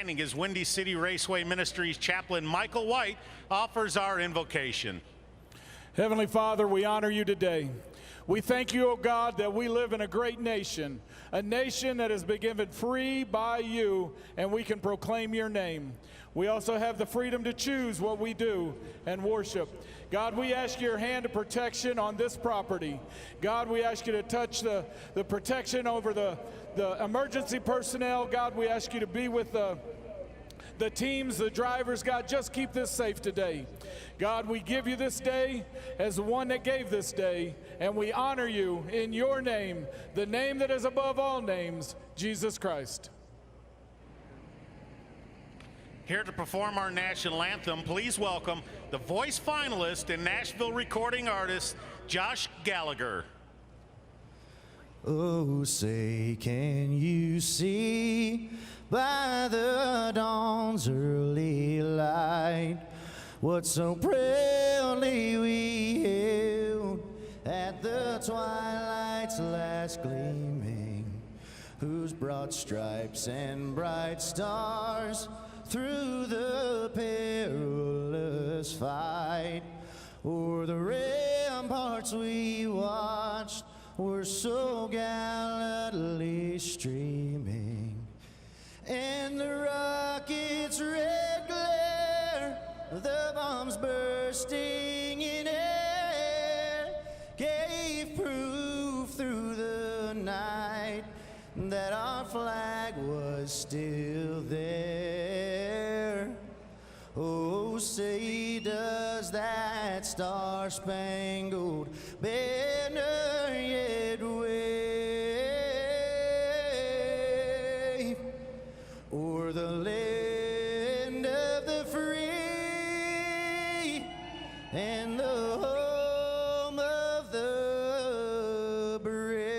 standing as Windy City Raceway Ministries chaplain Michael White offers our invocation. Heavenly Father, we honor you today. We thank you, O God, that we live in a great nation, a nation that has been given free by you, and we can proclaim your name. We also have the freedom to choose what we do and worship. God, we ask your hand of protection on this property. God, we ask you to touch the protection over the emergency personnel. God, we ask you to be with the teams, the drivers. God, just keep this safe today. God, we give you this day as the one that gave this day, and we honor you in your name, the name that is above all names, Jesus Christ. Here to perform our national anthem, please welcome the voice finalist and Nashville recording artist, Josh Gallagher. Oh, say, can you see by the dawn's early light what so proudly we hailed at the twilight's last gleaming, whose broad stripes and bright stars through the perilous fight o'er the ramparts we watched were so gallantly streaming, and the rocket's red glare, the bombs bursting in air, gave proof through the night that our flag was still there. Oh, say, does that star-spangled banner yet wave o'er the land of the free and the home of the brave?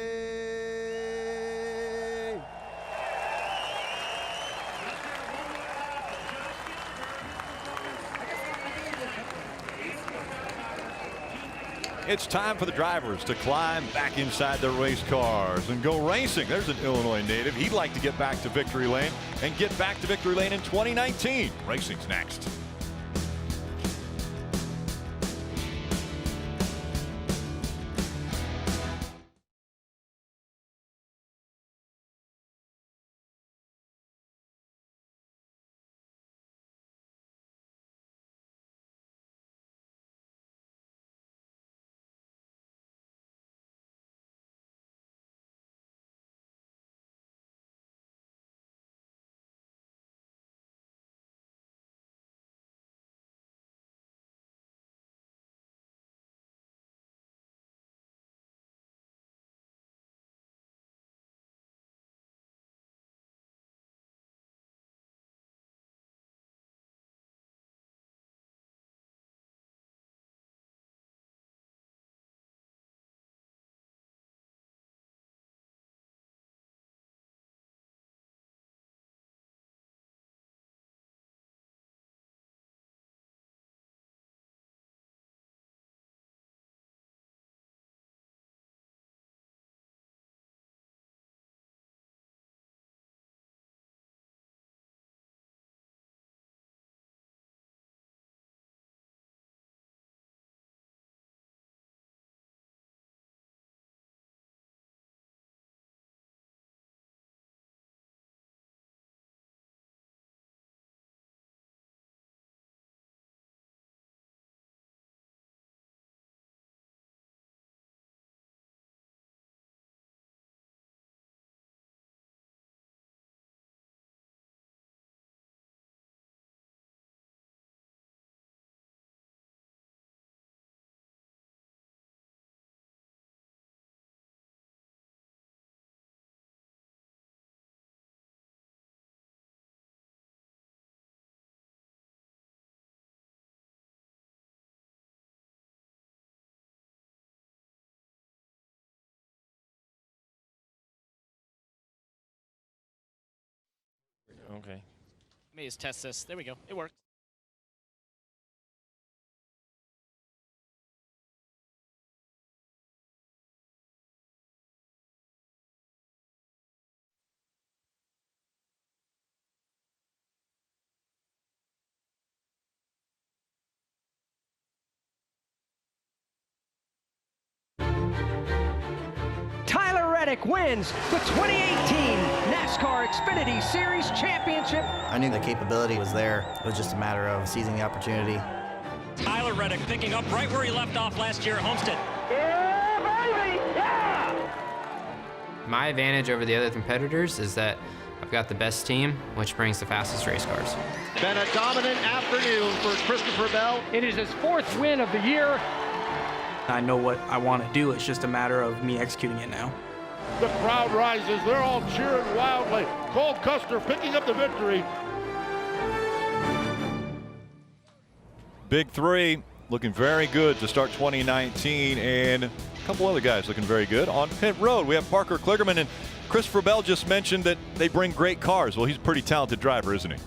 It's time for the drivers to climb back inside their race cars and go racing. There's an Illinois native. He'd like to get back to victory lane and get back to victory lane in 2019. Racing's next. Okay. Let me just test this. There we go. It worked. Reddick wins the 2018 NASCAR Xfinity Series Championship. I knew the capability was there. It was just a matter of seizing the opportunity. Tyler Reddick picking up right where he left off last year at Homestead. Yeah, baby! Yeah! My advantage over the other competitors is that I've got the best team, which brings the fastest race cars. Been a dominant afternoon for Christopher Bell. It is his 4th win of the year. I know what I want to do. It's just a matter of me executing it now. The crowd rises. They're all cheering wildly. Cole Custer picking up the victory. Big three looking very good to start 2019, and a couple other guys looking very good. On pit road, we have Parker Kligerman, and Christopher Bell just mentioned that they bring great cars. Well, he's a pretty talented driver, isn't he?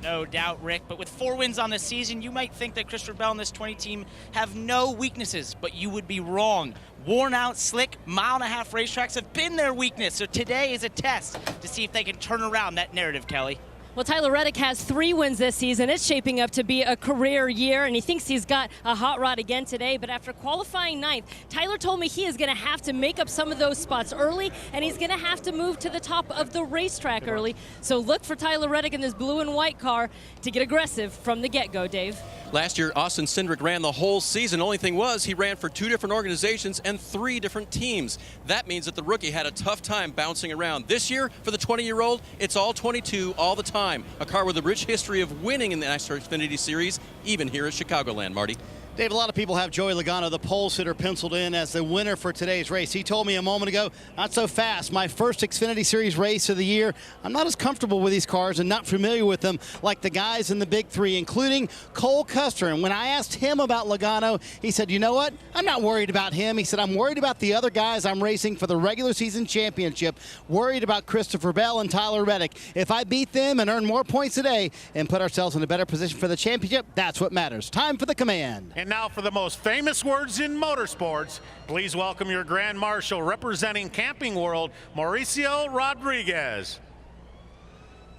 No doubt, Rick, but with 4 wins on the season, you might think that Christopher Bell and this 20 team have no weaknesses, but you would be wrong. Worn out, slick, mile-and-a-half racetracks have been their weakness, so today is a test to see if they can turn around that narrative, Kelly. Well, Tyler Reddick has 3 wins this season. It's shaping up to be a career year, and he thinks he's got a hot rod again today. But after qualifying 9th, Tyler told me he is going to have to make up some of those spots early, and he's going to have to move to the top of the racetrack early. So look for Tyler Reddick in this blue and white car to get aggressive from the get-go, Dave. Last year, Austin Cindric ran the whole season. Only thing was, he ran for 2 different organizations and 3 different teams. That means that the rookie had a tough time bouncing around. This year, for the 20-year-old, it's all 22 all the time. A car with a rich history of winning in the NASCAR Xfinity Series, even here at Chicagoland, Marty. Dave, a lot of people have Joey Logano, the pole sitter, penciled in as the winner for today's race. He told me a moment ago, not so fast. My first Xfinity Series race of the year. I'm not as comfortable with these cars and not familiar with them like the guys in the big 3, including Cole Custer. And when I asked him about Logano, he said, you know what? I'm not worried about him. He said, I'm worried about the other guys I'm racing for the regular season championship. Worried about Christopher Bell and Tyler Reddick. If I beat them and earn more points today and put ourselves in a better position for the championship, that's what matters. Time for the command. And now for the most famous words in motorsports, please welcome your Grand Marshal representing Camping World, Mauricio Rodriguez.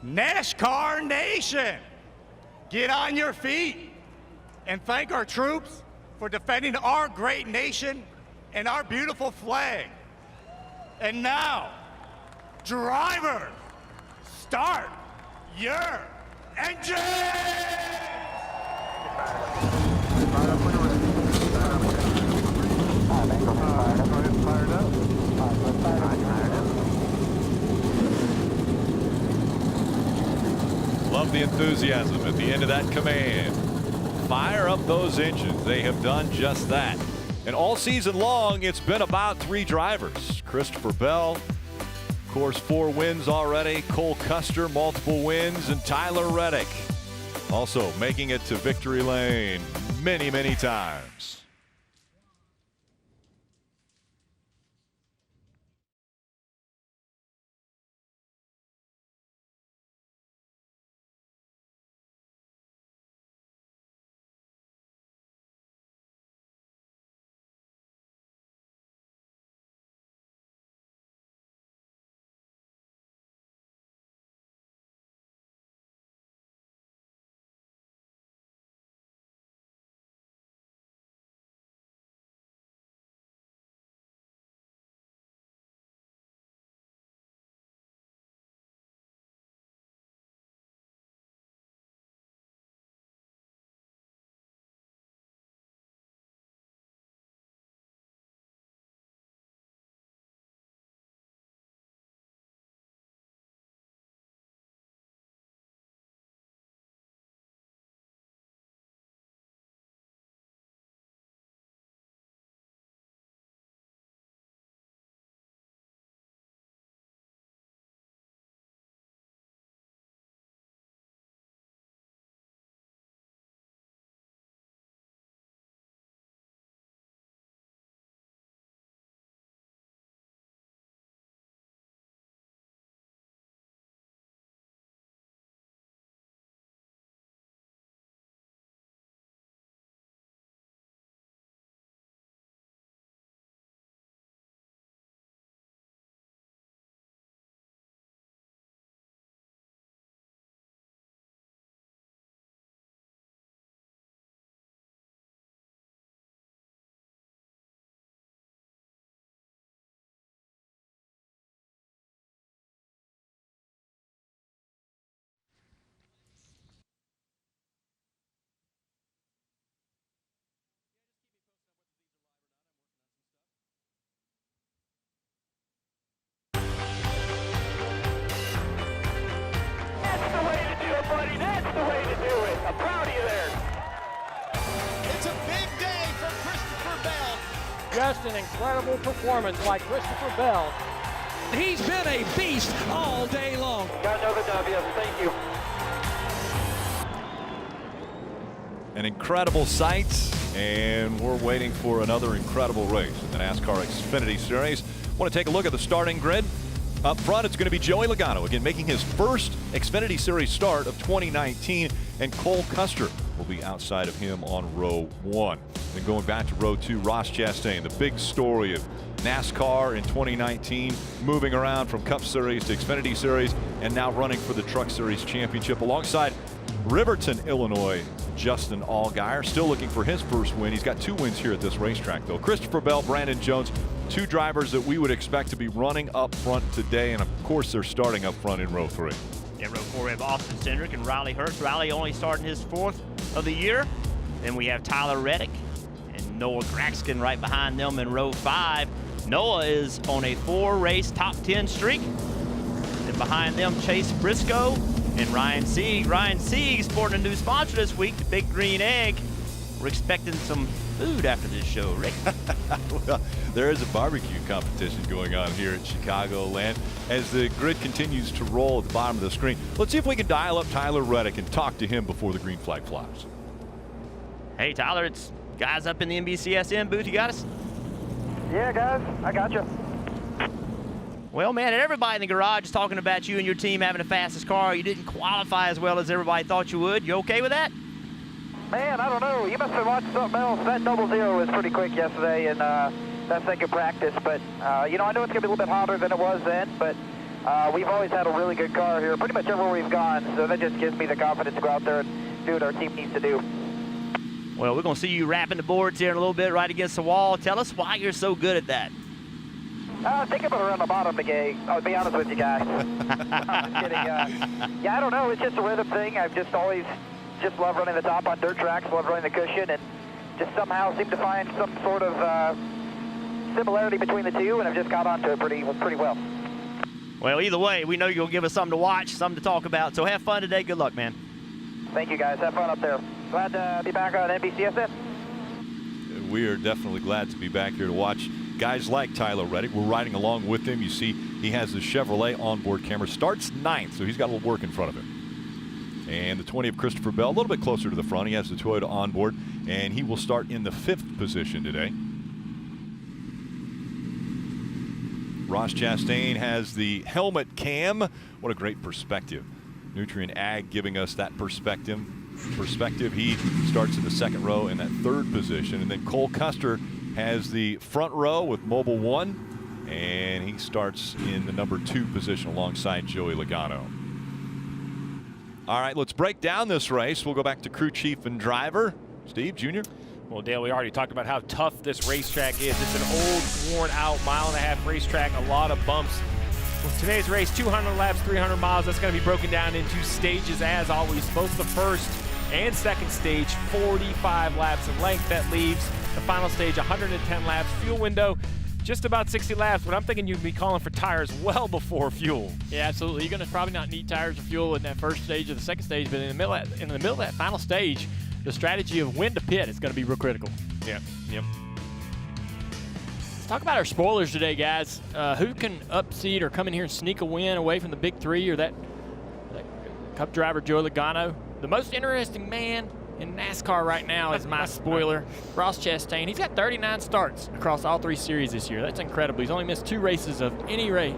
NASCAR Nation, get on your feet and thank our troops for defending our great nation and our beautiful flag. And now, drivers, start your engine! Love the enthusiasm at the end of that command. Fire up those engines. They have done just that. And all season long, it's been about 3 drivers. Christopher Bell, of course, 4 wins already. Cole Custer, multiple wins. And Tyler Reddick, also making it to victory lane many, many times. just an incredible performance by Christopher Bell. He's been a beast all day long. Got another W. Thank you. An incredible sight, and we're waiting for another incredible race in the NASCAR Xfinity Series. Want to take a look at the starting grid. Up front, it's going to be Joey Logano, again making his first Xfinity Series start of 2019, and Cole Custer will be outside of him on row 1. Then going back to row 2, Ross Chastain, the big story of NASCAR in 2019, moving around from Cup Series to Xfinity Series, and now running for the Truck Series Championship alongside Riverton, Illinois, Justin Allgaier, still looking for his first win. He's got 2 wins here at this racetrack, though. Christopher Bell, Brandon Jones, 2 drivers that we would expect to be running up front today, and of course they're starting up front in row 3. In row 4 we have Austin Cindric and Riley Hurst. Riley only starting his 4th of the year. Then we have Tyler Reddick and Noah Gragson right behind them in row 5. Noah is on a 4-race top 10 streak. And behind them, Chase Briscoe and Ryan Sieg. Ryan Sieg sporting a new sponsor this week, the Big Green Egg. We're expecting some food after this show, Rick. Well, there is a barbecue competition going on here at Chicagoland as the grid continues to roll at the bottom of the screen. Let's see if we can dial up Tyler Reddick and talk to him before the green flag flies. Hey, Tyler, it's guys up in the NBCSN booth. You got us? Yeah, guys, I got you. Well, man, and everybody in the garage is talking about you and your team having the fastest car. You didn't qualify as well as everybody thought you would. You okay with that? Man, I don't know. You must have watched something else. That 00 was pretty quick yesterday, and that second practice. But, you know, I know it's going to be a little bit hotter than it was then, but we've always had a really good car here, pretty much everywhere we've gone. So that just gives me the confidence to go out there and do what our team needs to do. Well, we're going to see you wrapping the boards here in a little bit right against the wall. Tell us why you're so good at that. I think I'm around the bottom of the game. I'll be honest with you guys. I'm just kidding. Yeah, I don't know. It's just a rhythm thing. I've just always just love running the top on dirt tracks, love running the cushion, and just somehow seem to find some sort of similarity between the two, and I've just got onto it pretty well. Well, either way, we know you'll give us something to watch, something to talk about. So have fun today. Good luck, man. Thank you, guys. Have fun up there. Glad to be back on NBCSN. We are definitely glad to be back here to watch guys like Tyler Reddick. We're riding along with him. You see he has the Chevrolet onboard camera. Starts 9th, so he's got a little work in front of him. And the 20 of Christopher Bell, a little bit closer to the front. He has the Toyota onboard, and he will start in the 5th position today. Ross Chastain has the helmet cam. What a great perspective. Nutrient Ag giving us that perspective. He starts in the 2nd row in that 3rd position. And then Cole Custer has the front row with Mobile 1, and he starts in the number 2 position alongside Joey Logano. All right, let's break down this race. We'll go back to crew chief and driver, Steve Jr. Well, Dale, we already talked about how tough this racetrack is. It's an old, worn-out mile-and-a-half racetrack, a lot of bumps. With today's race, 200 laps, 300 miles, that's going to be broken down into stages as always. Both the first and second stage, 45 laps in length. That leaves the final stage, 110 laps. Fuel window, just about 60 laps, but I'm thinking you'd be calling for tires well before fuel. Yeah, absolutely. You're going to probably not need tires or fuel in that first stage or the second stage, but in the middle of that final stage, the strategy of when to pit is going to be real critical. Yeah. Yep. Let's talk about our spoilers today, guys. Who can upseed or come in here and sneak a win away from the big 3 or that Cup driver Joey Logano? The most interesting man in NASCAR right now is my spoiler, Ross Chastain. He's got 39 starts across all 3 series this year. That's incredible. He's only missed 2 races of any race.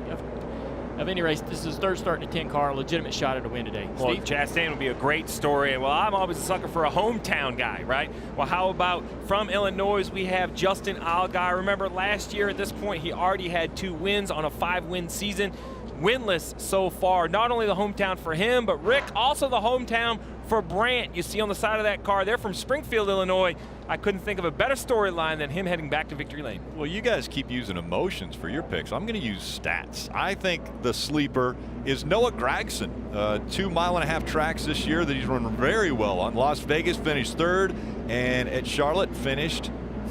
This is his 3rd start in a 10-car, legitimate shot at a win today. Well, Steve? Chastain would be a great story. Well, I'm always a sucker for a hometown guy, right? Well, how about from Illinois, we have Justin Allgaier. Remember, last year at this point, he already had 2 wins on a 5-win season. Winless so far. Not only the hometown for him, but Rick, also the hometown for Brandt. You see on the side of that car, they're from Springfield, Illinois. I couldn't think of a better storyline than him heading back to victory lane. Well, you guys keep using emotions for your picks. I'm going to use stats. I think the sleeper is Noah Gragson. 2 mile-and-a-half tracks this year that he's run very well on. Las Vegas finished 3rd, and at Charlotte finished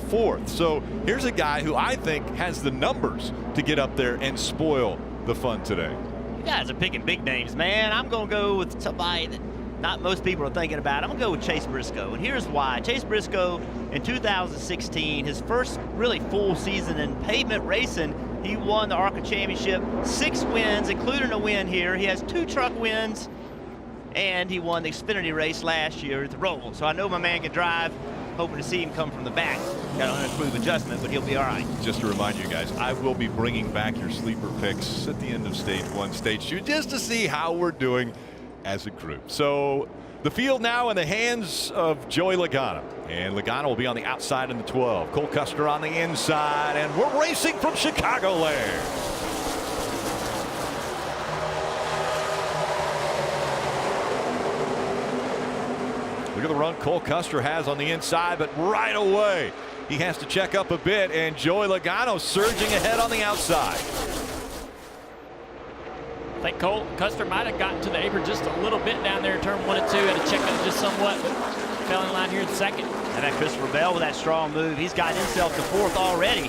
4th. So here's a guy who I think has the numbers to get up there and spoil the fun today. You guys are picking big names, man. I'm going to go with somebody that not most people are thinking about. I'm going to go with Chase Briscoe, and here's why. Chase Briscoe in 2016, his first really full season in pavement racing, he won the ARCA Championship, 6 wins, including a win here. He has 2 truck wins, and he won the Xfinity race last year at the Roval. So I know my man can drive. Hoping to see him come from the back. Got an unimproved adjustment, but he'll be all right. Just to remind you guys, I will be bringing back your sleeper picks at the end of stage 1, stage 2, just to see how we're doing as a group. So the field now in the hands of Joey Logano. And Logano will be on the outside in the 12. Cole Custer on the inside, and we're racing from Chicagoland. Look at the run Cole Custer has on the inside, but right away he has to check up a bit, and Joey Logano surging ahead on the outside. I think Cole Custer might have gotten to the apron just a little bit down there in turn 1 and 2. Had to check up just somewhat, but fell in line here in second. And that Christopher Bell with that strong move, he's got himself to 4th already.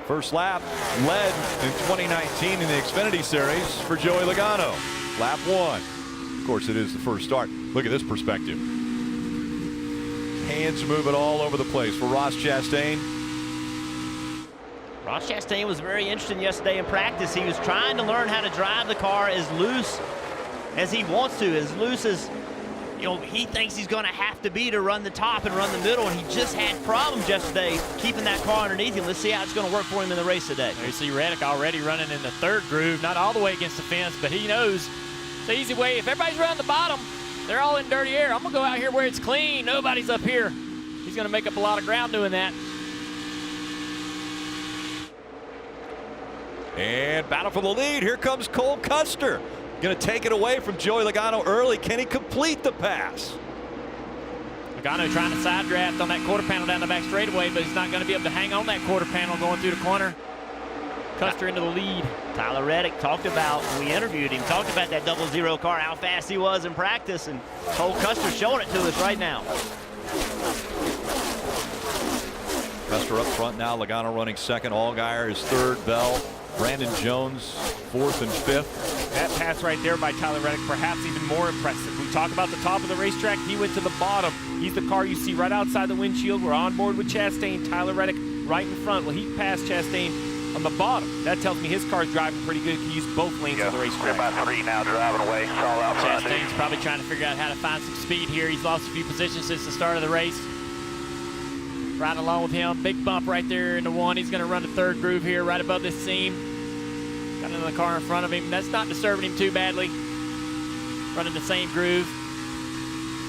First lap led in 2019 in the Xfinity Series for Joey Logano. Lap 1. Of course, it is the first start. Look at this perspective. Hands moving all over the place for Ross Chastain. Ross Chastain was very interesting yesterday in practice. He was trying to learn how to drive the car as loose as he wants to, as loose as he thinks he's going to have to be to run the top and run the middle, and he just had problems yesterday keeping that car underneath him. Let's see how it's going to work for him in the race today. There you see Reddick already running in the 3rd groove, not all the way against the fence, but he knows the easy way. If everybody's running the bottom, they're all in dirty air. I'm going to go out here where it's clean. Nobody's up here. He's going to make up a lot of ground doing that. And battle for the lead. Here comes Cole Custer. Going to take it away from Joey Logano early. Can he complete the pass? Logano trying to side draft on that quarter panel down the back straightaway, but he's not going to be able to hang on that quarter panel going through the corner. Custer into the lead. Tyler Reddick talked about, when we interviewed him, talked about that 00 car, how fast he was in practice, and Cole Custer showing it to us right now. Custer up front now. Logano running 2nd. Allgaier is 3rd. Bell. Brandon Jones 4th and 5th. That pass right there by Tyler Reddick, perhaps even more impressive. We talk about the top of the racetrack. He went to the bottom. He's the car you see right outside the windshield. We're on board with Chastain. Tyler Reddick right in front. Well, he passed Chastain on the bottom. That tells me his car's driving pretty good. He can use both lanes of the racetrack. About 3 now, driving away. All out front. Chastain's probably trying to figure out how to find some speed here. He's lost a few positions since the start of the race. Riding along with him. Big bump right there in the 1. He's going to run the 3rd groove here right above this seam. Got another car in front of him. That's not disturbing him too badly. Running the same groove.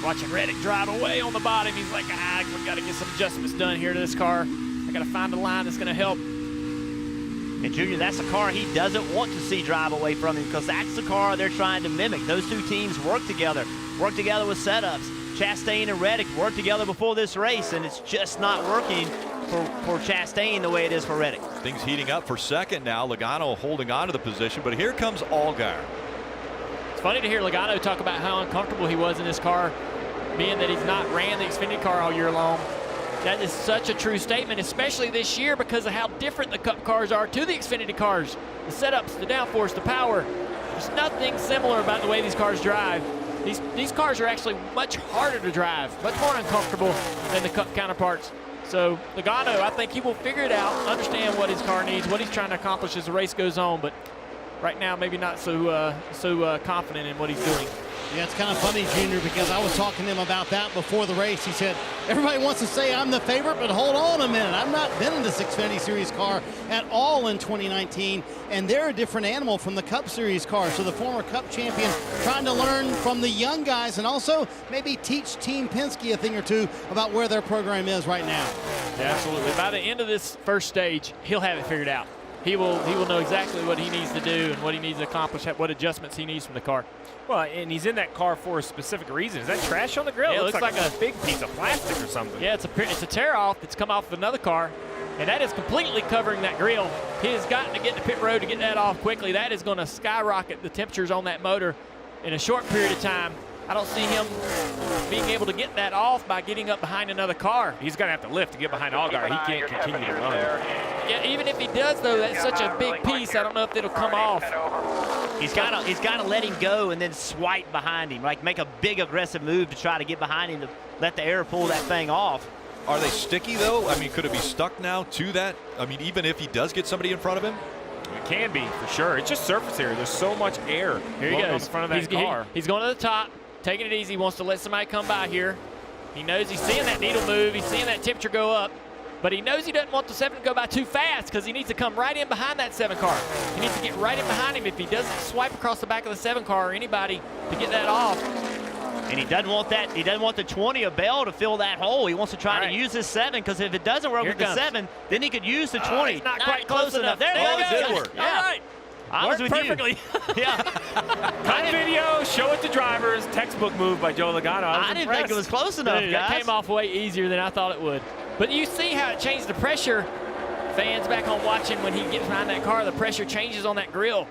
Watching Reddick drive away on the bottom. He's like, we got to get some adjustments done here to this car. I got to find a line that's going to help. And Junior, that's a car he doesn't want to see drive away from him, because that's the car they're trying to mimic. Those 2 teams work together with setups. Chastain and Reddick worked together before this race, and it's just not working for Chastain the way it is for Reddick. Things heating up for 2nd now. Logano holding on to the position, but here comes Allgaier. It's funny to hear Logano talk about how uncomfortable he was in this car, being that he's not ran the Xfinity car all year long. That is such a true statement, especially this year, because of how different the Cup cars are to the Xfinity cars. The setups, the downforce, the power. There's nothing similar about the way these cars drive. These cars are actually much harder to drive, much more uncomfortable than the Cup counterparts. So Logano, I think he will figure it out, understand what his car needs, what he's trying to accomplish as the race goes on, but right now maybe not so confident in what he's doing. Yeah, it's kind of funny, Junior, because I was talking to him about that before the race. He said, everybody wants to say I'm the favorite, but hold on a minute. I've not been in this Xfinity Series car at all in 2019, and they're a different animal from the Cup Series car. So the former Cup champion trying to learn from the young guys and also maybe teach Team Penske a thing or two about where their program is right now. Yeah, absolutely. By the end of this first stage, he'll have it figured out. He will know exactly what he needs to do and what he needs to accomplish, what adjustments he needs from the car. Well, and he's in that car for a specific reason. Is that trash on the grill? Yeah, it looks like a big piece of plastic or something. Yeah, it's a tear off that's come off of another car, and that is completely covering that grill. He has got to get to pit road to get that off quickly. That is going to skyrocket the temperatures on that motor in a short period of time. I don't see him being able to get that off by getting up behind another car. He's going to have to lift to get behind Allgaier. He can't continue to run. Yeah, even if he does, though, that's such a big piece, I don't know if it'll come off. He's got to let him go and then swipe behind him, like make a big aggressive move to try to get behind him to let the air pull that thing off. Are they sticky though? I mean, could it be stuck now to that? I mean, even if he does get somebody in front of him? It can be, for sure. It's just surface area. There's so much air here he goes. On the front of that car. He's going to the top, taking it easy, wants to let somebody come by here. He knows he's seeing that needle move. He's seeing that temperature go up. But he knows he doesn't want the 7 to go by too fast because he needs to come right in behind that 7 car. He needs to get right in behind him if he doesn't swipe across the back of the 7 car or anybody to get that off. And he doesn't want that. He doesn't want the 20 of Bell to fill that hole. He wants to try to use this 7 because if it doesn't work with the 7, then he could use the 20. It's not quite close enough. There it did work. Yeah. All right. I was with perfectly. You. Yeah. Cut video, show it to drivers. Textbook move by Joe Logano. I didn't think it was close enough, Dude, guys. That came off way easier than I thought it would. But you see how it changed the pressure. Fans back home watching, when he gets behind that car, the pressure changes on that grill.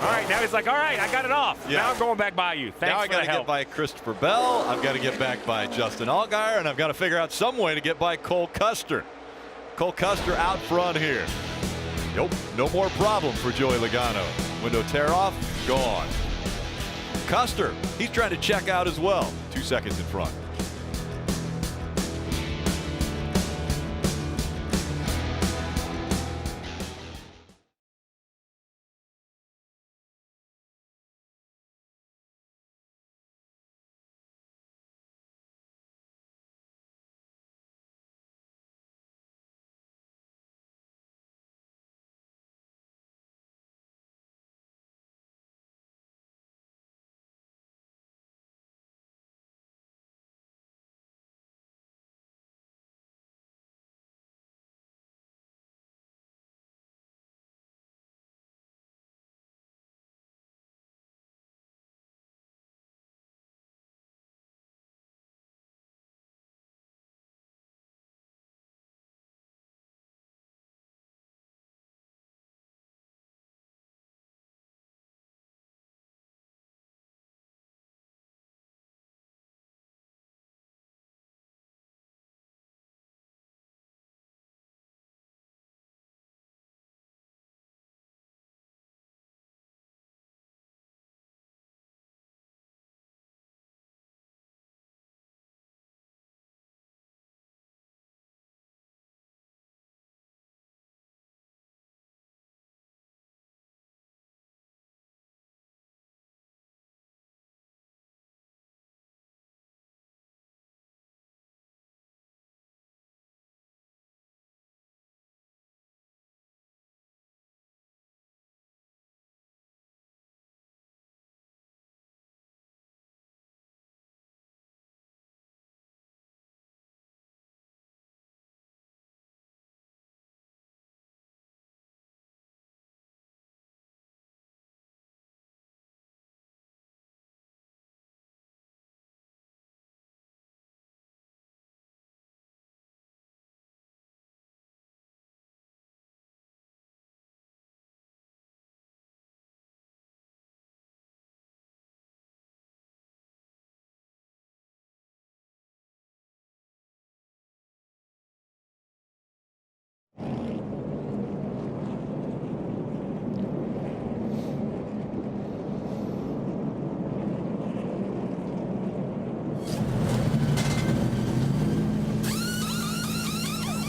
All right, now he's like, all right, I got it off. Yeah. Now I'm going back by you. Thanks now I for got the to help. get by Christopher Bell. I've got to get back by Justin Allgaier, and I've got to figure out some way to get by Cole Custer. Cole Custer out front here. Nope, no more problem for Joey Logano. Window tear off, gone. Custer, he's trying to check out as well. 2 seconds in front.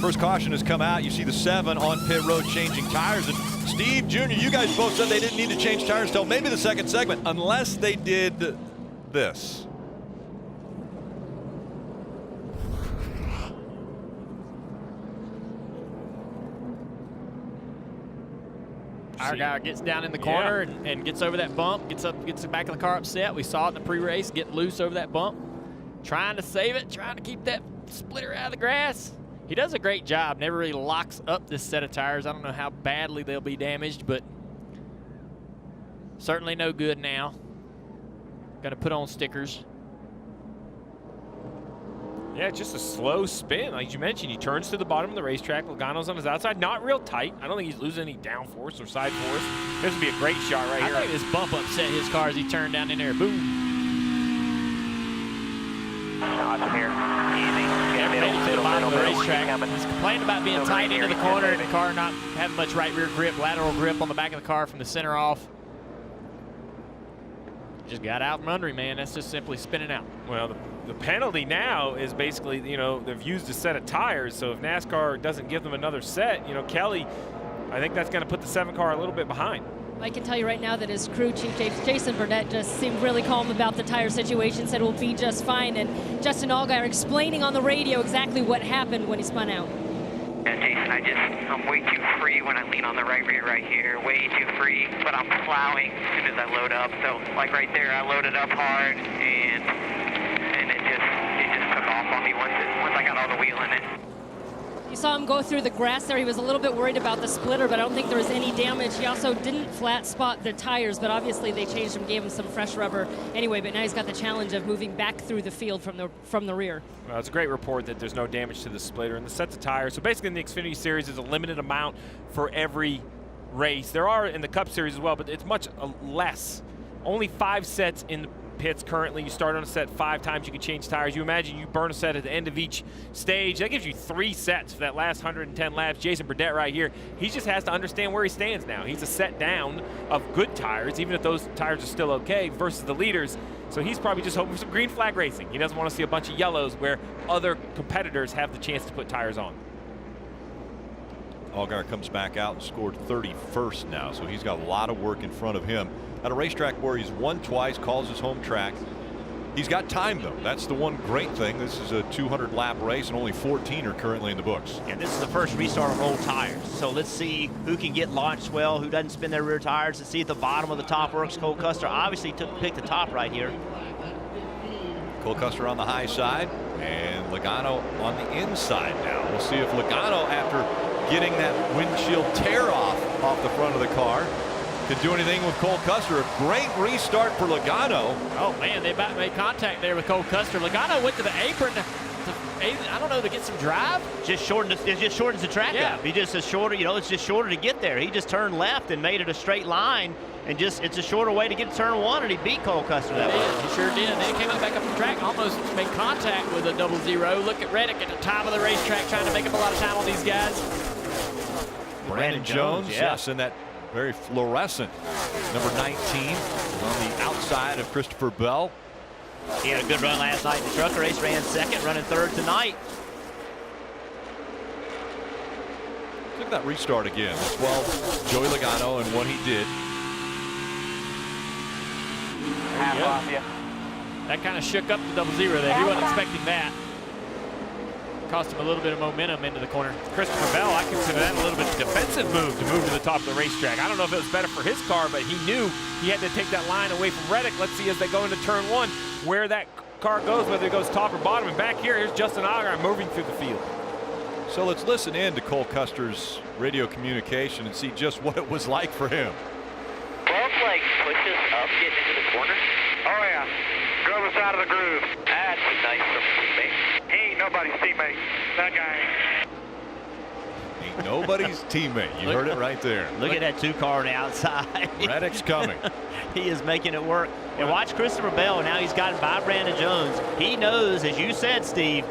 First caution has come out. You see the 7 on pit road changing tires. And Steve, Jr., you guys both said they didn't need to change tires until maybe the second segment, unless they did this. Our guy gets down in the corner and gets over that bump, gets the back of the car upset. We saw it in the pre-race, get loose over that bump. Trying to save it, trying to keep that splitter out of the grass. He does a great job, never really locks up this set of tires. I don't know how badly they'll be damaged, but certainly no good now. Gonna put on stickers. Yeah, just a slow spin. Like you mentioned, he turns to the bottom of the racetrack. Logano's on his outside, not real tight. I don't think he's losing any downforce or side force. This would be a great shot right here. I think this bump upset his car as he turned down in there. Boom. Awesome here. Easy. Made it to the bottom of the racetrack. He's complaining about being tight into the corner and the car not having much right rear grip, lateral grip on the back of the car from the center off. Just got out from under him, man. That's just simply spinning out. Well, the penalty now is basically, they've used a set of tires. So if NASCAR doesn't give them another set, Kelly, I think that's going to put the 7 car a little bit behind. I can tell you right now that his crew chief, Jason Burnett, just seemed really calm about the tire situation, said we'll be just fine. And Justin Allgaier explaining on the radio exactly what happened when he spun out. Yeah, Jason, I'm way too free when I lean on the right rear right here, way too free, but I'm plowing as soon as I load up. So, like right there, I loaded up hard, and it just took off on me once I got all the wheel in it. You saw him go through the grass there. He was a little bit worried about the splitter, but I don't think there was any damage. He also didn't flat spot the tires, but obviously they changed them, gave him some fresh rubber anyway, but now he's got the challenge of moving back through the field from the rear. Well, it's a great report that there's no damage to the splitter and the sets of tires. So basically in the Xfinity Series, there's a limited amount for every race. There are in the Cup Series as well, but it's much less. Only 5 sets in the pits currently. You start on a set 5 times, you can change tires. You imagine you burn a set at the end of each stage. That gives you 3 sets for that last 110 laps. Jason Burnett right here, he just has to understand where he stands now. He's a set down of good tires, even if those tires are still okay, versus the leaders. So he's probably just hoping for some green flag racing. He doesn't want to see a bunch of yellows where other competitors have the chance to put tires on. Allgaier comes back out and scored 31st now, so he's got a lot of work in front of him. At a racetrack where he's won twice, calls his home track. He's got time, though. That's the one great thing. This is a 200-lap race, and only 14 are currently in the books. And this is the first restart of old tires. So let's see who can get launched well, who doesn't spin their rear tires, and see if the bottom of the top works. Cole Custer obviously picked the top right here. Cole Custer on the high side, and Logano on the inside now. We'll see if Logano, after getting that windshield tear off the front of the car, can do anything with Cole Custer. A great restart for Logano. Oh man, they about made contact there with Cole Custer. Logano went to the apron I don't know, to get some drive. It just shortens the track up. He just is shorter, it's just shorter to get there. He just turned left and made it a straight line, and it's a shorter way to get to turn 1, and he beat Cole Custer that way. He sure did. Then he came back up the track, almost made contact with a 0-0. Look at Reddick at the top of the racetrack trying to make up a lot of time on these guys. Brandon Jones, yes, and that very fluorescent number 19 on the outside of Christopher Bell. He had a good run last night in the truck race, ran second, running third tonight. Look at that restart again. Well, Joey Logano and what he did. Half off you. That kind of shook up the 0-0 there. He wasn't expecting that. Cost him a little bit of momentum into the corner. Christopher Bell, I consider that a little bit of a defensive move to move to the top of the racetrack. I don't know if it was better for his car, but he knew he had to take that line away from Reddick. Let's see as they go into turn 1 where that car goes, whether it goes top or bottom. And back here's Justin Allgaier moving through the field. So let's listen in to Cole Custer's radio communication and see just what it was like for him. Both legs pushes up, getting into the corner. Oh yeah, drove us out of the groove. That's nice from teammate. He ain't nobody's teammate. That guy ain't nobody's teammate. You heard it right there. Look at that 2 car on the outside. Reddick's coming. He is making it work. And watch Christopher Bell. Now he's gotten by Brandon Jones. He knows, as you said, Steve,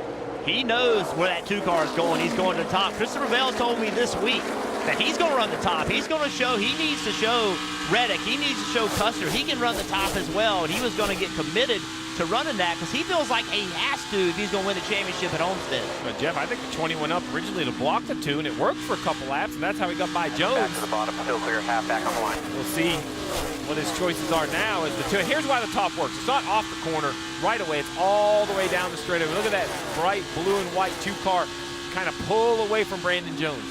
he knows where that 2 car is going. He's going to the top. Christopher Bell told me this week that he's going to run the top. He's going to show, he needs to show Reddick. He needs to show Custer. He can run the top as well. And he was going to get committed to running that because he feels like he has to if he's going to win the championship at Homestead. But Jeff, I think the 20 went up originally to block the 2, and it worked for a couple laps, and that's how he got by Jones. back to the bottom, still clear, half back on the line. We'll see what his choices are now. As the 2, here's why the top works. It's not off the corner right away. It's all the way down the straightaway. Look at that bright blue and white 2 car kind of pull away from Brandon Jones.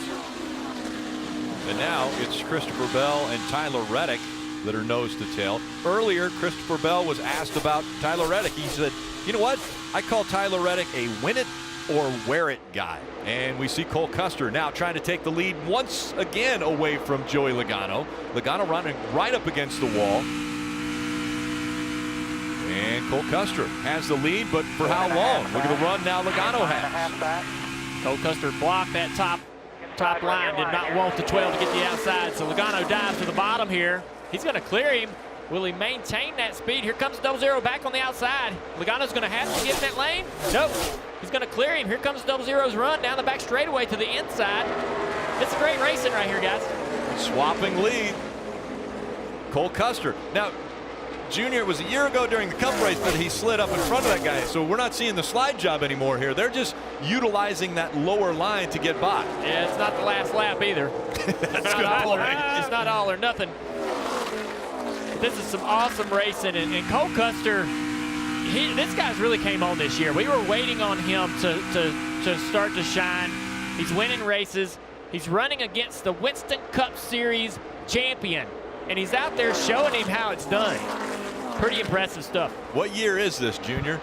And now it's Christopher Bell and Tyler Reddick that are nose to tail. Earlier, Christopher Bell was asked about Tyler Reddick. He said, you know what? I call Tyler Reddick a win it or wear it guy. And we see Cole Custer now trying to take the lead once again away from Joey Logano. Logano running right up against the wall. And Cole Custer has the lead, but for how long? Look at the run now Logano has. Cole Custer blocked that top line, did not want the 12 to get the outside, so Logano dives to the bottom here. He's going to clear him. Will he maintain that speed? Here comes 0-0 back on the outside. Logano's going to have to get in that lane. Nope. He's going to clear him. Here comes 0-0's run down the back straightaway to the inside. It's great racing right here, guys. Swapping lead. Cole Custer. Now, Junior, it was a year ago during the Cup race that he slid up in front of that guy. So we're not seeing the slide job anymore here. They're just utilizing that lower line to get by. Yeah, it's not the last lap either. It's not all or nothing. This is some awesome racing, and Cole Custer, this guy's really came on this year. We were waiting on him to start to shine. He's winning races. He's running against the Winston Cup Series champion, and he's out there showing him how it's done. Pretty impressive stuff. What year is this, Junior?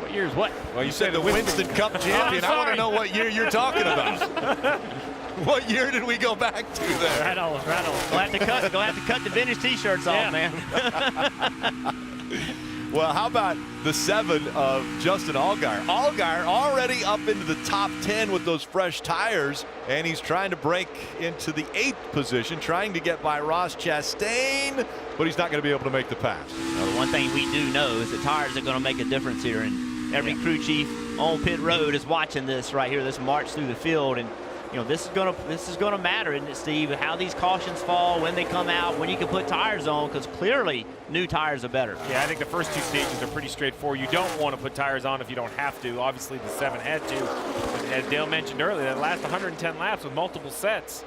What year is what? Well, you said the Winston Cup champion. I want to know what year you're talking about. What year did we go back to there? Right on, right on. Glad to cut the vintage T-shirts off, man. Well, how about the 7 of Justin Allgaier? Allgaier already up into the top 10 with those fresh tires, and he's trying to break into the 8th position, trying to get by Ross Chastain, but he's not going to be able to make the pass. Well, the one thing we do know is that tires are going to make a difference here, and every crew chief on pit road is watching this right here, this march through the field, and you know, this is gonna matter, isn't it, Steve? How these cautions fall, when they come out, when you can put tires on, because clearly new tires are better. Yeah, I think the first 2 stages are pretty straightforward. You don't want to put tires on if you don't have to. Obviously, the 7 had to. As Dale mentioned earlier, that last 110 laps with multiple sets.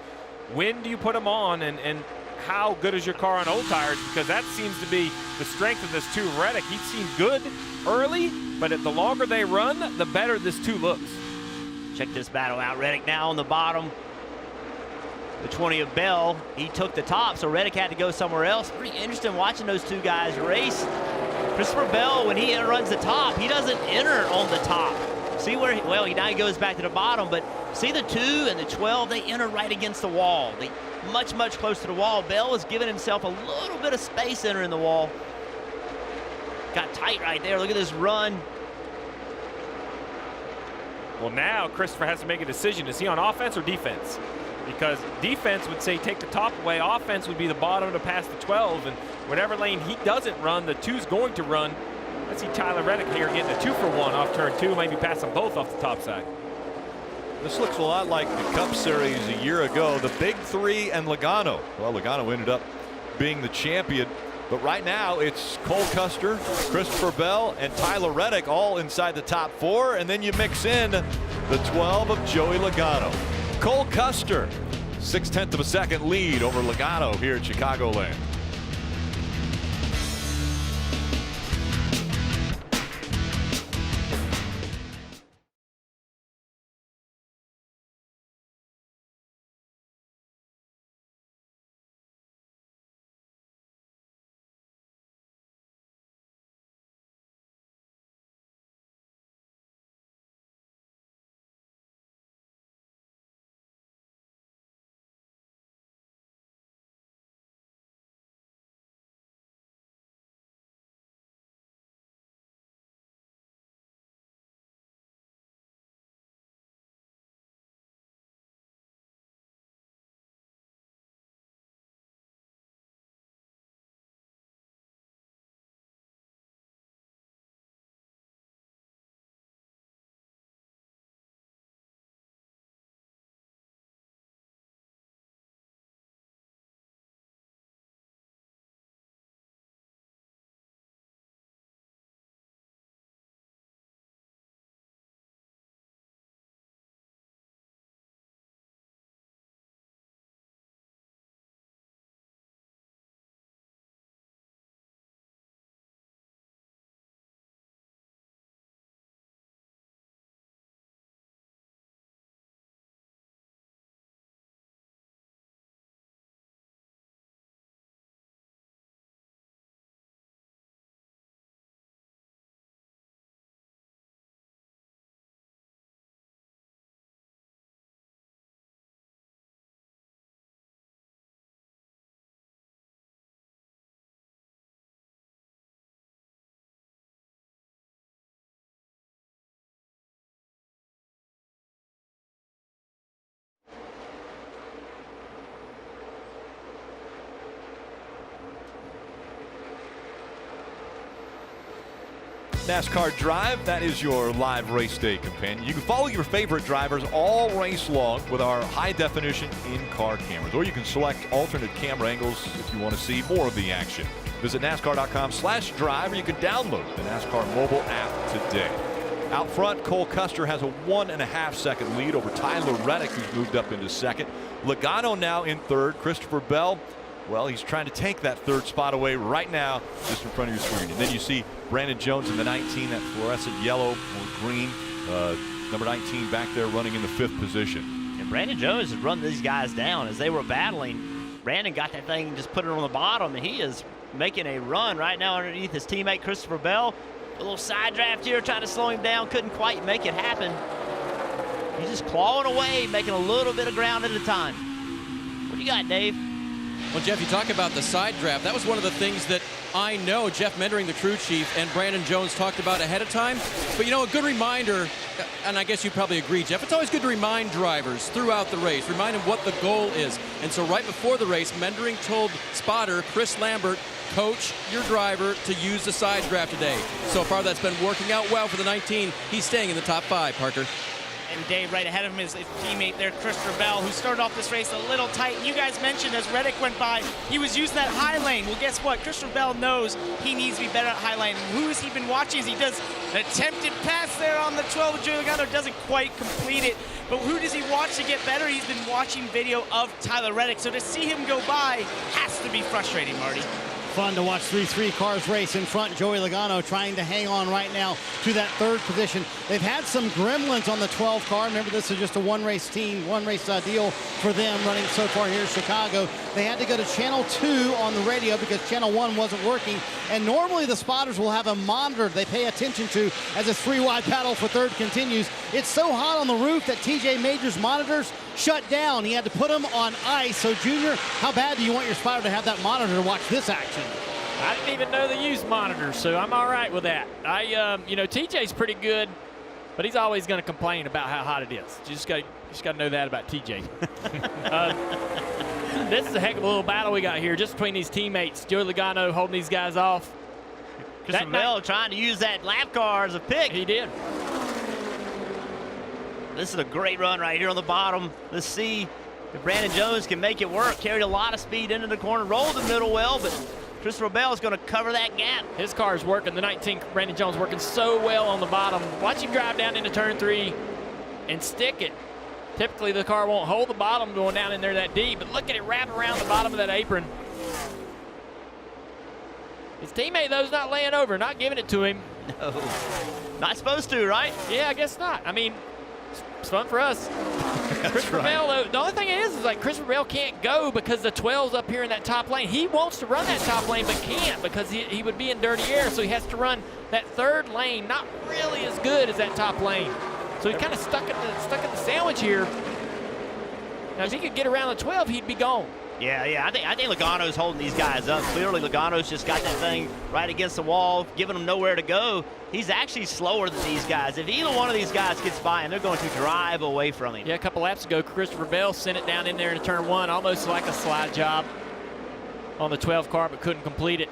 When do you put them on, and how good is your car on old tires? Because that seems to be the strength of this 2 of Reddick. He seemed good early, but the longer they run, the better this 2 looks. Check this battle out. Reddick now on the bottom. The 20 of Bell, he took the top, so Reddick had to go somewhere else. Pretty interesting watching those 2 guys race. Christopher Bell, when he runs the top, he doesn't enter on the top. See where, now he goes back to the bottom, but see the 2 and the 12, they enter right against the wall. They much, much closer to the wall. Bell was giving himself a little bit of space entering the wall. Got tight right there. Look at this run. Well, now Christopher has to make a decision. Is he on offense or defense? Because defense would say take the top away. Offense would be the bottom to pass the 12. And whatever lane he doesn't run, the 2's going to run. I see Tyler Reddick here getting a 2-for-1 off turn 2, maybe pass them both off the top side. This looks a lot like the Cup Series a year ago. The Big 3 and Logano. Well, Logano ended up being the champion. But right now, it's Cole Custer, Christopher Bell, and Tyler Reddick all inside the top 4. And then you mix in the 12 of Joey Logano. Cole Custer, 0.6 of a second lead over Logano here at Chicagoland. NASCAR Drive, that is your live race day companion. You can follow your favorite drivers all race long with our high-definition in-car cameras, or you can select alternate camera angles if you want to see more of the action. Visit NASCAR.com/drive, or you can download the NASCAR mobile app today. Out front, Cole Custer has a 1.5 second lead over Tyler Reddick, who's moved up into second. Logano now in third. Christopher Bell, well, he's trying to take that third spot away right now, just in front of your screen. And then you see Brandon Jones in the 19, that fluorescent yellow or green. Number 19 back there running in the 5th position. And Brandon Jones has run these guys down as they were battling. Brandon got that thing and just put it on the bottom, and he is making a run right now underneath his teammate Christopher Bell. A little side draft here, trying to slow him down, couldn't quite make it happen. He's just clawing away, making a little bit of ground at a time. What do you got, Dave? Well, Jeff, you talk about the side draft. That was one of the things that I know Jeff Mendering, the crew chief, and Brandon Jones talked about ahead of time. But, you know, a good reminder, and I guess you probably agree, Jeff, it's always good to remind drivers throughout the race, remind them what the goal is. And so right before the race, Mendering told spotter Chris Lambert, coach your driver to use the side draft today. So far, that's been working out well for the 19. He's staying in the top 5, Parker. And Dave, right ahead of him is his teammate there, Christopher Bell, who started off this race a little tight. You guys mentioned as Reddick went by, he was using that high lane. Well, guess what? Christopher Bell knows he needs to be better at high lane. Who has he been watching as he does an attempted pass there on the 12 with Joey Logano, doesn't quite complete it. But who does he watch to get better? He's been watching video of Tyler Reddick. So to see him go by has to be frustrating, Marty. Fun to watch these 3 cars race in front. Joey Logano trying to hang on right now to that 3rd position. They've had some gremlins on the 12 car. Remember, this is just a one-race team, one-race deal for them running so far here in Chicago. They had to go to channel 2 on the radio because channel 1 wasn't working. And normally the spotters will have a monitor they pay attention to as this 3-wide battle for 3rd continues. It's so hot on the roof that TJ Major's monitors shut down. He had to put them on ice. So, Junior, how bad do you want your spotter to have that monitor to watch this action? I didn't even know they used monitors, so I'm all right with that. You know, TJ's pretty good, but he's always going to complain about how hot it is. You just got to know that about TJ. This is a heck of a little battle we got here, just between these teammates. Joey Logano holding these guys off. Christopher Bell trying to use that lap car as a pick. He did. This is a great run right here on the bottom. Let's see if Brandon Jones can make it work. Carried a lot of speed into the corner, rolled the middle well, but Christopher Bell is going to cover that gap. His car is working. The 19, Brandon Jones, working so well on the bottom. Watch him drive down into turn 3 and stick it. Typically, the car won't hold the bottom going down in there that deep, but look at it wrap around the bottom of that apron. His teammate, though, is not laying over, not giving it to him. No, not supposed to, right? Yeah, I guess not. I mean, it's fun for us. Christopher Bell, though, the only thing is like Christopher Bell can't go because the 12's up here in that top lane. He wants to run that top lane, but can't because he would be in dirty air, so he has to run that 3rd lane, not really as good as that top lane. So he's kind of stuck in the sandwich here. Now, if he could get around the 12, he'd be gone. Yeah, I think Logano's holding these guys up. Clearly, Logano's just got that thing right against the wall, giving them nowhere to go. He's actually slower than these guys. If either one of these guys gets by him, they're going to drive away from him. Yeah, a couple laps ago, Christopher Bell sent it down in there into turn 1, almost like a slide job on the 12 car, but couldn't complete it.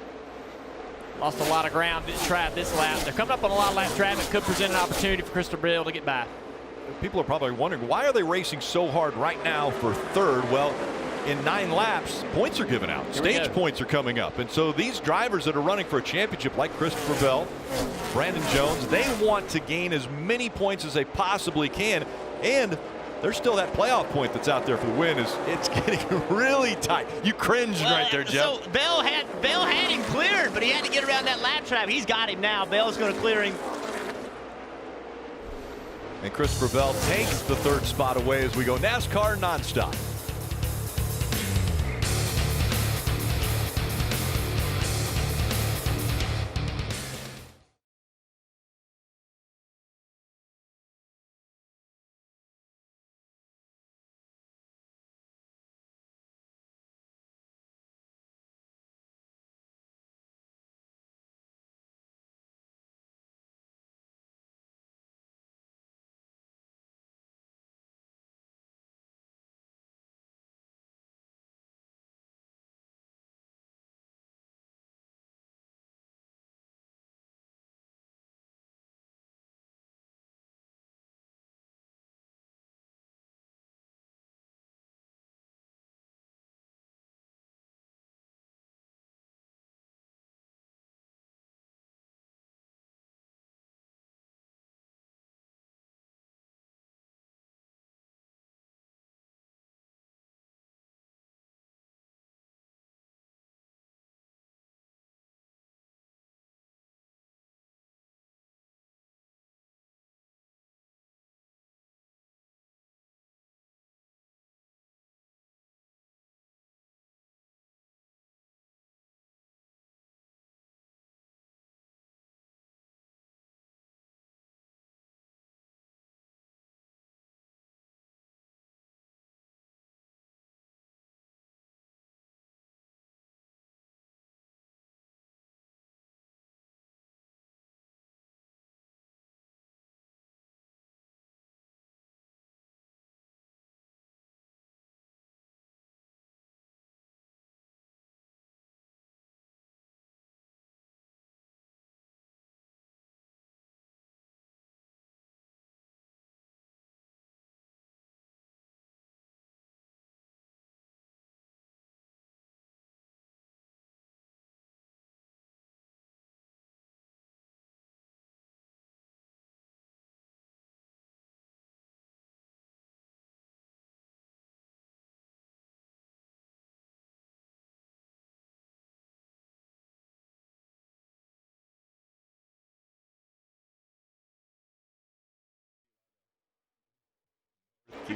Lost a lot of ground, didn't try it this lap. They're coming up on a lot of lap traffic, could present an opportunity for Christopher Bell to get by. People are probably wondering, why are they racing so hard right now for 3rd? Well, in 9 laps, points are given out. Stage points are coming up. And so these drivers that are running for a championship like Christopher Bell, Brandon Jones, they want to gain as many points as they possibly can. And there's still that playoff point that's out there for the win. It's getting really tight. You cringed right there, Jeff. So Bell had him cleared, but he had to get around that lap trap. He's got him now. Bell's going to clear him. And Christopher Bell takes the 3rd spot away as we go NASCAR nonstop.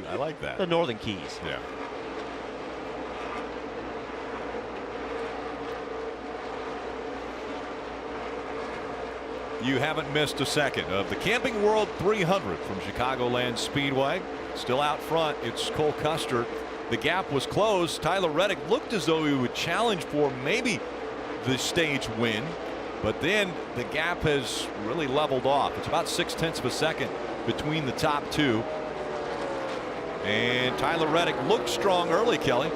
I like that. The Northern Keys. Yeah. You haven't missed a second of the Camping World 300 from Chicagoland Speedway. Still out front, it's Cole Custer. The gap was closed. Tyler Reddick looked as though he would challenge for maybe the stage win, but then the gap has really leveled off. It's about 0.6 of a second between the top two. And Tyler Reddick looked strong early, Kelly.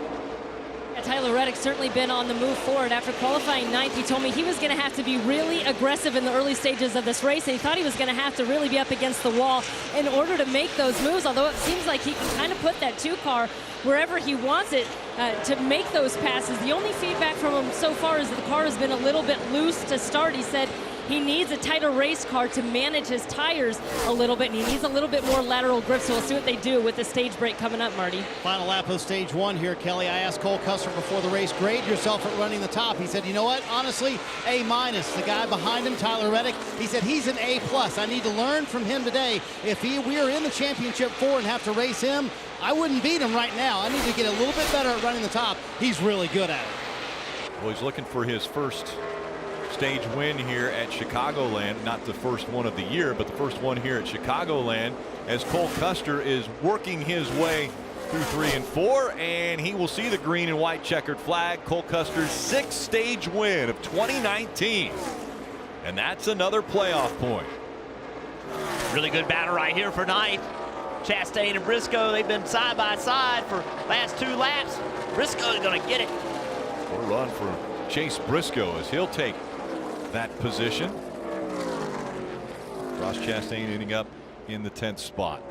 Tyler Reddick certainly been on the move forward. After qualifying ninth, he told me he was going to have to be really aggressive in the early stages of this race, and he thought he was going to have to really be up against the wall in order to make those moves, although it seems like he can kind of put that 2 car wherever he wants it to make those passes. The only feedback from him so far is that the car has been a little bit loose to start. He said he needs a tighter race car to manage his tires a little bit, and he needs a little bit more lateral grip, so we'll see what they do with the stage break coming up, Marty. Final lap of stage 1 here, Kelly. I asked Cole Custer before the race, grade yourself at running the top. He said, you know what, honestly, A-. The guy behind him, Tyler Reddick, he said he's an A+. I need to learn from him today. If we are in the championship 4 and have to race him, I wouldn't beat him right now. I need to get a little bit better at running the top. He's really good at it. Well, he's looking for his first stage win here at Chicagoland. Not the first one of the year, but the first one here at Chicagoland, as Cole Custer is working his way through 3 and 4, and he will see the green and white checkered flag. Cole Custer's 6th stage win of 2019, and that's another playoff point. Really good battle right here for ninth. Chastain and Briscoe, they've been side by side for last 2 laps. Briscoe is going to get it. What a run for Chase Briscoe as he'll take that position. Ross Chastain ending up in the 10th spot.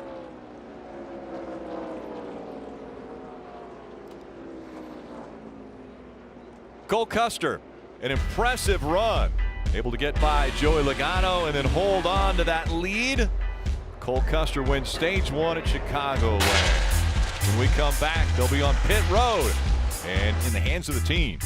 Cole Custer, an impressive run, able to get by Joey Logano and then hold on to that lead. Cole Custer wins stage 1 at Chicagoland. When we come back, they'll be on pit road and in the hands of the teams.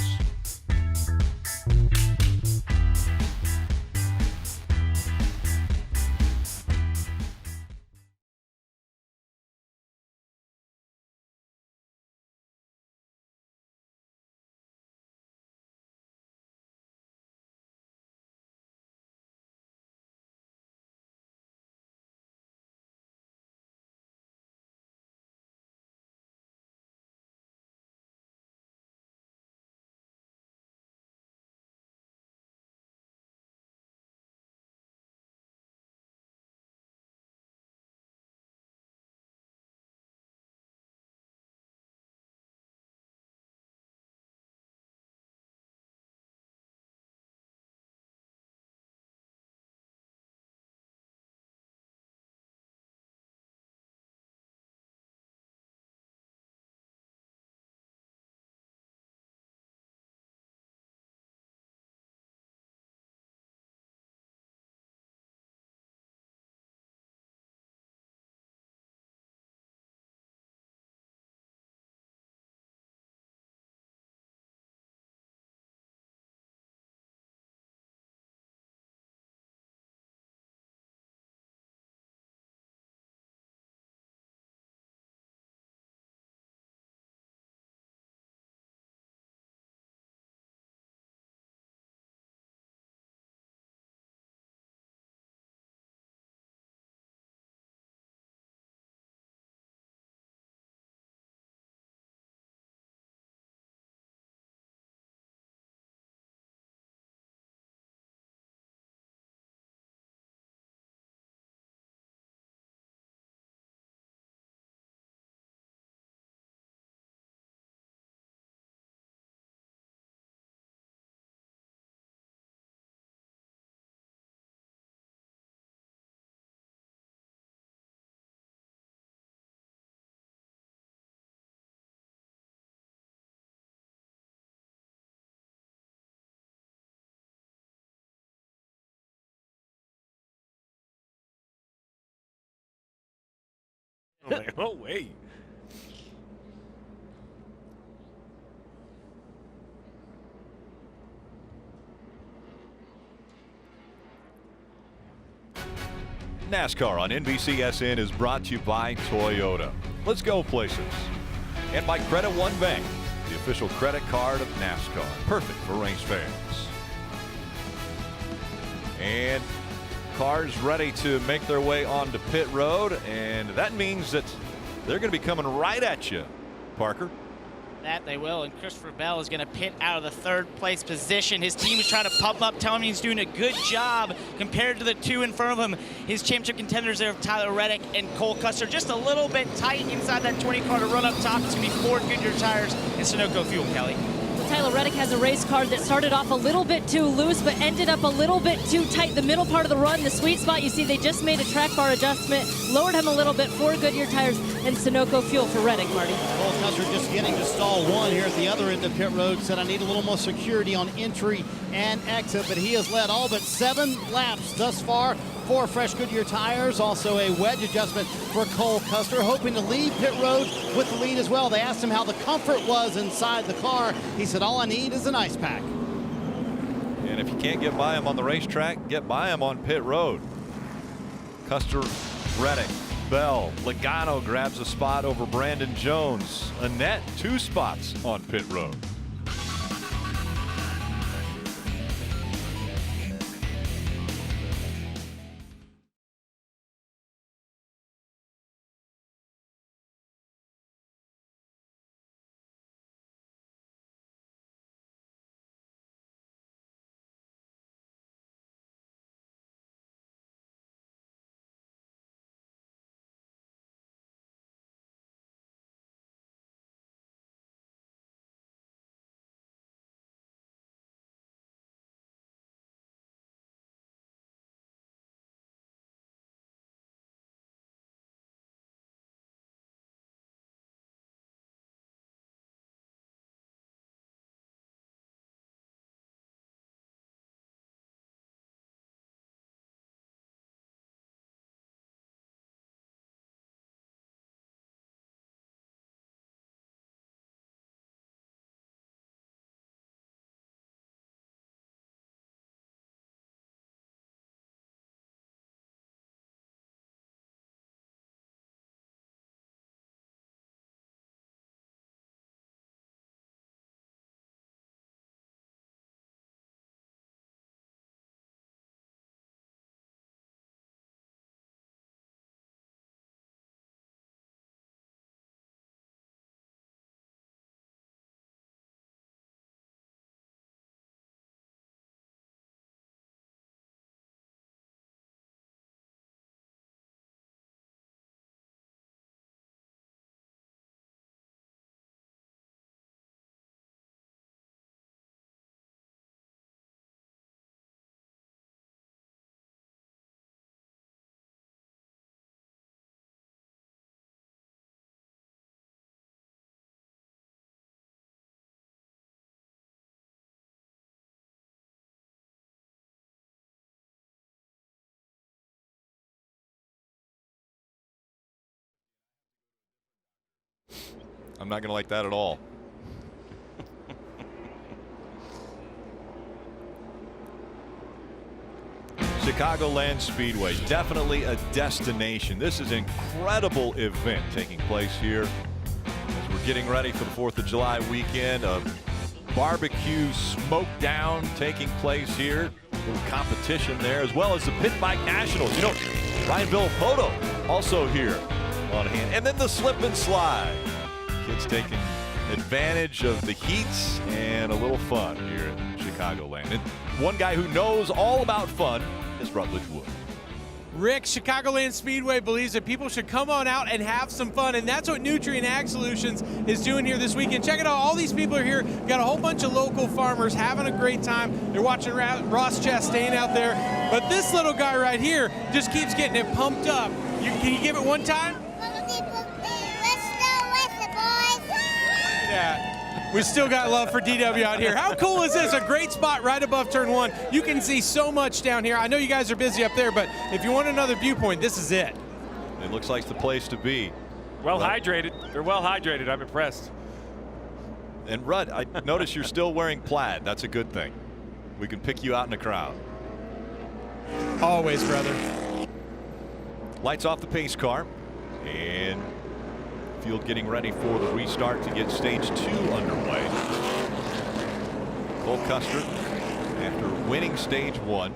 Oh, wait. NASCAR on NBCSN is brought to you by Toyota. Let's go places. And by Credit One Bank, the official credit card of NASCAR. Perfect for race fans. And cars ready to make their way onto pit road, and that means that they're going to be coming right at you, Parker. That they will, and Christopher Bell is going to pit out of the third place position. His team is trying to pump up, telling him he's doing a good job compared to the two in front of him. His championship contenders there, Tyler Reddick and Cole Custer, just a little bit tight inside that 20 car to run up top. It's going to be Ford Goodyear tires and Sunoco fuel, Kelly. Tyler Reddick has a race car that started off a little bit too loose, but ended up a little bit too tight. The middle part of the run, the sweet spot, you see they just made a track bar adjustment, lowered him a little bit. Ford Goodyear tires and Sunoco fuel for Reddick, Marty. Cole Custer just getting to stall one here at the other end of pit road. Said I need a little more security on entry and exit, but he has led all but 7 laps thus far. 4 fresh Goodyear tires, also a wedge adjustment for Cole Custer, hoping to leave pit road with the lead as well. They asked him how the comfort was inside the car. He said, all I need is an ice pack. And if you can't get by him on the racetrack, get by him on pit road. Custer, Reddick, Bell, Logano grabs a spot over Brandon Jones. Annette, 2 spots on pit road. I'm not going to like that at all. Chicagoland Speedway, definitely a destination. This is an incredible event taking place here as we're getting ready for the 4th of July weekend. A barbecue smoke down taking place here. A little competition there, as well as the Pit Bike Nationals. You know, Ryan Villapoto also here on hand. And then the slip and slide. Kids taking advantage of the heats and a little fun here at Chicagoland. And one guy who knows all about fun is Rutledge Wood. Rick, Chicagoland Speedway believes that people should come on out and have some fun, and that's what Nutrient Ag Solutions is doing here this weekend. Check it out. All these people are here. Got a whole bunch of local farmers having a great time. They're watching Ross Chastain out there. But this little guy right here just keeps getting it pumped up. Can you give it one time? Yeah, we still got love for DW out here. How cool is this? A great spot right above turn 1. You can see so much down here. I know you guys are busy up there, but if you want another viewpoint, this is it. It looks like the place to be. Well hydrated. They're well hydrated. I'm impressed. And Rudd, I notice you're still wearing plaid. That's a good thing. We can pick you out in the crowd. Always, brother. Lights off the pace car. And Field getting ready for the restart to get stage 2 underway. Cole Custer, after winning stage 1,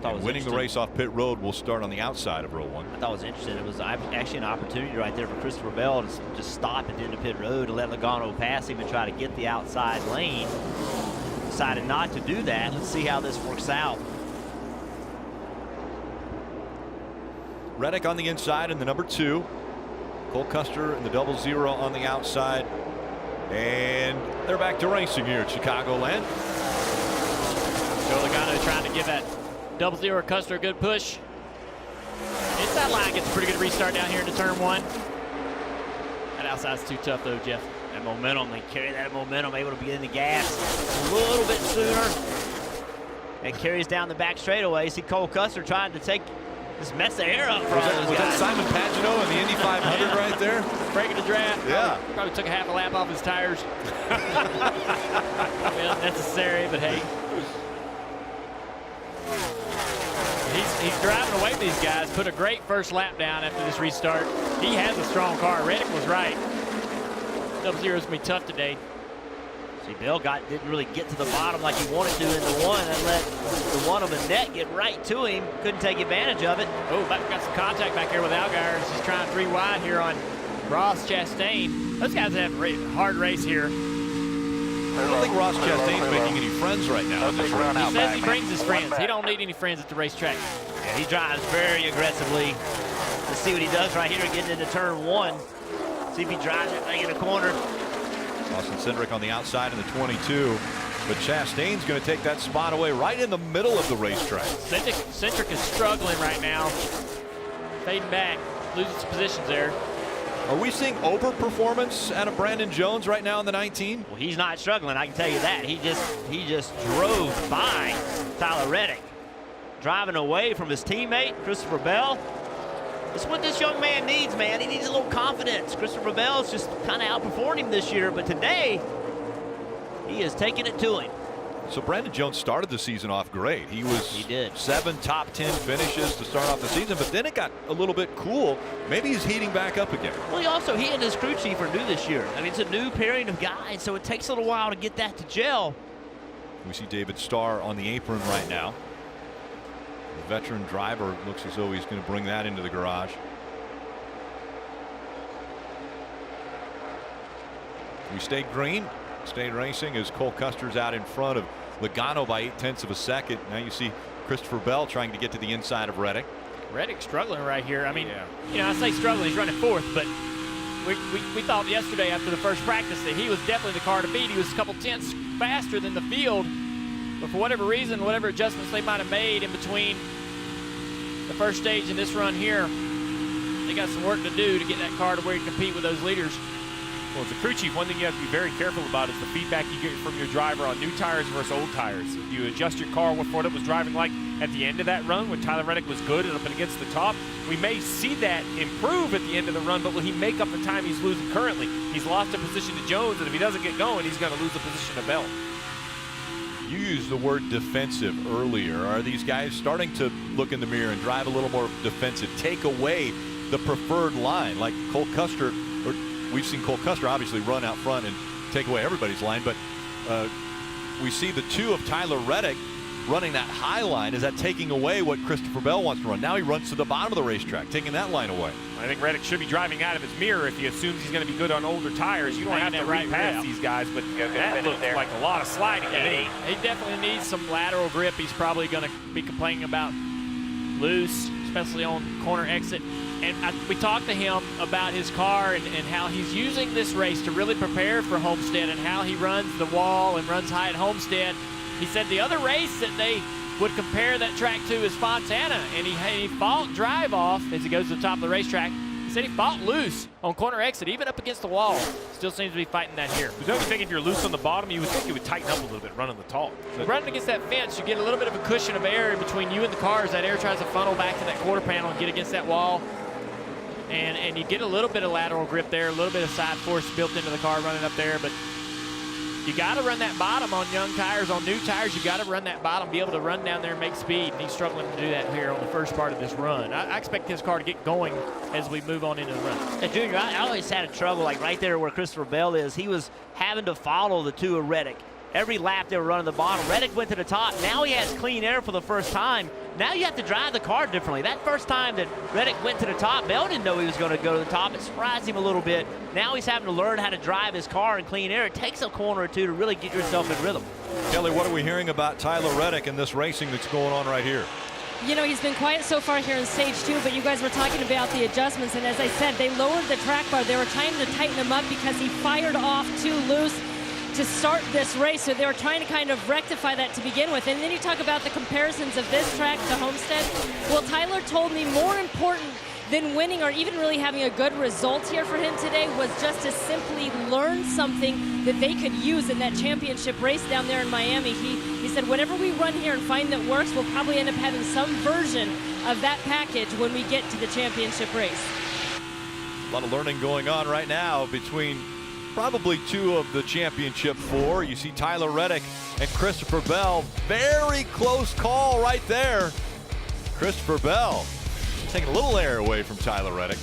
and winning the race off pit road, will start on the outside of row 1. I thought it was interesting. It was actually an opportunity right there for Christopher Bell to just stop at the end of pit road and let Logano pass him and try to get the outside lane. Decided not to do that. Let's see how this works out. Reddick on the inside in the number 2. Cole Custer in the 00 on the outside. And they're back to racing here at Chicagoland. Joe Logano trying to give that 00 Custer a good push. Inside line gets a pretty good restart down here into turn 1. That outside's too tough though, Jeff. That momentum, they carry that momentum, able to get in the gas a little bit sooner. And carries down the back straightaway. See Cole Custer trying to just mess the air up for all those Was guys. that Simon Pagenaud in the Indy 500 right there? Breaking the draft. Yeah. Probably took a half a lap off his tires. Well, necessary, but hey. He's driving away with these guys. Put a great first lap down after this restart. He has a strong car. Reddick was right. 00's going to be tough today. See, Bill didn't really get to the bottom like he wanted to in the 1 and let the 1 of the net get right to him. Couldn't take advantage of it. Oh, got some contact back here with Allgaier. He's trying 3 wide here on Ross Chastain. Those guys have a hard race here. I don't think Ross Chastain's making any friends right now. He says he brings his friends. He don't need any friends at the racetrack. Yeah, he drives very aggressively. Let's see what he does right here getting into turn 1. See if he drives that thing in the corner. Austin Cindric on the outside in the 22. But Chastain's going to take that spot away right in the middle of the racetrack. Cindric is struggling right now. Fading back. Loses positions there. Are we seeing overperformance out of Brandon Jones right now in the 19? Well, he's not struggling, I can tell you that. He just drove by Tyler Reddick. Driving away from his teammate, Christopher Bell. That's what this young man needs, man. He needs a little confidence. Christopher Bell's just kind of outperformed him this year, but today, he is taking it to him. So Brandon Jones started the season off great. He did 7 top 10 finishes to start off the season, but then it got a little bit cool. Maybe he's heating back up again. Well, he and his crew chief are new this year. I mean, it's a new pairing of guys, so it takes a little while to get that to gel. We see David Starr on the apron right now. The veteran driver looks as though he's going to bring that into the garage. We stayed green. Stayed racing as Cole Custer's out in front of Logano by 0.8 of a second. Now you see Christopher Bell trying to get to the inside of Reddick. Reddick struggling right here. I mean, you know, I say struggling, he's running 4th, but we thought yesterday after the first practice that he was definitely the car to beat. He was a couple tenths faster than the field, but for whatever reason, whatever adjustments they might have made in between the first stage and this run here, they got some work to do to get that car to where you can compete with those leaders. Well, as a crew chief, one thing you have to be very careful about is the feedback you get from your driver on new tires versus old tires. If you adjust your car, what Ford was driving like at the end of that run when Tyler Reddick was good and up and against the top, we may see that improve at the end of the run, but will he make up the time he's losing currently? He's lost a position to Jones, and if he doesn't get going, he's going to lose a position to Bell. You used the word defensive earlier. Are these guys starting to look in the mirror and drive a little more defensive, take away the preferred line like Cole Custer? We've seen Cole Custer obviously run out front and take away everybody's line, but we see the 2 of Tyler Reddick running that high line. Is that taking away what Christopher Bell wants to run? Now he runs to the bottom of the racetrack, taking that line away. I think Reddick should be driving out of his mirror if he assumes he's going to be good on older tires. You don't have to repass these guys, but that looked like a lot of sliding to me. He definitely needs some lateral grip. He's probably going to be complaining about loose, especially on corner exit. And we talked to him about his car and how he's using this race to really prepare for Homestead and how he runs the wall and runs high at Homestead. He said the other race that they would compare that track to is Fontana, and he fought drive off as he goes to the top of the racetrack. He said he fought loose on corner exit, even up against the wall. Still seems to be fighting that here. Don't you think if you're loose on the bottom, you would think it would tighten up a little bit running the top? Running against that fence, you get a little bit of a cushion of air in between you and the car as that air tries to funnel back to that quarter panel and get against that wall. And you get a little bit of lateral grip there, a little bit of side force built into the car running up there, but You got to run that bottom on young tires. On new tires, you got to run that bottom, be able to run down there and make speed. And he's struggling to do that here on the first part of this run. I expect his car to get going as we move on into the run. And Junior, I always had a trouble, like right there where Christopher Bell is. He was having to follow the two of Reddick. Every lap they were running the bottom. Reddick went to the top. Now he has clean air for the first time. Now you have to drive the car differently. That first time that Reddick went to the top, Bell didn't know he was going to go to the top. It surprised him a little bit. Now he's having to learn how to drive his car in clean air. It takes a corner or two to really get yourself in rhythm. Kelly, what are we hearing about Tyler Reddick and this racing that's going on right here? You know, he's been quiet so far here in stage 2, but you guys were talking about the adjustments, and as I said, they lowered the track bar. They were trying to tighten him up because he fired off too loose to start this race, so they were trying to kind of rectify that to begin with. And then you talk about the comparisons of this track to Homestead. Well, Tyler told me more important than winning or even really having a good result here for him today was just to simply learn something that they could use in that championship race down there in Miami. He said, whatever we run here and find that works, we'll probably end up having some version of that package when we get to the championship race. A lot of learning going on right now between probably 2 of the championship 4. You see Tyler Reddick and Christopher Bell. Very close call right there. Christopher Bell taking a little air away from Tyler Reddick.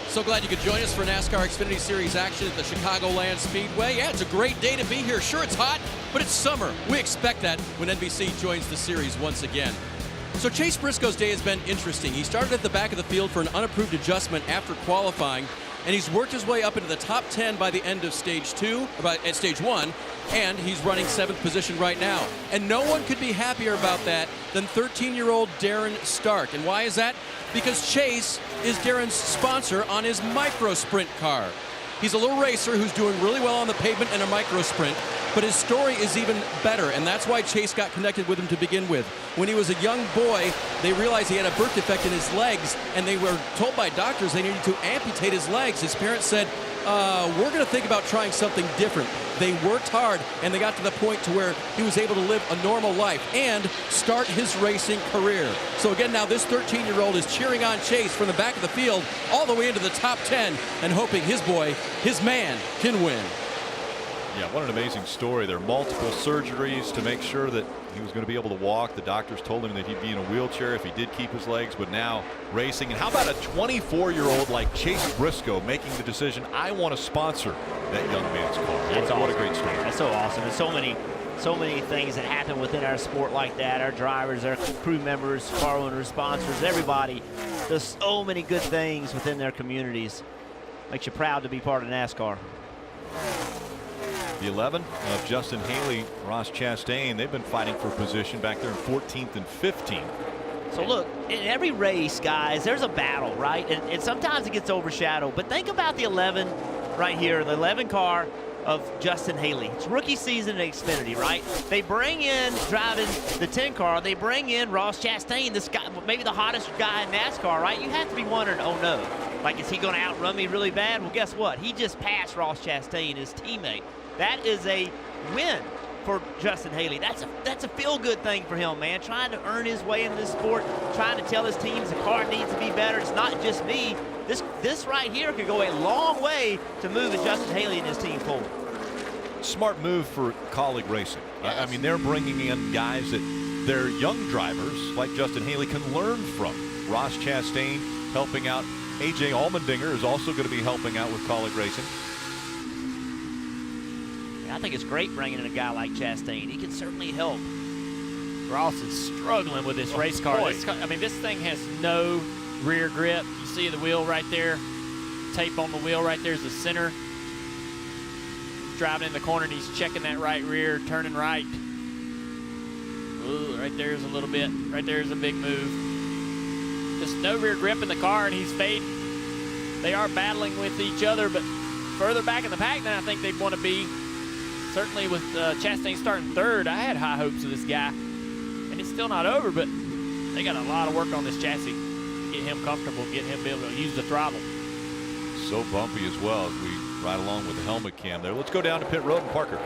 So glad you could join us for NASCAR Xfinity Series action at the Chicagoland Speedway. Yeah, it's a great day to be here. Sure, it's hot, but it's summer. We expect that when NBC joins the series once again. So Chase Briscoe's day has been interesting. He started at the back of the field for an unapproved adjustment after qualifying, and he's worked his way up into the top 10 by the end of stage 1, and he's running 7th position right now. And no one could be happier about that than 13-year-old Darren Stark. And why is that? Because Chase is Darren's sponsor on his micro sprint car. He's a little racer who's doing really well on the pavement in a micro sprint, but his story is even better, and that's why Chase got connected with him to begin with. When he was a young boy, they realized he had a birth defect in his legs, and they were told by doctors they needed to amputate his legs. His parents said, we're going to think about trying something different. They worked hard, and they got to the point to where he was able to live a normal life and start his racing career. So again, now this 13-year-old is cheering on Chase from the back of the field all the way into the top 10 and hoping his boy, his man, can win. Yeah, what an amazing story. There are multiple surgeries to make sure that he was going to be able to walk. The doctors told him that he'd be in a wheelchair if he did keep his legs, but now racing. And how about a 24-year-old like Chase Briscoe making the decision, I want to sponsor that young man's car. That's what awesome. a great story. That's so awesome. There's so many things that happen within our sport like that. Our drivers, our crew members, car owners, sponsors, everybody. There's so many good things within their communities. Makes you proud to be part of NASCAR. The 11 of Justin Haley, Ross Chastain, they've been fighting for position back there in 14th and 15th. So look, in every race, guys, there's a battle, right? And sometimes it gets overshadowed. But think about the 11 right here, the 11 car of Justin Haley. It's rookie season at Xfinity, right? They bring in, driving the 10 car, they bring in Ross Chastain, this guy, maybe the hottest guy in NASCAR, right? You have to be wondering, oh no, like, is he going to outrun me really bad? Well, guess what? He just passed Ross Chastain, his teammate. That is a win for Justin Haley. That's a feel-good thing for him, man. Trying to earn his way into this sport, trying to tell his teams the car needs to be better. It's not just me. This right here could go a long way to moving Justin Haley and his team forward. Smart move for Colleague Racing. Yes. I mean, they're bringing in guys that their young drivers, like Justin Haley, can learn from. Ross Chastain helping out. A.J. Allmendinger is also going to be helping out with Colleague Racing. I think it's great bringing in a guy like Chastain. He can certainly help. Ross is struggling with this race car. I mean, this thing has no rear grip. You see the wheel right there, tape on the wheel right there is the center. He's driving in the corner and he's checking that right rear, turning right. Ooh, right there's a little bit. Right there's a big move. Just no rear grip in the car, and he's fading. They are battling with each other, but further back in the pack than I think they'd want to be. Certainly with Chastain starting third, I had high hopes of this guy. And it's still not over, but they got a lot of work on this chassis to get him comfortable, get him able to use the throttle. So bumpy as well as we ride along with the helmet cam there. Let's go down to pit road and Parker.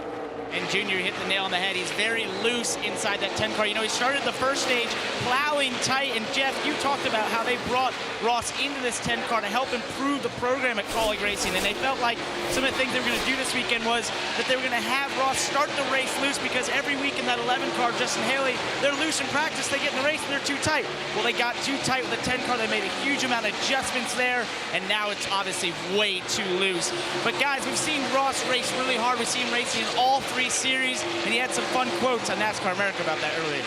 And Junior hit the nail on the head. He's very loose inside that 10 car. You know, he started the first stage plowing tight. And Jeff, you talked about how they brought Ross into this 10 car to help improve the program at Colleague Racing. And they felt like some of the things they were going to do this weekend was that they were going to have Ross start the race loose, because every week in that 11 car, Justin Haley, they're loose in practice. They get in the race and they're too tight. Well, they got too tight with the 10 car. They made a huge amount of adjustments there. And now it's obviously way too loose. But guys, we've seen Ross race really hard. We've seen him racing in all 3 series, and he had some fun quotes on NASCAR America about that earlier.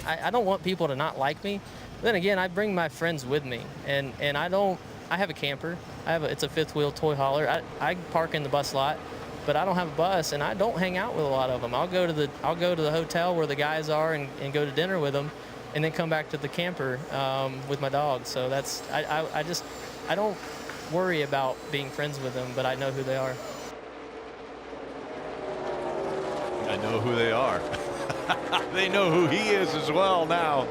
I don't want people to not like me. Then again, I bring my friends with me, and I have a camper. It's a fifth wheel toy hauler. I park in the bus lot, but I don't have a bus, and I don't hang out with a lot of them. I'll go to the hotel where the guys are and go to dinner with them, and then come back to the camper with my dog. So that's I don't worry about being friends with them, but I know who they are. I know who they are. They know who he is as well now.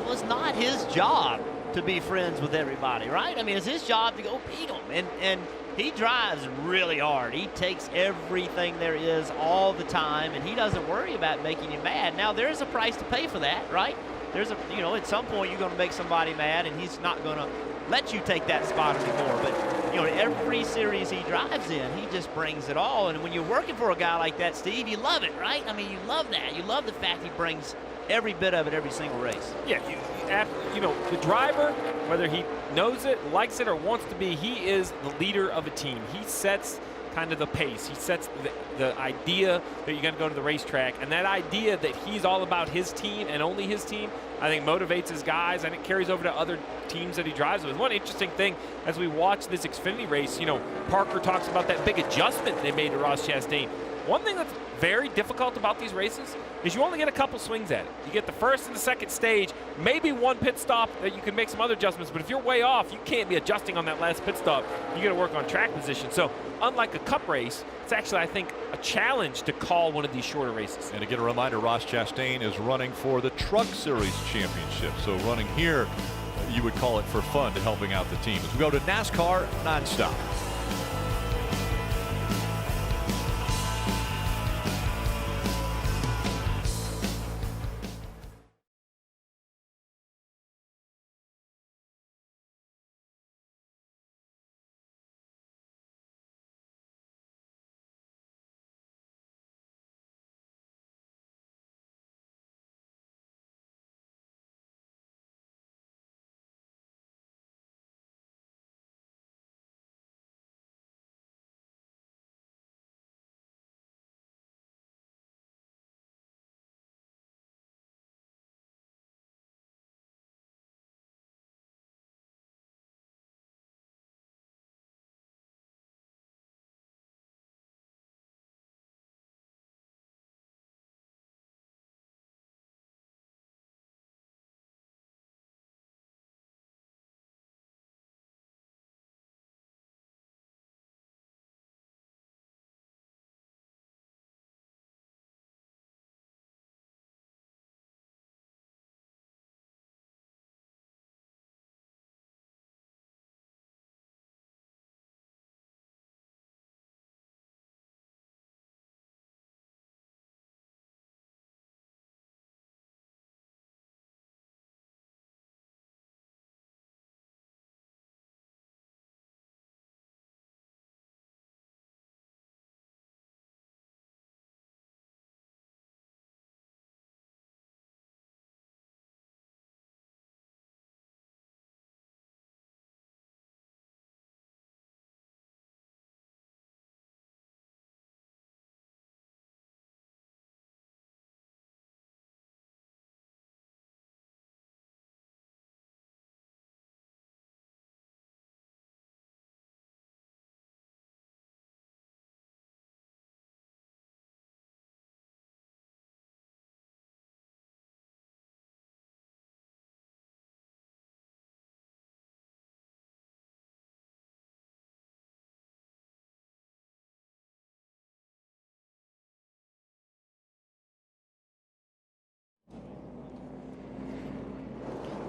Well, it's not his job to be friends with everybody, right? I mean, it's his job to go beat them. And he drives really hard. He takes everything there is all the time, and he doesn't worry about making you mad. Now, there's a price to pay for that, right? At some point you're going to make somebody mad, and he's not going to let you take that spot anymore. But, every series he drives in, he just brings it all. And when you're working for a guy like that, Steve, you love it, right? I mean, you love that. You love the fact he brings every bit of it every single race. Yeah, the driver, whether he knows it, likes it, or wants to be, he is the leader of a team. He sets kind of the pace. He sets the idea that you're going to go to the racetrack, and that idea that he's all about his team and only his team, I think motivates his guys, and it carries over to other teams that he drives with. One interesting thing as we watch this Xfinity race, Parker talks about that big adjustment they made to Ross Chastain. One thing that's very difficult about these races is you only get a couple swings at it. You get the first and the second stage, maybe one pit stop that you can make some other adjustments, but if you're way off, you can't be adjusting on that last pit stop. You got to work on track position. So unlike a cup race, it's actually, I think, a challenge to call one of these shorter races. And again, a reminder, Ross Chastain is running for the Truck Series Championship. So running here, you would call it for fun to helping out the team. As we go to NASCAR Nonstop.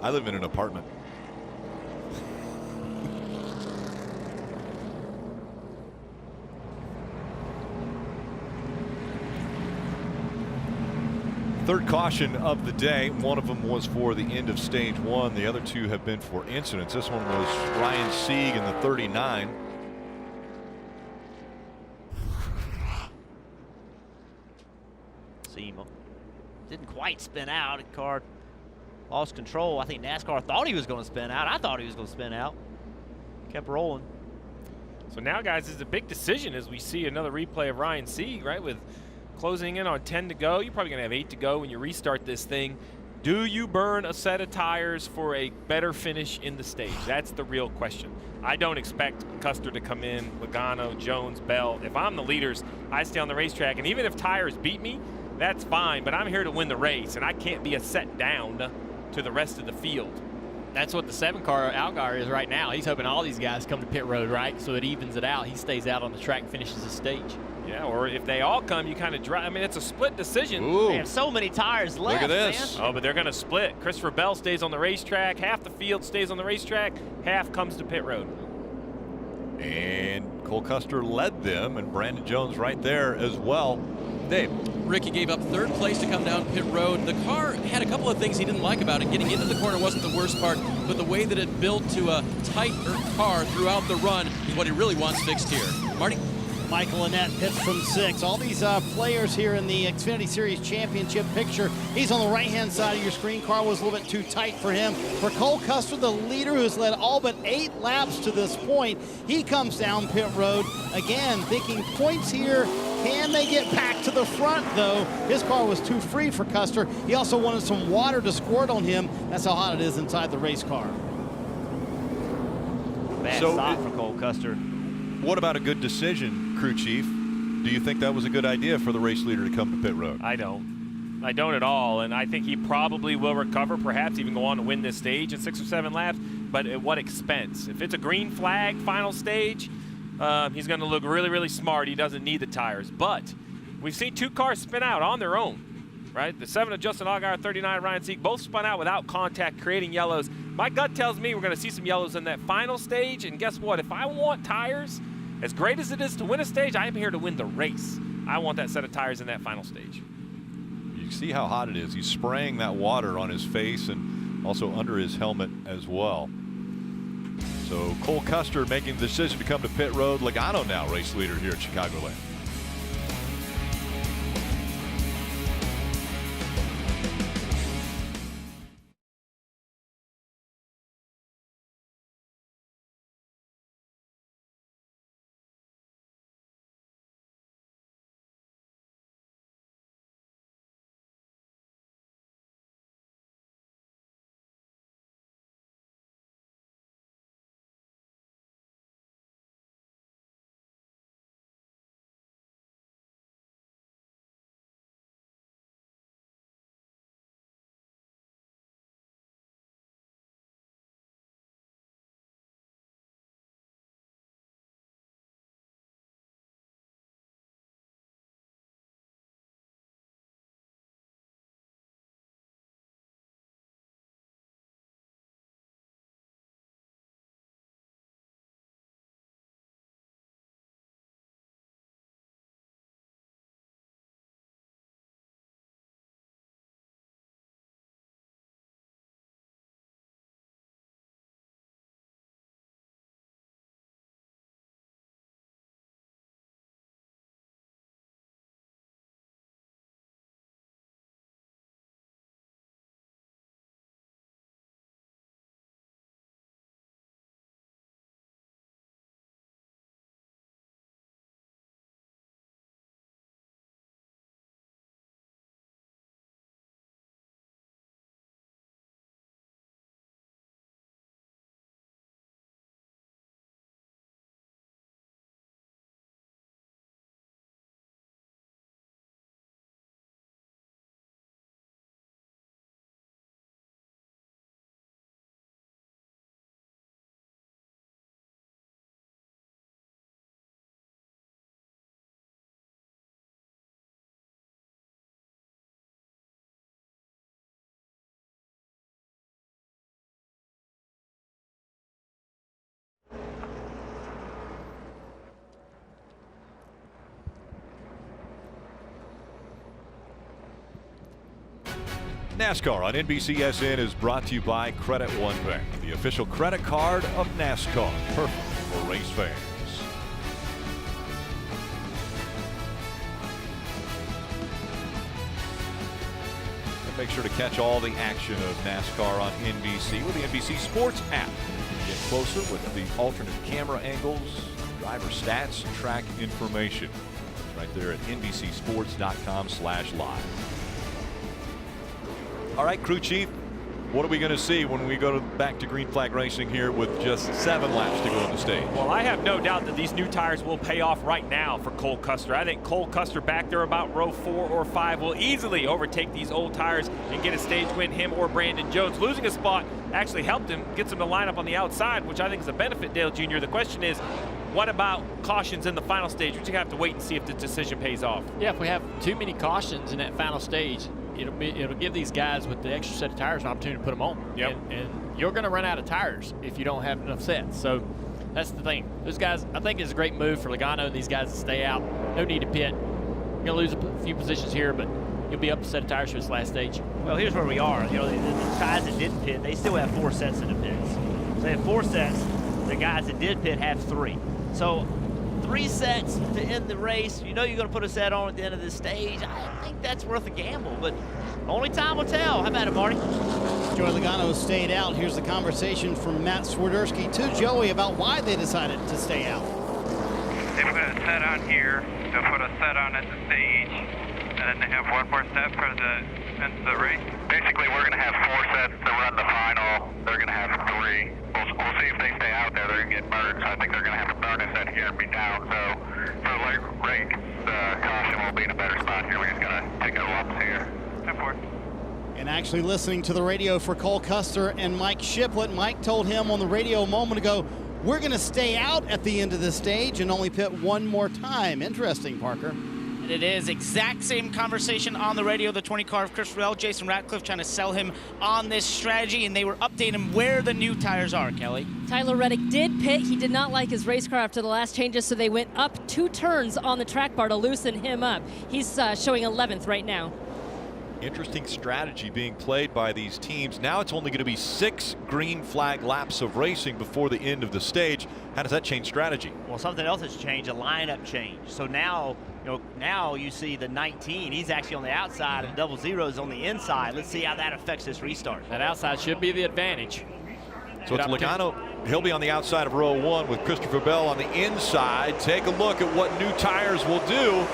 I live in an apartment. Third caution of the day. One of them was for the end of stage one. The other two have been for incidents. This one was Ryan Sieg in the 39. See, didn't quite spin out. The car lost control. I think NASCAR thought he was going to spin out. I thought he was going to spin out. Kept rolling. So now, guys, it's a big decision as we see another replay of Ryan Sieg, right? With closing in on 10 to go. You're probably going to have 8 to go when you restart this thing. Do you burn a set of tires for a better finish in the stage? That's the real question. I don't expect Custer to come in, Logano, Jones, Bell. If I'm the leaders, I stay on the racetrack. And even if tires beat me, that's fine. But I'm here to win the race, and I can't be a set down to the rest of the field. That's what the 7-car Allgaier is right now. He's hoping all these guys come to pit road, right? So it evens it out. He stays out on the track and finishes the stage. Yeah, or if they all come, you kind of drive. I mean, it's a split decision. Ooh. They have so many tires left. Look at this. Man. Oh, but they're going to split. Christopher Bell stays on the racetrack. Half the field stays on the racetrack. Half comes to pit road. And Cole Custer led them, and Brandon Jones right there as well. Dave. Ricky gave up third place to come down pit road. The car had a couple of things he didn't like about it. Getting into the corner wasn't the worst part, but the way that it built to a tighter car throughout the run is what he really wants fixed here. Marty? Michael Annett pits from 6. All these players here in the Xfinity Series championship picture. He's on the right-hand side of your screen. Car was a little bit too tight for him. For Cole Custer, the leader who's led all but 8 laps to this point, he comes down pit road. Again, thinking points here. Can they get back to the front, though? His car was too free for Custer. He also wanted some water to squirt on him. That's how hot it is inside the race car. Bad stop for Cole Custer. What about a good decision, crew chief? Do you think that was a good idea for the race leader to come to pit road? I don't. I don't at all, and I think he probably will recover, perhaps even go on to win this stage in 6 or 7 laps, but at what expense? If it's a green flag final stage, he's going to look really, really smart. He doesn't need the tires, but we've seen 2 cars spin out on their own. right? The 7 of Justin Allgaier, 39 Ryan Sieg, both spun out without contact, creating yellows. My gut tells me we're going to see some yellows in that final stage, and guess what? If I want tires, as great as it is to win a stage, I am here to win the race. I want that set of tires in that final stage. You see how hot it is. He's spraying that water on his face and also under his helmet as well. So Cole Custer making the decision to come to pit road. Logano now race leader here at Chicagoland. NASCAR on NBCSN is brought to you by Credit One Bank, the official credit card of NASCAR. Perfect for race fans. And make sure to catch all the action of NASCAR on NBC with the NBC Sports app. You can get closer with the alternate camera angles, driver stats, and track information. It's right there at NBCSports.com/live. All right, crew chief, what are we going to see when we go back to green flag racing here with just 7 laps to go on the stage? Well, I have no doubt that these new tires will pay off right now for Cole Custer. I think Cole Custer back there about row 4 or 5 will easily overtake these old tires and get a stage win. Him or Brandon Jones. Losing a spot actually helped him, gets him to line up on the outside, which I think is a benefit, Dale Jr. The question is, what about cautions in the final stage? We're going to have to wait and see if the decision pays off. Yeah, if we have too many cautions in that final stage, it'll give these guys with the extra set of tires an opportunity to put them on. Yep. And you're going to run out of tires if you don't have enough sets. So that's the thing. Those guys, I think it's a great move for Logano and these guys to stay out. No need to pit. You're going to lose a few positions here, but you'll be up a set of tires for this last stage. Well, here's where we are. You know, the guys that didn't pit, they still have 4 sets in the pits. So they have 4 sets. The guys that did pit have 3. So 3 sets to end the race. You know you're going to put a set on at the end of this stage. I think that's worth a gamble, but only time will tell. How about it, Marty? Joey Logano stayed out. Here's the conversation from Matt Swiderski to Joey about why they decided to stay out. They put a set on here, they'll put a set on at the stage, and then they have 1 more set for the end of the race. Basically, we're going to have 4 sets to run the final. They're going to have 3. We'll see if they stay out there. They're going to get merged. I think they're going to have to burn a set here and be down. So for the late race, the caution will be in a better spot here. We're just going to take a lumps here. 10-4. And actually listening to the radio for Cole Custer and Mike Shiplett, Mike told him on the radio a moment ago, we're going to stay out at the end of the stage and only pit 1 more time. Interesting, Parker. It is exact same conversation on the radio, the 20 car of Christopher Bell, Jason Ratcliffe trying to sell him on this strategy, and they were updating him where the new tires are, Kelly. Tyler Reddick did pit. He did not like his race car after the last changes, so they went up 2 turns on the track bar to loosen him up. He's showing 11th right now. Interesting strategy being played by these teams. Now it's only going to be 6 green flag laps of racing before the end of the stage. How does that change strategy? Well, something else has changed, a lineup change. So now, now you see the 19. He's actually on the outside and 00's on the inside. Let's see how that affects this restart. That outside should be the advantage. So it's Logano. He'll be on the outside of row 1 with Christopher Bell on the inside. Take a look at what new tires will do.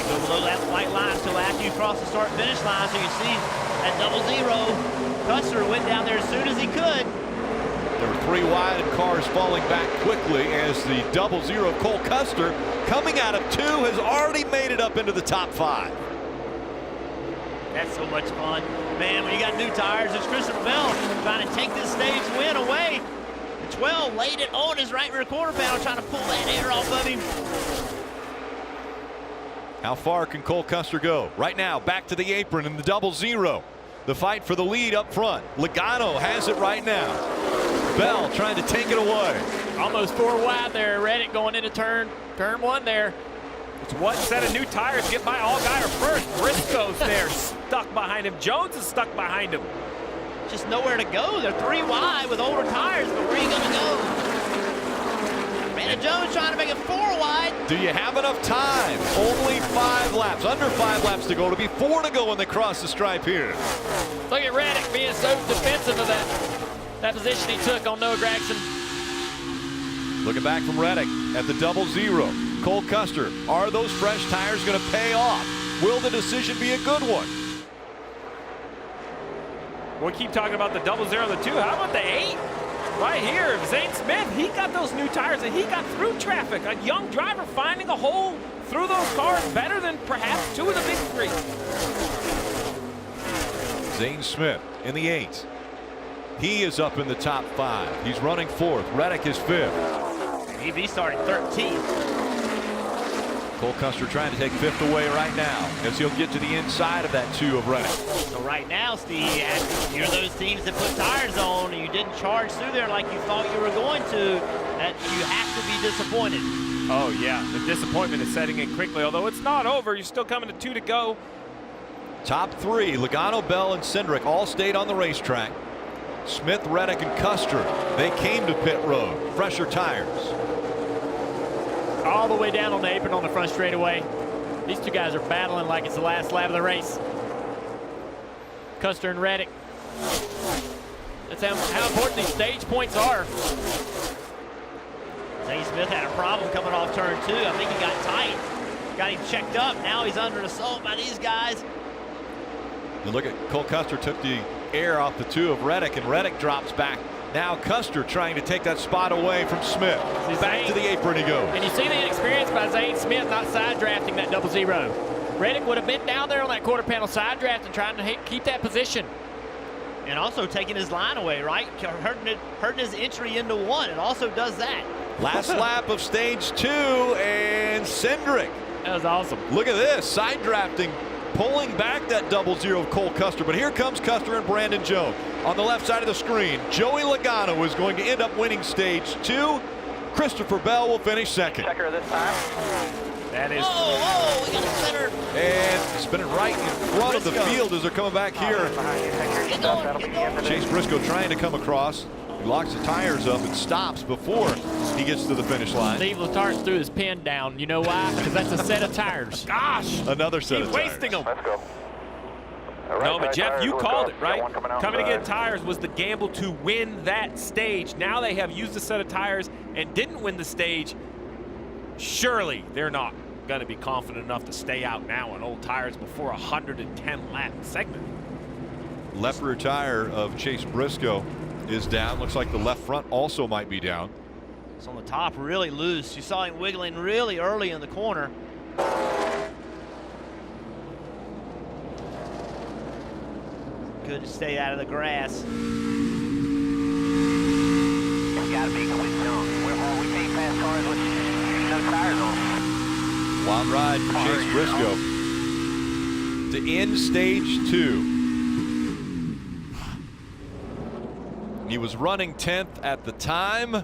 Go below that white line until after you cross the start-finish line. So you see that 00. Custer went down there as soon as he could. There were 3 wide and cars falling back quickly as the 00 Cole Custer, coming out of 2, has already made it up into the top 5. That's so much fun. Man, when you got new tires, it's Christopher Bell trying to take this stage win away. The 12 laid it on his right rear quarter panel, trying to pull that air off of him. How far can Cole Custer go? Right now, back to the apron in the 00. The fight for the lead up front. Logano has it right now. Bell trying to take it away. Almost 4 wide there. Reddick going into turn 1 there. It's one set of new tires get by Allgaier first. Briscoe's there, stuck behind him. Jones is stuck behind him. Just nowhere to go. They're 3 wide with older tires, but where are you going to go? Brandon Jones trying to make it 4 wide. Do you have enough time? Only 5 laps, under 5 laps to go. To be 4 to go when they cross the stripe here. Look at Reddick being so defensive of that position he took on Noah Gragson. Looking back from Reddick at the 00. Cole Custer, are those fresh tires going to pay off? Will the decision be a good one? We keep talking about the 00, the 2. How about the 8? Right here, Zane Smith, he got those new tires and he got through traffic. A young driver finding a hole through those cars better than perhaps 2 of the big 3. Zane Smith in the 8. He is up in the top 5. He's running 4th. Reddick is 5th. EV started 13th. Cole Custer trying to take 5th away right now as he'll get to the inside of that 2 of Reddick. So right now, Steve, you're those teams that put tires on and you didn't charge through there like you thought you were going to, that you have to be disappointed. Oh yeah, the disappointment is setting in quickly. Although it's not over, you're still coming to 2 to go. Top 3, Logano, Bell, and Cindric all stayed on the racetrack. Smith, Reddick, and Custer, they came to pit road. Fresher tires. All the way down on the apron on the front straightaway. These 2 guys are battling like it's the last lap of the race. Custer and Reddick. That's how important these stage points are. Zane Smith had a problem coming off turn 2. I think he got tight. Got him checked up. Now he's under assault by these guys. And look at Cole Custer took the air off the 2 of Reddick, and Reddick drops back. Now Custer trying to take that spot away from Smith. Back to the apron he goes. And you see the inexperience by Zane Smith not side drafting that 00. Reddick would have been down there on that quarter panel side draft and trying to keep that position. And also taking his line away, right? Hurting his entry into 1. It also does that. Last lap of stage 2, and Cindric. That was awesome. Look at this, side drafting, pulling back that 00 of Cole Custer. But here comes Custer and Brandon Jones. On the left side of the screen, Joey Logano is going to end up winning stage 2. Christopher Bell will finish 2nd. Checker this time. That is. Oh, we got a spinner. And spinning right in front of the field as they're coming back here. Chase Briscoe trying to come across. He locks the tires up and stops before he gets to the finish line. Steve Letarte threw his pin down. You know why? Because that's a set of tires. Gosh. Another set of tires. Wasting them. Let's go. No, but Jeff, you called it, right? Coming to get tires was the gamble to win that stage. Now they have used a set of tires and didn't win the stage. Surely they're not going to be confident enough to stay out now on old tires before a 110 lap segment. Left rear tire of Chase Briscoe is down. Looks like the left front also might be down. It's on the top, really loose. You saw him wiggling really early in the corner. Good to stay out of the grass. It's gotta be quick zone. We can't pass cars with no tires on. ride for Chase Briscoe to end stage 2. He was running 10th at the time,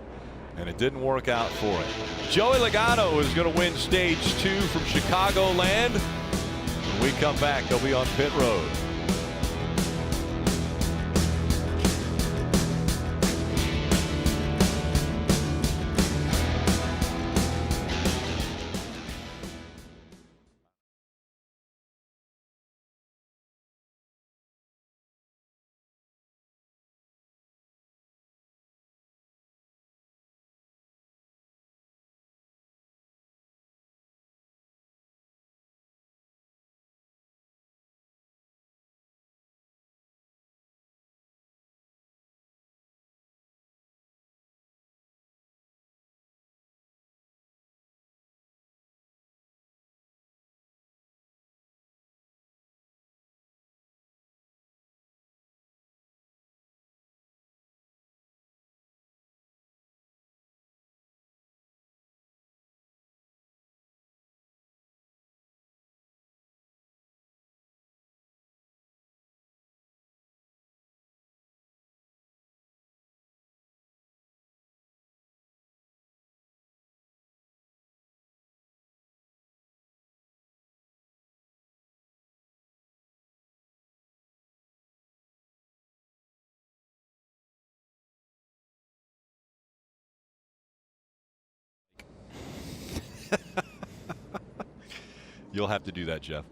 and it didn't work out for him. Joey Logano is going to win stage 2 from Chicagoland. When we come back, he'll be on pit road. You'll have to do that, Jeff.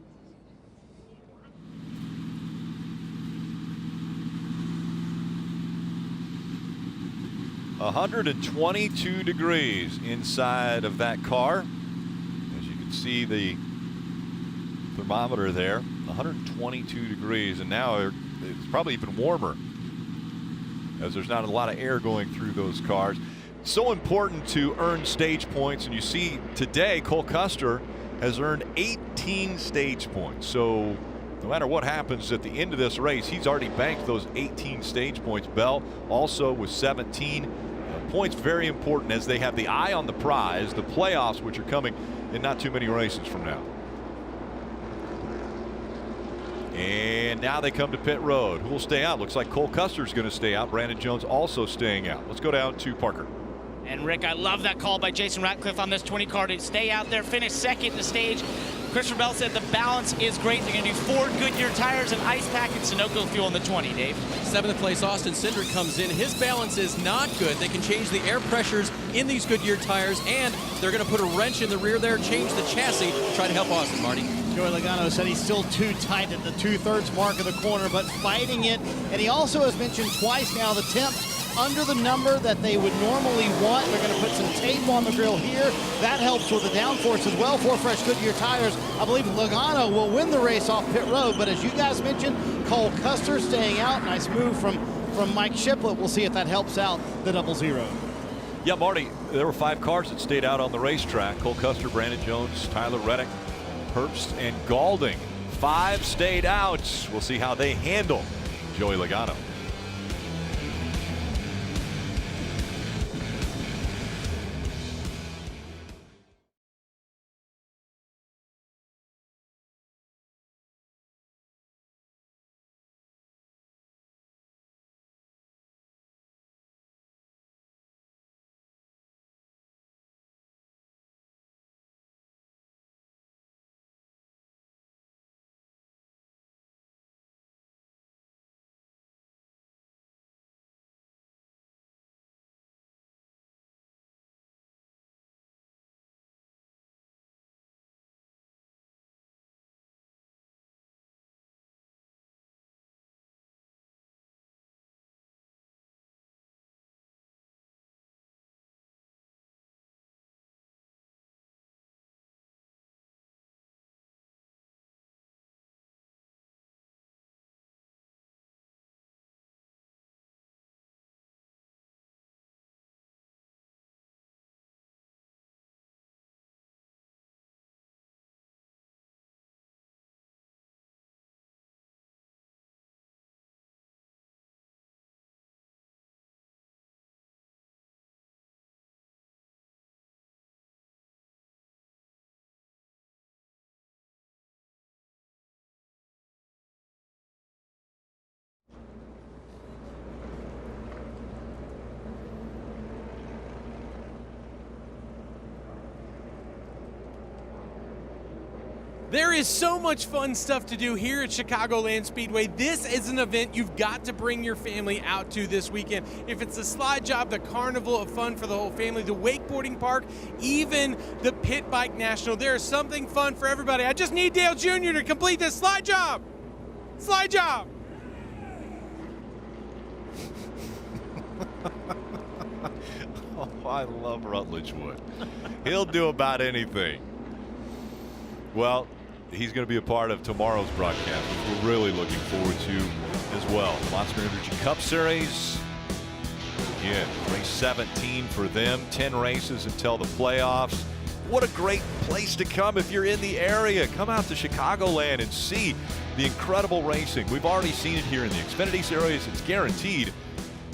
"122 degrees inside of that car. As you can see the thermometer there, 122 degrees, and now it's probably even warmer as there's not a lot of air going through those cars. So important to earn stage points, and you see today Cole Custer has earned 18 stage points. So no matter what happens at the end of this race, he's already banked those 18 stage points. Bell also with 17 points. Very important as they have the eye on the prize, the playoffs, which are coming in not too many races from now. And now they come to pit road. Who will stay out? Looks like Cole Custer's going to stay out. Brandon Jones also staying out. Let's go down to Parker. And Rick, I love that call by Jason Ratcliffe on this 20 car to stay out there, finish second the stage. Christopher Bell said the balance is great. They're going to do 4 Goodyear tires and ice pack and Sunoco fuel in the 20, Dave. 7th place, Austin Cindric comes in. His balance is not good. They can change the air pressures in these Goodyear tires, and they're going to put a wrench in the rear there, change the chassis, try to help Austin, Marty. Joey Logano said he's still too tight at the 2/3 mark of the corner, but fighting it. And he also has mentioned twice now the temp under the number that they would normally want. They're going to put some tape on the grill here. That helps with the downforce as well. 4 fresh Goodyear tires. I believe Logano will win the race off pit road, but as you guys mentioned, Cole Custer staying out. Nice move from Mike Shiplett. We'll see if that helps out the 00. Yeah, Marty, there were 5 cars that stayed out on the racetrack. Cole Custer, Brandon Jones, Tyler Reddick, Herbst, and Galding. 5 stayed out. We'll see how they handle Joey Logano. There is so much fun stuff to do here at Chicagoland Speedway. This is an event you've got to bring your family out to this weekend. If it's the slide job, the carnival of fun for the whole family, the wakeboarding park, even the Pit Bike National, there is something fun for everybody. I just need Dale Jr. to complete this slide job. Slide job. Oh, I love Rutledge Wood. He'll do about anything. Well, he's going to be a part of tomorrow's broadcast, which we're really looking forward to as well. Monster Energy Cup Series. Again, race 17 for them. 10 races until the playoffs. What a great place to come if you're in the area. Come out to Chicagoland and see the incredible racing. We've already seen it here in the Xfinity Series. It's guaranteed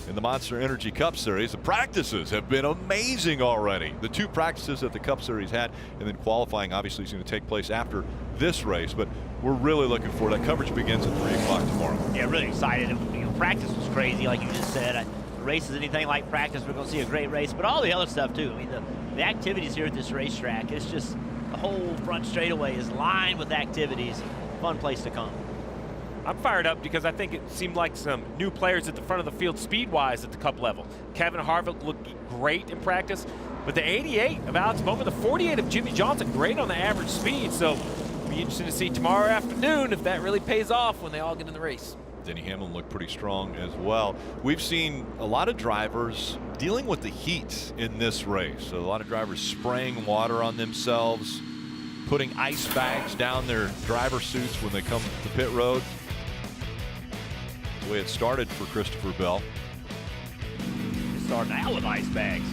in the Monster Energy Cup Series. The practices have been amazing already. The 2 practices that the Cup Series had, and then qualifying obviously is going to take place after this race, but we're really looking forward. That coverage begins at 3 o'clock tomorrow. Yeah, really excited. Practice was crazy, like you just said. The race is anything like practice. We're going to see a great race, but all the other stuff too. I mean, the activities here at this racetrack, it's just the whole front straightaway is lined with activities. Fun place to come. I'm fired up because I think it seemed like some new players at the front of the field speed-wise at the Cup level. Kevin Harvick looked great in practice, but the 88 of Alex Bowman, the 48 of Jimmy Johnson, great on the average speed. So it'll be interesting to see tomorrow afternoon if that really pays off when they all get in the race. Denny Hamlin looked pretty strong as well. We've seen a lot of drivers dealing with the heat in this race. So a lot of drivers spraying water on themselves, putting ice bags down their driver suits when they come to pit road. The way it started for Christopher Bell. Starting out with ice bags.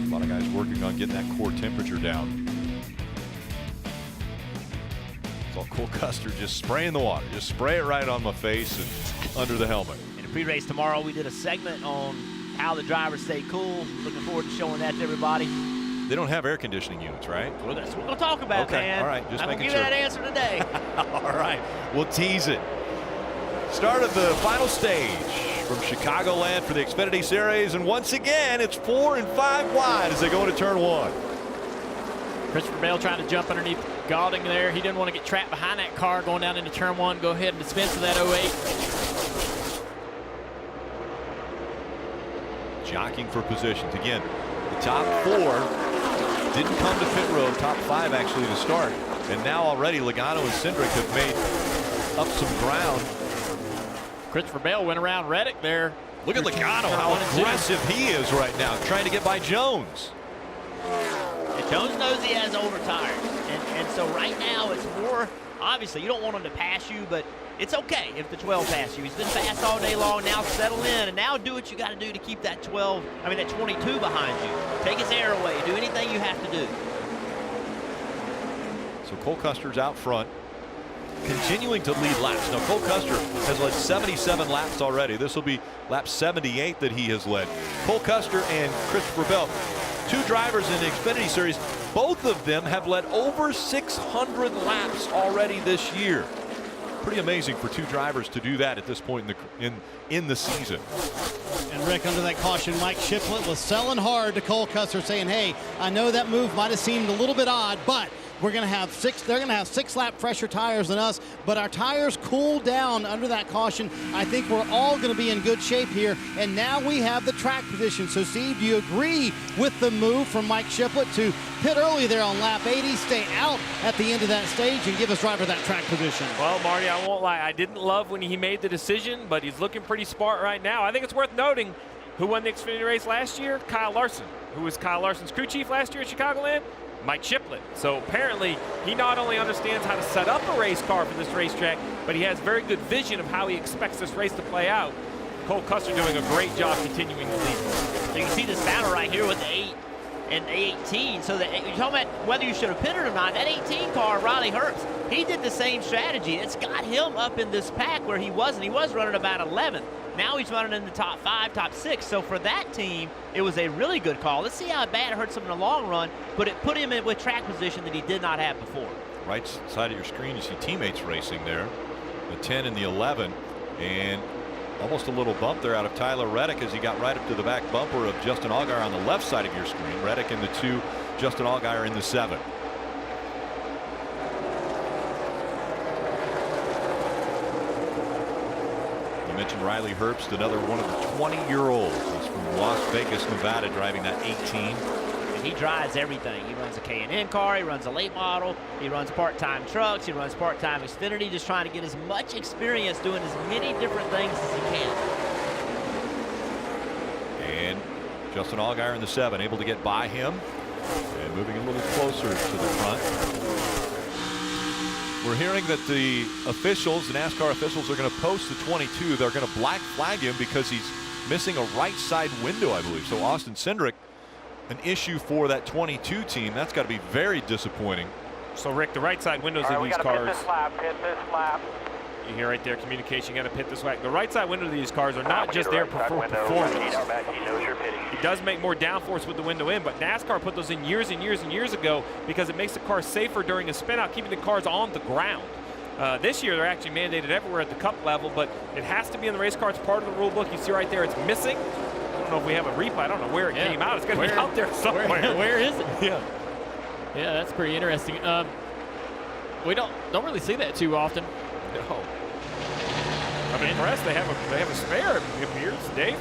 A lot of guys working on getting that core temperature down. It's all Cole Custer just spraying the water. Just spray it right on my face and under the helmet. In the pre-race tomorrow, we did a segment on how the drivers stay cool. Looking forward to showing that to everybody. They don't have air conditioning units, right? Well, that's what we're going to talk about, okay, man. All right, just I'm making going to give sure. you that answer today. All right, we'll tease it. Start of the final stage from Chicagoland for the Xfinity Series, and once again, it's 4 and 5 wide as they go into turn 1. Christopher Bell trying to jump underneath Gaulding there. He didn't want to get trapped behind that car going down into turn 1. Go ahead and dispense with that 08. Jockeying for positions. Again, the top 4 didn't come to pit road, top 5 actually to start. And now already Logano and Cindric have made up some ground. Christopher Bell went around Reddick there. Look at Logano, how aggressive he is right now, trying to get by Jones. And Jones knows he has older tires. And so right now it's more, obviously you don't want him to pass you, but it's okay if the 12 pass you. He's been fast all day long. Now settle in and now do what you got to do to keep that that 22 behind you. Take his air away. Do anything you have to do. So Cole Custer's out front, continuing to lead laps. Now Cole Custer has led 77 laps already. This will be lap 78 that he has led. Cole Custer and Christopher Bell, 2 drivers in the Xfinity Series. Both of them have led over 600 laps already this year. Pretty amazing for 2 drivers to do that at this point in the season. And Rick, under that caution, Mike Shiplett was selling hard to Cole Custer, saying, "Hey, I know that move might have seemed a little bit odd, but we're going to have 6. They're going to have 6 lap fresher tires than us, but our tires cool down under that caution. I think we're all going to be in good shape here. And now we have the track position. So, Steve, do you agree with the move from Mike Shiplett to pit early there on lap 80, stay out at the end of that stage, and give his driver that track position? Well, Marty, I won't lie. I didn't love when he made the decision, but he's looking pretty smart right now. I think it's worth noting who won the Xfinity race last year? Kyle Larson. Who was Kyle Larson's crew chief last year at Chicagoland? Mike Shiplett. So apparently he not only understands how to set up a race car for this racetrack, but he has very good vision of how he expects this race to play out. Cole Custer doing a great job continuing the lead. So you can see this battle right here with the 8 and the 18. So that you're talking about whether you should have pitted or not. That 18 car, Riley Herbst, he did the same strategy. It's got him up in this pack where he wasn't. He was running about 11th. Now he's running in the top 5, top 6. So for that team, it was a really good call. Let's see how bad it hurts him in the long run, but it put him in with track position that he did not have before. Right side of your screen, you see teammates racing there. The 10 and the 11. And almost a little bump there out of Tyler Reddick as he got right up to the back bumper of Justin Allgaier on the left side of your screen. Reddick in the 2 Justin Allgaier in the 7. You mentioned Riley Herbst, another one of the 20-year-olds. He's from Las Vegas, Nevada, driving that 18. And he drives everything. He runs a K&N car, he runs a late model, he runs part-time trucks, he runs part-time Xfinity, just trying to get as much experience doing as many different things as he can. And Justin Allgaier in the 7, able to get by him and moving a little closer to the front. We're hearing that the officials, the NASCAR officials, are going to post the 22. They're going to black flag him because he's missing a right side window, I believe. So Austin Cindric, an issue for that 22 team. That's got to be very disappointing. So Rick, the right side windows of these cars. Pit this lap. You hear right there, communication, you got to pit this way. The right side window of these cars are not just there for performance. It does make more downforce with the window in, but NASCAR put those in years and years and years ago because it makes the car safer during a spin out, keeping the cars on the ground. This year, they're actually mandated everywhere at the cup level, but it has to be in the race car. It's part of the rule book. You see right there, it's missing. I don't know if we have a replay. I don't know where it came out. It's going to be out there somewhere. Where is it? Yeah. Yeah, that's pretty interesting. We don't really see that too often. No. I'm impressed. They have a spare, it appears. Dave?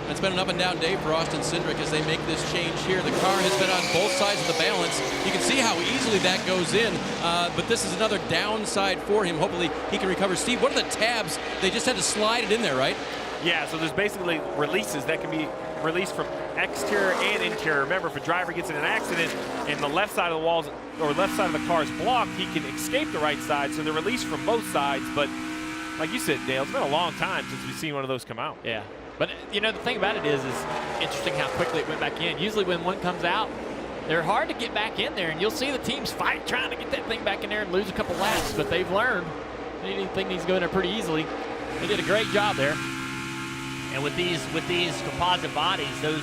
It's been an up and down day for Austin Cindric as they make this change here. The car has been on both sides of the balance. You can see how easily that goes in, but this is another downside for him. Hopefully he can recover. Steve, what are the tabs? They just had to slide it in there, right? Yeah, so there's basically releases that can be released from exterior and interior. Remember, if a driver gets in an accident and the left side of the walls or left side of the car is blocked, he can escape the right side, so they're released from both sides. But like you said, Dale, it's been a long time since we've seen one of those come out. Yeah. But, you know, the thing about it is interesting how quickly it went back in. Usually when one comes out, they're hard to get back in there, and you'll see the teams fight trying to get that thing back in there and lose a couple laps, but they've learned anything needs to go in there pretty easily. They did a great job there. And with these composite bodies, those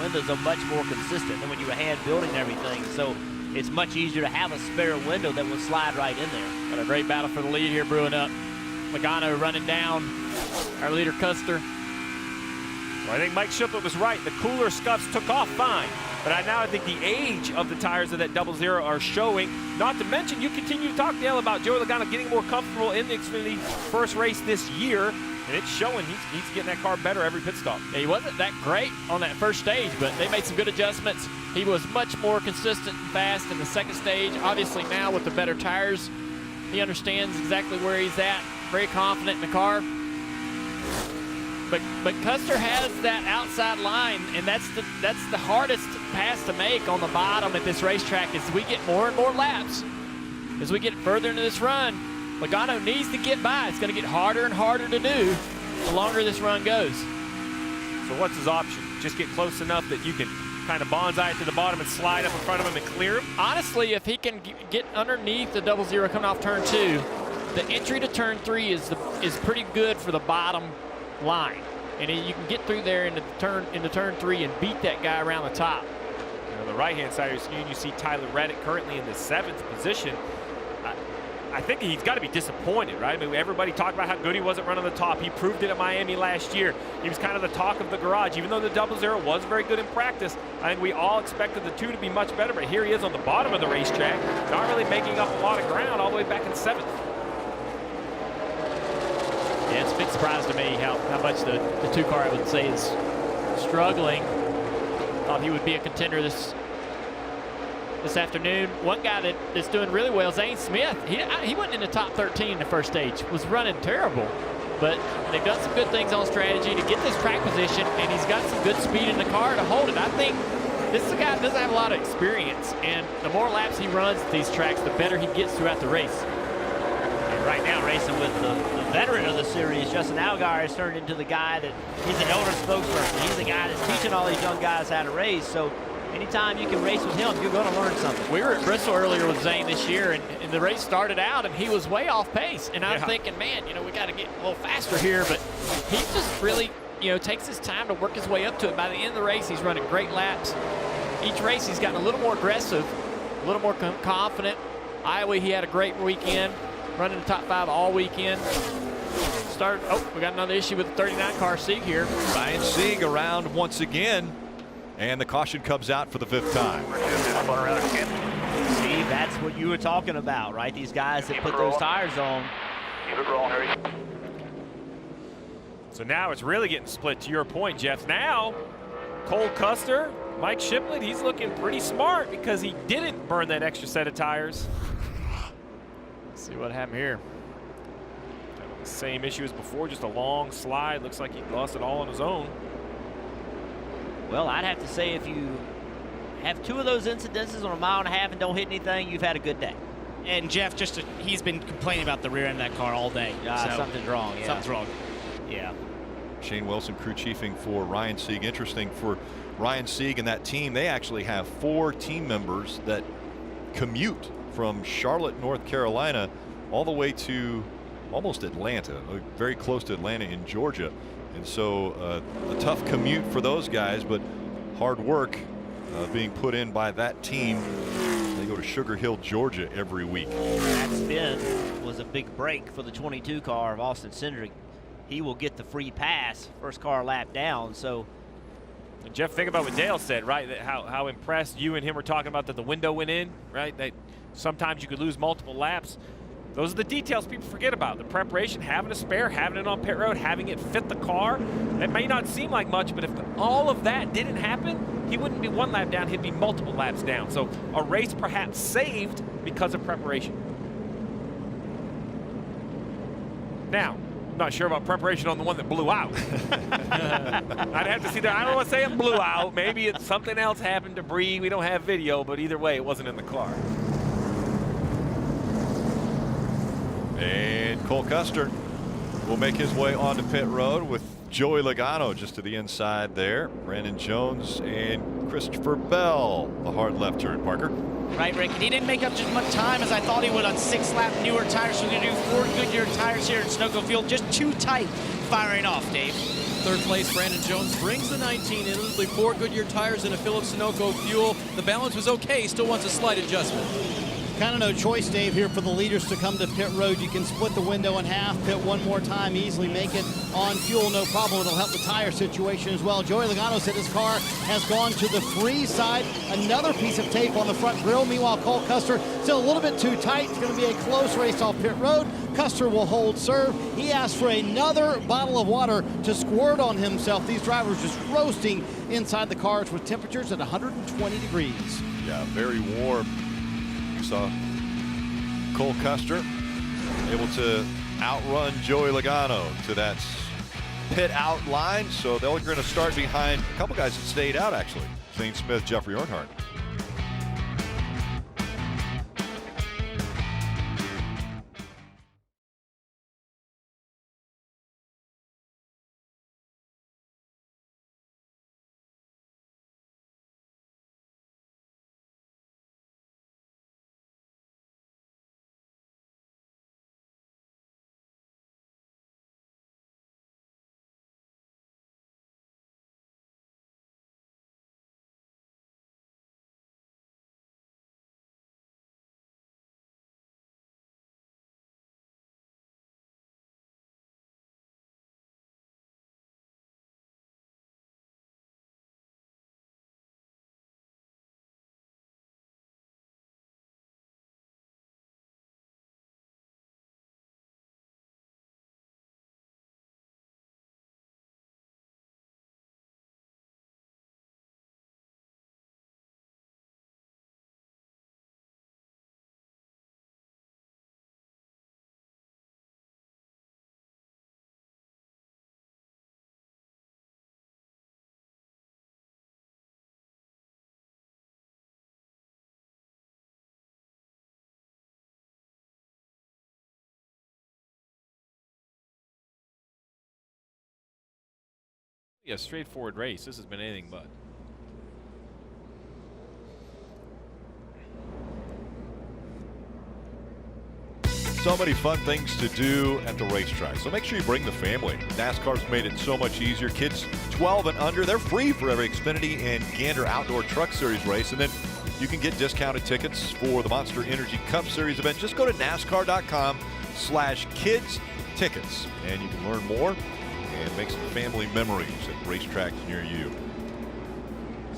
windows are much more consistent than when you were hand building everything. So it's much easier to have a spare window that will slide right in there. Got a great battle for the lead here brewing up. Logano running down our leader Custer. Well, I think Mike Shipley was right. The cooler scuffs took off fine. But I think the age of the tires of that 00 are showing. Not to mention, you continue to talk, Dale, about Joey Logano getting more comfortable in the Xfinity first race this year. And it's showing he's getting that car better every pit stop. Yeah, he wasn't that great on that first stage, but they made some good adjustments. He was much more consistent and fast in the second stage. Obviously now with the better tires, he understands exactly where he's at. Very confident in the car. But Custer has that outside line, and that's the hardest pass to make on the bottom at this racetrack as we get more and more laps. As we get further into this run, Logano needs to get by. It's going to get harder and harder to do the longer this run goes. So what's his option? Just get close enough that you can kind of bonsai it to the bottom and slide up in front of him and clear him? Honestly, if he can get underneath the 00 coming off turn 2, the entry to turn 3 is pretty good for the bottom line. And you can get through there into turn 3 and beat that guy around the top. And on the right-hand side of your screen, you see Tyler Reddick currently in the 7th position. I think he's got to be disappointed, right? I mean, everybody talked about how good he was at running the top. He proved it at Miami last year. He was kind of the talk of the garage. Even though the 00 was very good in practice, I think we all expected the 2 to be much better, but here he is on the bottom of the racetrack, not really making up a lot of ground all the way back in 7th. Yeah, it's a big surprise to me how much the 2 car, I would say, is struggling. Thought he would be a contender this afternoon. One guy that's doing really well, Zane Smith. He wasn't in the top 13 in the first stage. Was running terrible. But they've done some good things on strategy to get this track position, and he's got some good speed in the car to hold it. I think this is a guy that doesn't have a lot of experience, and the more laps he runs at these tracks, the better he gets throughout the race. And right now, racing with the veteran of the series, Justin Allgaier, has turned into the guy that he's an elder spokesperson. He's the guy that's teaching all these young guys how to race. So anytime you can race with him, you're going to learn something. We were at Bristol earlier with Zane this year, and the race started out, and he was way off pace. And I'm thinking, man, we got to get a little faster here. But he just really, takes his time to work his way up to it. By the end of the race, he's running great laps. Each race, he's gotten a little more aggressive, a little more confident. Iowa, he had a great weekend, running the top 5 all weekend. We got another issue with the 39 car Sieg here. Ryan Sieg around once again. And the caution comes out for the 5th time. Steve, that's what you were talking about, right? These guys that put those tires on. So now it's really getting split, to your point, Jeff. Now, Cole Custer, Mike Shipley, he's looking pretty smart because he didn't burn that extra set of tires. Let's see what happened here. Same issue as before, just a long slide. Looks like he lost it all on his own. Well, I'd have to say if you have 2 of those incidences on a 1.5 miles and don't hit anything, you've had a good day. And Jeff, he's been complaining about the rear end of that car all day. So something's wrong. Yeah. Something's wrong. Yeah. Shane Wilson crew chiefing for Ryan Sieg. Interesting for Ryan Sieg and that team, they actually have 4 team members that commute from Charlotte, North Carolina, all the way to almost Atlanta, very close to Atlanta in Georgia. And so a tough commute for those guys, but hard work being put in by that team. They go to Sugar Hill, Georgia every week. That spin was a big break for the 22 car of Austin Cindric. He will get the free pass, first car lap down. So, and Jeff, think about what Dale said, right? That how impressed you and him were talking about that the window went in, right? That sometimes you could lose multiple laps. Those are the details people forget about. The preparation, having a spare, having it on pit road, having it fit the car. It may not seem like much, but if all of that didn't happen, he wouldn't be 1 lap down, he'd be multiple laps down. So a race perhaps saved because of preparation. Now, I'm not sure about preparation on the one that blew out. I'd have to see that. I don't want to say it blew out. Maybe it's something else happened, debris. We don't have video, but either way, it wasn't in the car. And Cole Custer will make his way onto pit road with Joey Logano just to the inside there. Brandon Jones and Christopher Bell, the hard left turn, Parker. Right, Rick. He didn't make up just as much time as I thought he would on 6-lap newer tires. So we're going to do 4 Goodyear tires here at Sunoco Field. Just too tight firing off, Dave. 3rd place, Brandon Jones brings the 19 in. It'll be 4 Goodyear tires and a Phillips Sunoco fuel. The balance was okay. Still wants a slight adjustment. Kind of no choice, Dave, here for the leaders to come to pit road. You can split the window in half, pit one more time, easily make it on fuel, no problem. It'll help the tire situation as well. Joey Logano said his car has gone to the free side. Another piece of tape on the front grille. Meanwhile, Cole Custer still a little bit too tight. It's going to be a close race off pit road. Custer will hold serve. He asked for another bottle of water to squirt on himself. These drivers just roasting inside the cars with temperatures at 120 degrees. Yeah, very warm. Saw Cole Custer able to outrun Joey Logano to that pit out line, so they're going to start behind a couple guys that stayed out actually. Zane Smith, Jeffrey Earnhardt. Yeah, straightforward race. This has been anything but. So many fun things to do at the racetrack, so make sure you bring the family. NASCAR's made it so much easier. Kids 12 and under, they're free for every Xfinity and Gander Outdoor Truck Series race, and then you can get discounted tickets for the Monster Energy Cup Series event. Just go to NASCAR.com/kids-tickets, and you can learn more and make some family memories at racetracks near you.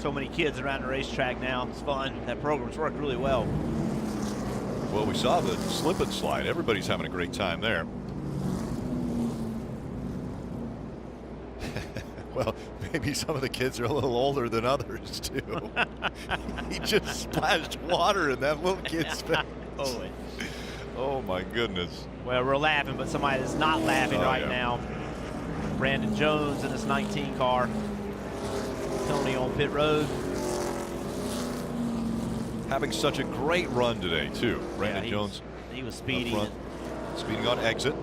so many kids around the racetrack now. It's fun. That program's worked really well. Well, we saw the slip and slide. Everybody's having a great time there. Well, maybe some of the kids are a little older than others, too. He just splashed water in that little kid's face. Oh, my goodness. Well, we're laughing, but somebody is not laughing right now. Brandon Jones in his 19 car. Tony on pit road. Having such a great run today, too. Brandon Jones. He was speeding. Speeding on exit.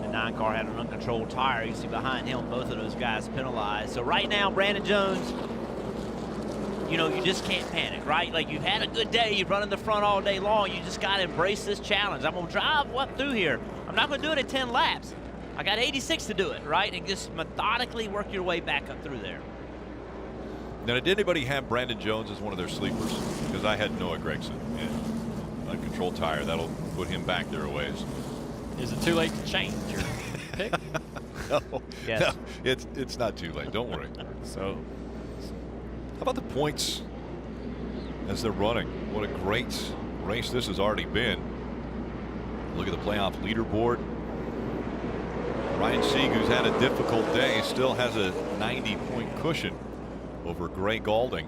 The 9 car had an uncontrolled tire. You see behind him, both of those guys penalized. So right now, Brandon Jones, you know, you just can't panic, right? Like, you've had a good day. You've run in the front all day long. You just got to embrace this challenge. I'm going to drive up through here. I'm not going to do it at 10 laps. I got 86 to do it, right? And just methodically work your way back up through there. Now, did anybody have Brandon Jones as one of their sleepers? Because I had Noah Gragson in uncontrolled tire. That'll put him back there a ways. Is it too late to change your pick? No, it's not too late. Don't worry. So, how about the points as they're running? What a great race this has already been. Look at the playoff leaderboard. Ryan Sieg, who's had a difficult day, still has a 90-point cushion over Gray Galding.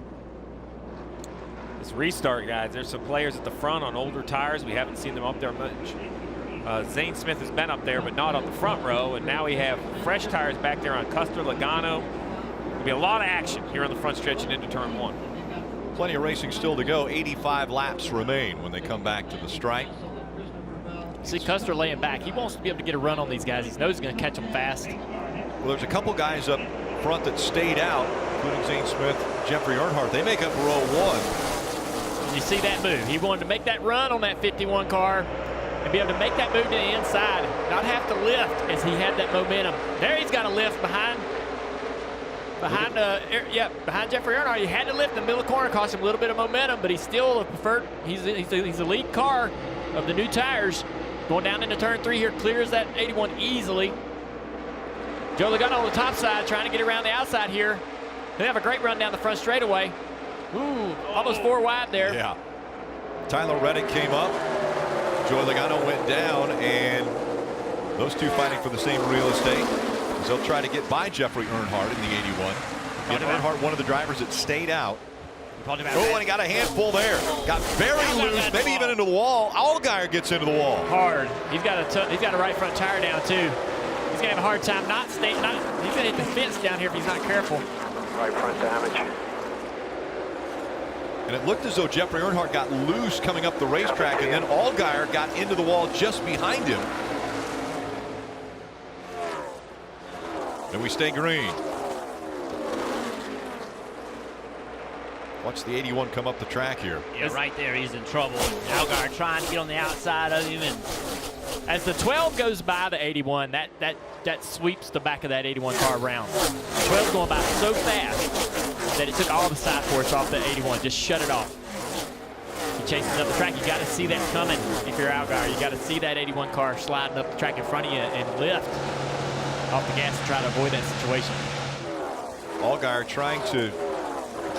This restart, guys, there's some players at the front on older tires. We haven't seen them up there much. Zane Smith has been up there, but not on the front row. And now we have fresh tires back there on Custer, Logano. There'll be a lot of action here on the front stretch and into turn 1. Plenty of racing still to go. 85 laps remain when they come back to the stripe. See Custer laying back. He wants to be able to get a run on these guys. He knows he's going to catch them fast. Well, there's a couple guys up front that stayed out, including Zane Smith, Jeffrey Earnhardt. They make up row 1. You see that move. He wanted to make that run on that 51 car and be able to make that move to the inside, not have to lift as he had that momentum. There he's got a lift behind Jeffrey Earnhardt. He had to lift in the middle of the corner, cost him a little bit of momentum, but he's still a preferred. He's the lead car of the new tires. Going down into turn 3 here, clears that 81 easily. Joe Logano on the top side, trying to get around the outside here. They have a great run down the front straightaway. Ooh, almost 4 wide there. Yeah. Tyler Reddick came up. Joe Logano went down, and those two fighting for the same real estate. As they'll try to get by Jeffrey Earnhardt in the 81. Get Earnhardt, one of the drivers that stayed out. Oh, and he got a handful there. Got very loose, maybe even into the wall. Allgaier gets into the wall. Hard. He's got a right front tire down too. He's gonna have a hard time he's gonna hit the fence down here if he's not careful. Right front damage. And it looked as though Jeffrey Earnhardt got loose coming up the racetrack, and then Allgaier got into the wall just behind him. And we stay green. Watch the 81 come up the track here. Yeah, right there, he's in trouble. Allgaier trying to get on the outside of him, and as the 12 goes by the 81, that sweeps the back of that 81 car around. The 12's going by so fast that it took all the side force off the 81, just shut it off. He chases up the track. You got to see that coming if you're Allgaier. You got to see that 81 car sliding up the track in front of you and lift off the gas to try to avoid that situation. Allgaier trying to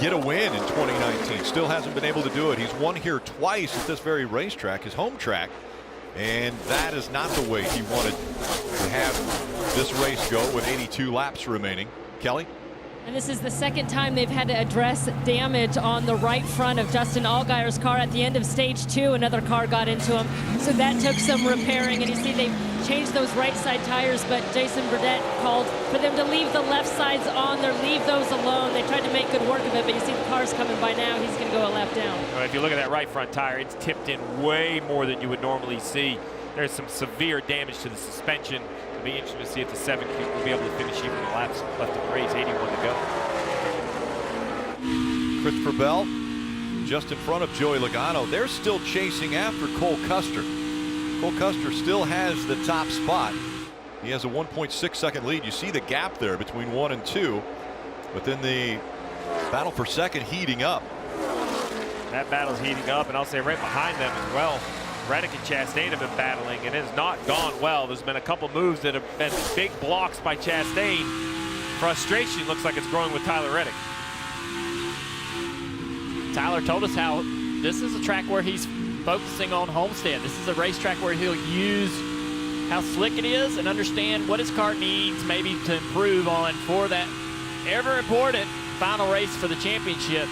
get a win in 2019. Still hasn't been able to do it. He's won here twice at this very racetrack, his home track. And that is not the way he wanted to have this race go with 82 laps remaining. Kelly? And this is the second time they've had to address damage on the right front of Justin Allgaier's car. At the end of stage 2, another car got into him. So that took some repairing. And you see they've changed those right side tires, but Jason Burdett called for them to leave the left sides on there, leave those alone. They tried to make good work of it, but you see the car's coming by now. He's going to go a lap down. Well, if you look at that right front tire, it's tipped in way more than you would normally see. There's some severe damage to the suspension. It'll be interesting to see if the 7 will be able to finish even the laps left in the race. 81 to go. Christopher Bell just in front of Joey Logano. They're still chasing after Cole Custer. Cole Custer still has the top spot. He has a 1.6 second lead. You see the gap there between 1 and 2, but then the battle for second heating up. That battle's heating up, and I'll say right behind them as well. Redick and Chastain have been battling, and it has not gone well. There's been a couple moves that have been big blocks by Chastain. Frustration looks like it's growing with Tyler Reddick. Tyler told us how this is a track where he's focusing on Homestead. This is a racetrack where he'll use how slick it is and understand what his car needs maybe to improve on for that ever important final race for the championship.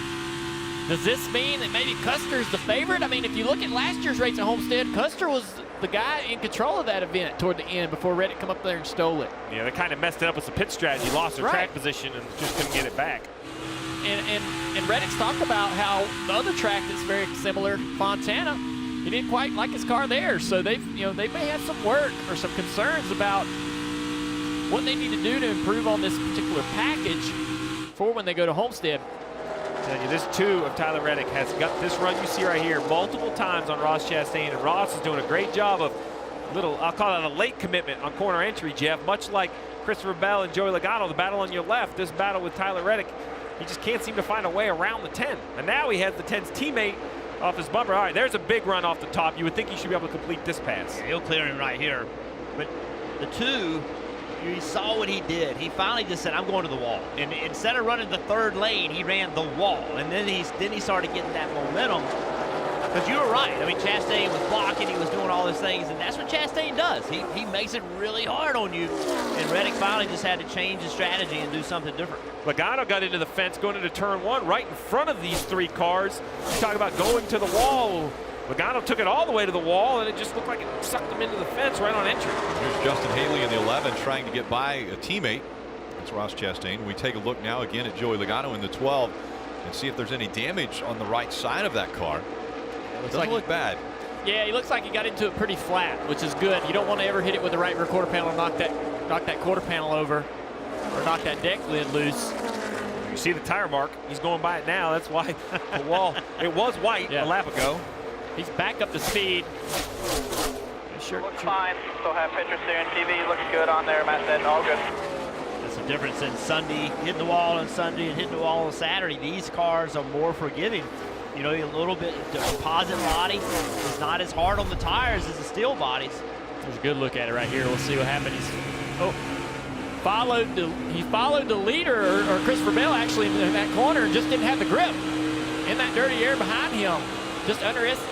Does this mean that maybe Custer's the favorite? I mean, if you look at last year's race at Homestead, Custer was the guy in control of that event toward the end before Reddick come up there and stole it. Yeah, they kind of messed it up with some pit strategy, lost their track position and just couldn't get it back. And Reddick's talked about how the other track that's very similar, Fontana, he didn't quite like his car there. So they may have some work or some concerns about what they need to do to improve on this particular package for when they go to Homestead. You, this 2 of Tyler Reddick has got this run you see right here multiple times on Ross Chastain, and Ross is doing a great job of I'll call it a late commitment on corner entry, Jeff, much like Christopher Bell and Joey Logano, the battle on your left, this battle with Tyler Reddick, he just can't seem to find a way around the 10. And now he has the 10's teammate off his bumper. All right, there's a big run off the top. You would think he should be able to complete this pass. Yeah, he'll clear him right here. But the 2, you saw what he did. He finally just said, I'm going to the wall. And instead of running the 3rd lane, he ran the wall. And then he started getting that momentum. Because you were right. I mean, Chastain was blocking. He was doing all these things. And that's what Chastain does. He makes it really hard on you. And Reddick finally just had to change his strategy and do something different. Logano got into the fence going into turn 1 right in front of these 3 cars. You talk about going to the wall. Logano took it all the way to the wall, and it just looked like it sucked him into the fence right on entry. Here's Justin Haley in the 11 trying to get by a teammate. That's Ross Chastain. We take a look now again at Joey Logano in the 12 and see if there's any damage on the right side of that car. It doesn't look bad. Yeah, he looks like he got into it pretty flat, which is good. You don't want to ever hit it with the right rear quarter panel and knock that quarter panel over or knock that deck lid loose. You see the tire mark. He's going by it now. That's why the wall, it was white a lap ago. He's back up to speed. Looks fine. Still have pictures there on TV. Looks good on there. Matt said all good. That's the difference in Sunday, hitting the wall on Sunday and hitting the wall on Saturday. These cars are more forgiving. You know, a little bit, the composite body is not as hard on the tires as the steel bodies. There's a good look at it right here. We'll see what happens. He followed the leader, or Christopher Bell actually in that corner, and just didn't have the grip in that dirty air behind him. Just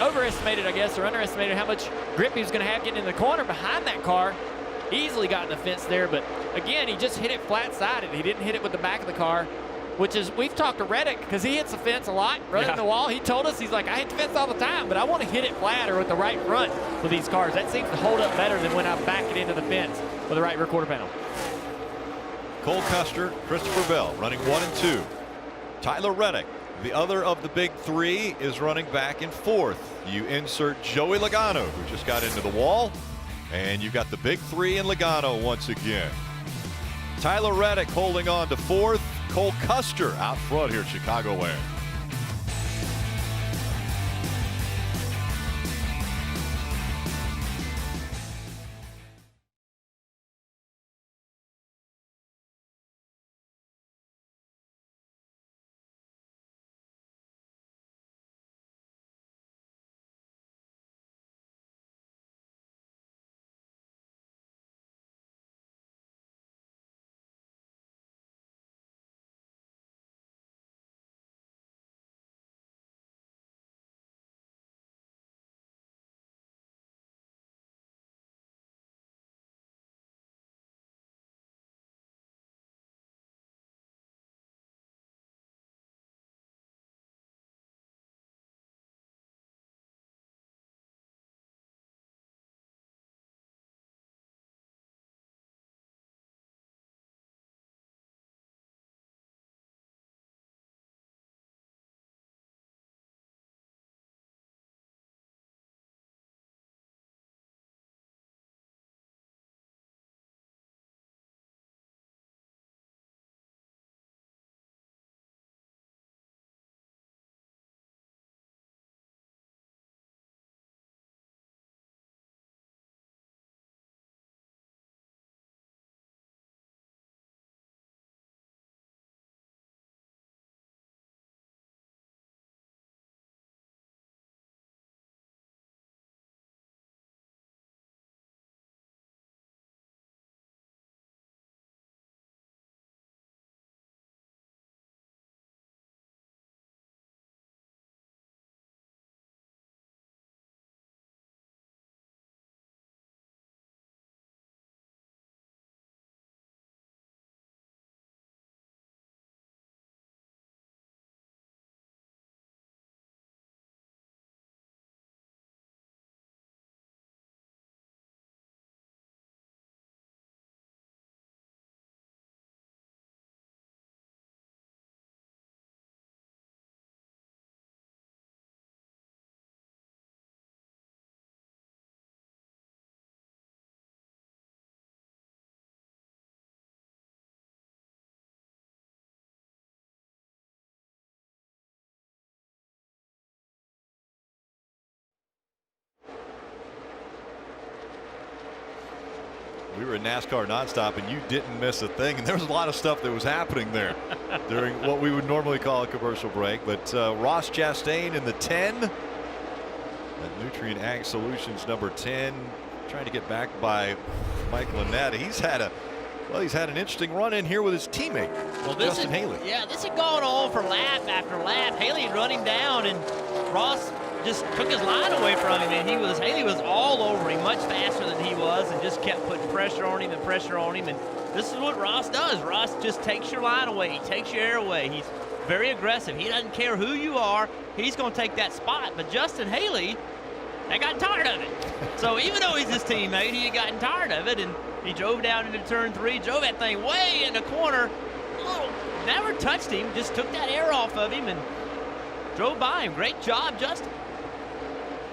overestimated, I guess, or underestimated how much grip he was going to have getting in the corner behind that car. Easily got in the fence there, but again, he just hit it flat-sided. He didn't hit it with the back of the car, which is, we've talked to Reddick because he hits the fence a lot, running the wall. He told us, he's like, I hit the fence all the time, but I want to hit it flat or with the right front with these cars. That seems to hold up better than when I back it into the fence with the right rear quarter panel. Cole Custer, Christopher Bell running 1 and 2. Tyler Reddick, the other of the big 3, is running back in 4th. You insert Joey Logano, who just got into the wall, and you've got the big 3 in Logano once again. Tyler Reddick holding on to 4th. Cole Custer out front here at Chicagoland. were in NASCAR nonstop, and you didn't miss a thing. And there was a lot of stuff that was happening there during what we would normally call a commercial break. But Ross Chastain in the 10. That Nutrient Ag Solutions number 10, trying to get back by Mike Lynette. He's had an interesting run in here with his teammate, Justin Haley. Yeah, this had gone on for lap after lap. Haley had run him down, and Ross just took his line away from him, and Haley was all over him, much faster than he was, and just kept putting pressure on him and pressure on him. And this is what Ross does. Ross just takes your line away. He takes your air away. He's very aggressive. He doesn't care who you are. He's going to take that spot. But Justin Haley, I got tired of it. So even though he's his teammate, he had gotten tired of it, and he drove down into turn 3, drove that thing way in the corner. Never touched him, just took that air off of him and drove by him. Great job, Justin.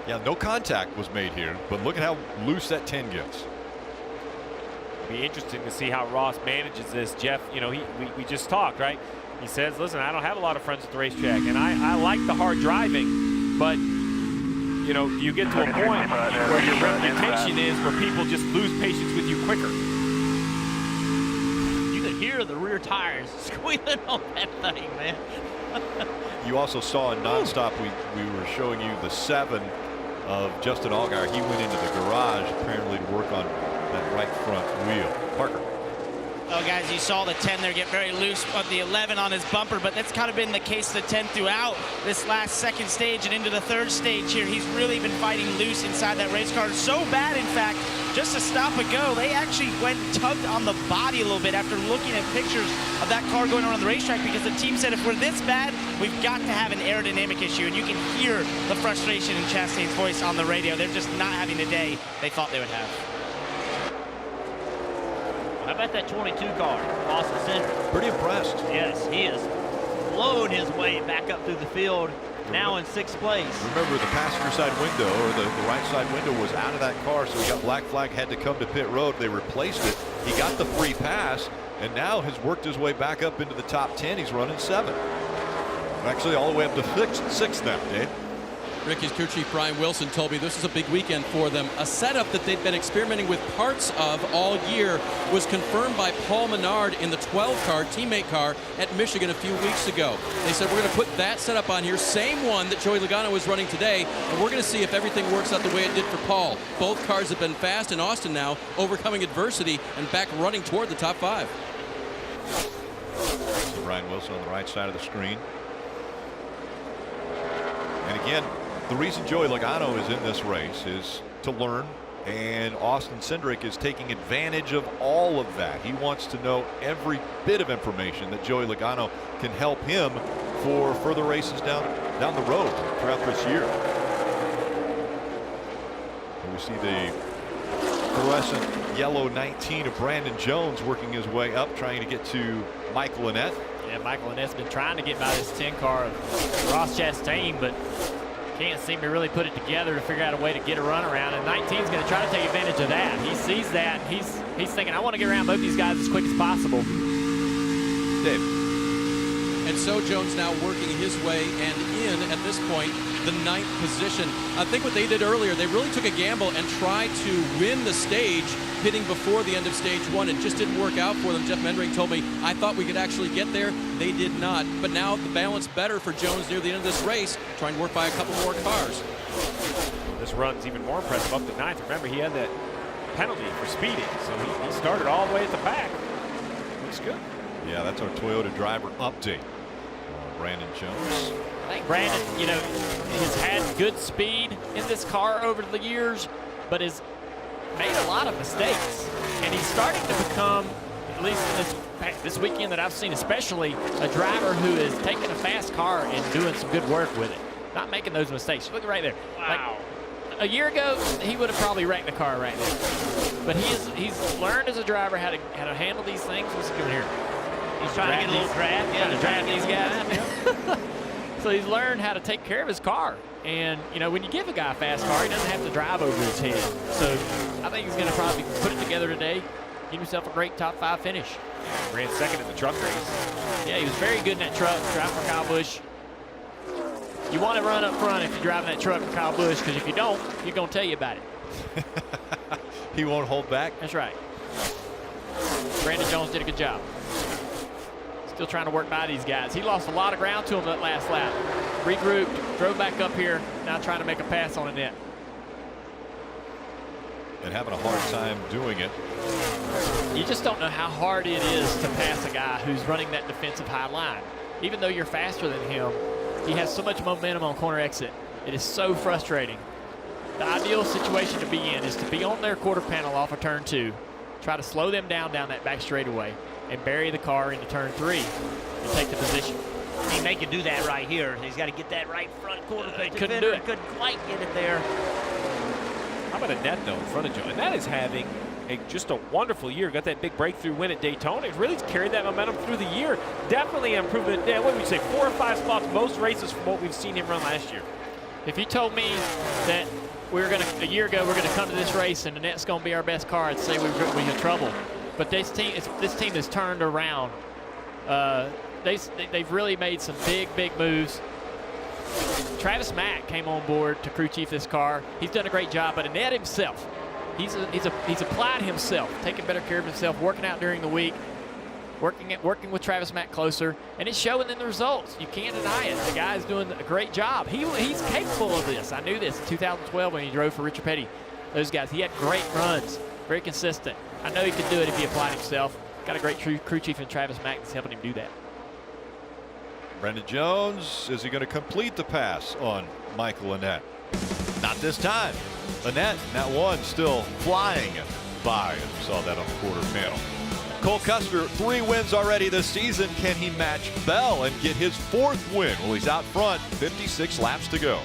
Yeah, no contact was made here, but look at how loose that 10 gets. It'll be interesting to see how Ross manages this. Jeff, you know, we just talked, right? He says, listen, I don't have a lot of friends at the racetrack, and I like the hard driving, but you know, you get to a point where your reputation is where people just lose patience with you quicker. You could hear the rear tires squealing on that thing, man. You also saw in nonstop, we were showing you the 7 of Justin Allgaier. He went into the garage apparently to work on that right front wheel. Parker. Oh, guys, you saw the 10 there get very loose of the 11 on his bumper, but that's kind of been the case the 10 throughout this last second stage and into the third stage here. He's really been fighting loose inside that race car. So bad, in fact, just to stop and go, they actually went and tugged on the body a little bit after looking at pictures of that car going around the racetrack, because the team said if we're this bad, we've got to have an aerodynamic issue. And you can hear the frustration in Chastain's voice on the radio. They're just not having the day they thought they would have. How about that 22 car, Austin Cindric? Pretty impressed. Yes, he is blowing his way back up through the field, now in 6th place. Remember, the passenger side window, or the right side window, was out of that car, so he got black flag, had to come to pit road. They replaced it. He got the free pass, and now has worked his way back up into the top 10. He's running 7. Actually, all the way up to 6th now, Dave. Ricky's crew chief Brian Wilson told me this is a big weekend for them. A setup that they've been experimenting with parts of all year was confirmed by Paul Menard in the 12 car, teammate car, at Michigan a few weeks ago. They said, we're going to put that setup on here, same one that Joey Logano was running today, and we're going to see if everything works out the way it did for Paul. Both cars have been fast in Austin now, overcoming adversity and back running toward the top 5. So Brian Wilson on the right side of the screen. And again, the reason Joey Logano is in this race is to learn, and Austin Cindric is taking advantage of all of that. He wants to know every bit of information that Joey Logano can help him for further races down the road throughout this year. And we see the fluorescent yellow 19 of Brandon Jones working his way up, trying to get to Mike Lynette. Yeah, Michael Lynette's been trying to get by this 10 car of Ross Chastain, but can't seem to really put it together to figure out a way to get a run around. And 19's going to try to take advantage of that. He sees that. He's thinking, I want to get around both these guys as quick as possible. Dave. And so Jones now working his way and in, at this point, the 9th position. I think what they did earlier, they really took a gamble and tried to win the stage, hitting before the end of stage 1. It just didn't work out for them. Jeff Mendering told me, I thought we could actually get there. They did not. But now the balance better for Jones near the end of this race, trying to work by a couple more cars. This run's even more impressive up to 9th. Remember, he had that penalty for speeding, so he started all the way at the back. Looks good. Yeah, that's our Toyota driver update. Brandon Jones. I think Brandon, you know, has had good speed in this car over the years, but has made a lot of mistakes. And he's starting to become, at least this weekend that I've seen especially, a driver who is taking a fast car and doing some good work with it. Not making those mistakes. Look right there. Wow. Like, a year ago, he would have probably wrecked the car right there. But he's learned as a driver how to handle these things. What's he doing here? He's trying to get a little draft. Yeah, to draft these guys. So he's learned how to take care of his car. And, you know, when you give a guy a fast car, he doesn't have to drive over his head. So I think he's going to probably put it together today, give himself a great top 5 finish. Ran 2nd in the truck race. Yeah, he was very good in that truck, driving for Kyle Busch. You want to run up front if you're driving that truck for Kyle Busch, because if you don't, he's going to tell you about it. He won't hold back. That's right. Brandon Jones did a good job. Still trying to work by these guys. He lost a lot of ground to him that last lap. Regrouped, drove back up here, now trying to make a pass on a net. And having a hard time doing it. You just don't know how hard it is to pass a guy who's running that defensive high line. Even though you're faster than him, he has so much momentum on corner exit. It is so frustrating. The ideal situation to be in is to be on their quarter panel off of turn 2, try to slow them down that back straightaway, and bury the car into turn 3 and take the position. I mean, they could do that right here. He's got to get that right front quarter. They couldn't do it. Couldn't quite get it there. How about a net, though, in front of Joe? And that is having just a wonderful year. Got that big breakthrough win at Daytona. It really carried that momentum through the year. Definitely an improvement. Yeah, what would we say, 4 or 5 spots, most races from what we've seen him run last year. If you told me that a year ago we're going to come to this race and the net's going to be our best car, I'd say we had trouble. But this team has turned around. They've really made some big moves. Travis Mack came on board to crew chief this car. He's done a great job, but Annette himself, he's applied himself, taking better care of himself, working out during the week, working with Travis Mack closer, and it's showing in the results. You can't deny it. The guy's doing a great job. He's capable of this. I knew this in 2012 when he drove for Richard Petty. Those guys, he had great runs, very consistent. I know he could do it if he applied himself. Got a great crew chief in Travis Mack that's helping him do that. Brandon Jones, is he going to complete the pass on Michael Annett? Not this time. Annett, that one still flying by, as we saw that on the quarter panel. Cole Custer, 3 wins already this season. Can he match Bell and get his 4th win? Well, he's out front, 56 laps to go.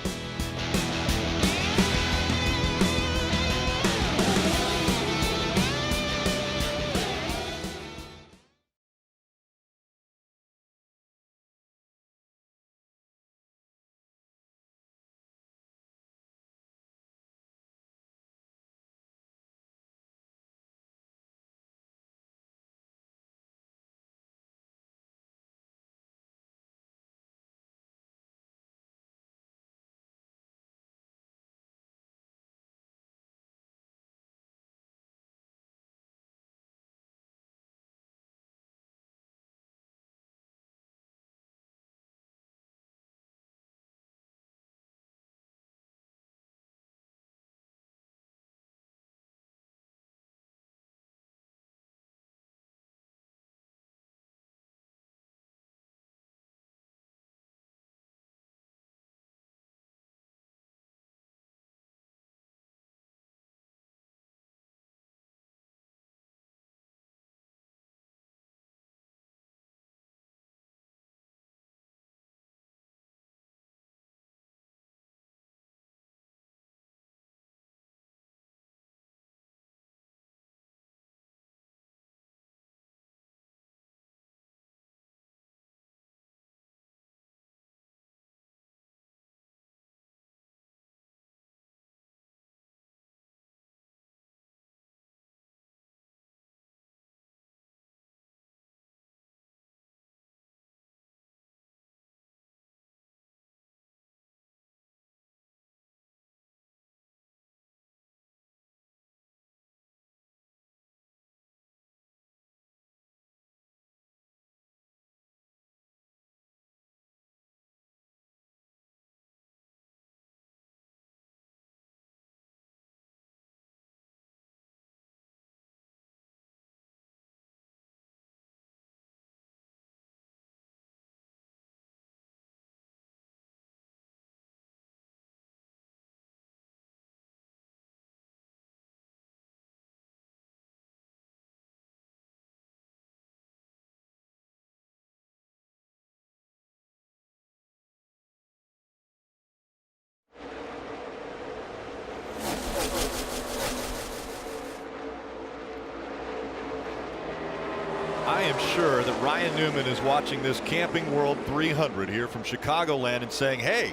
I am sure that Ryan Newman is watching this Camping World 300 here from Chicagoland and saying, hey,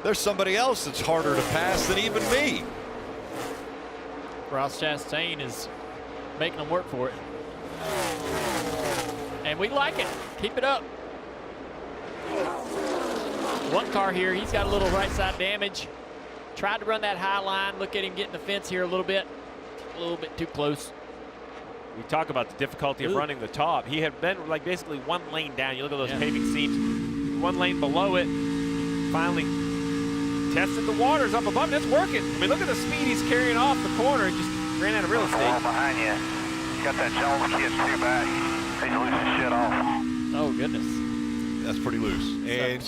there's somebody else that's harder to pass than even me. Ross Chastain is making them work for it. And we like it. Keep it up. One car here, he's got a little right side damage. Tried to run that high line. Look at him getting the fence here a little bit too close. We talk about the difficulty of running the top. He had been like basically one lane down. You look at those paving seams, one lane below it. Finally tested the waters up above, and it's working. I mean, look at the speed he's carrying off the corner. Just ran out of real estate. Behind you. Got that Jones kid too back. He's losing shit off. Oh, goodness. That's pretty loose. And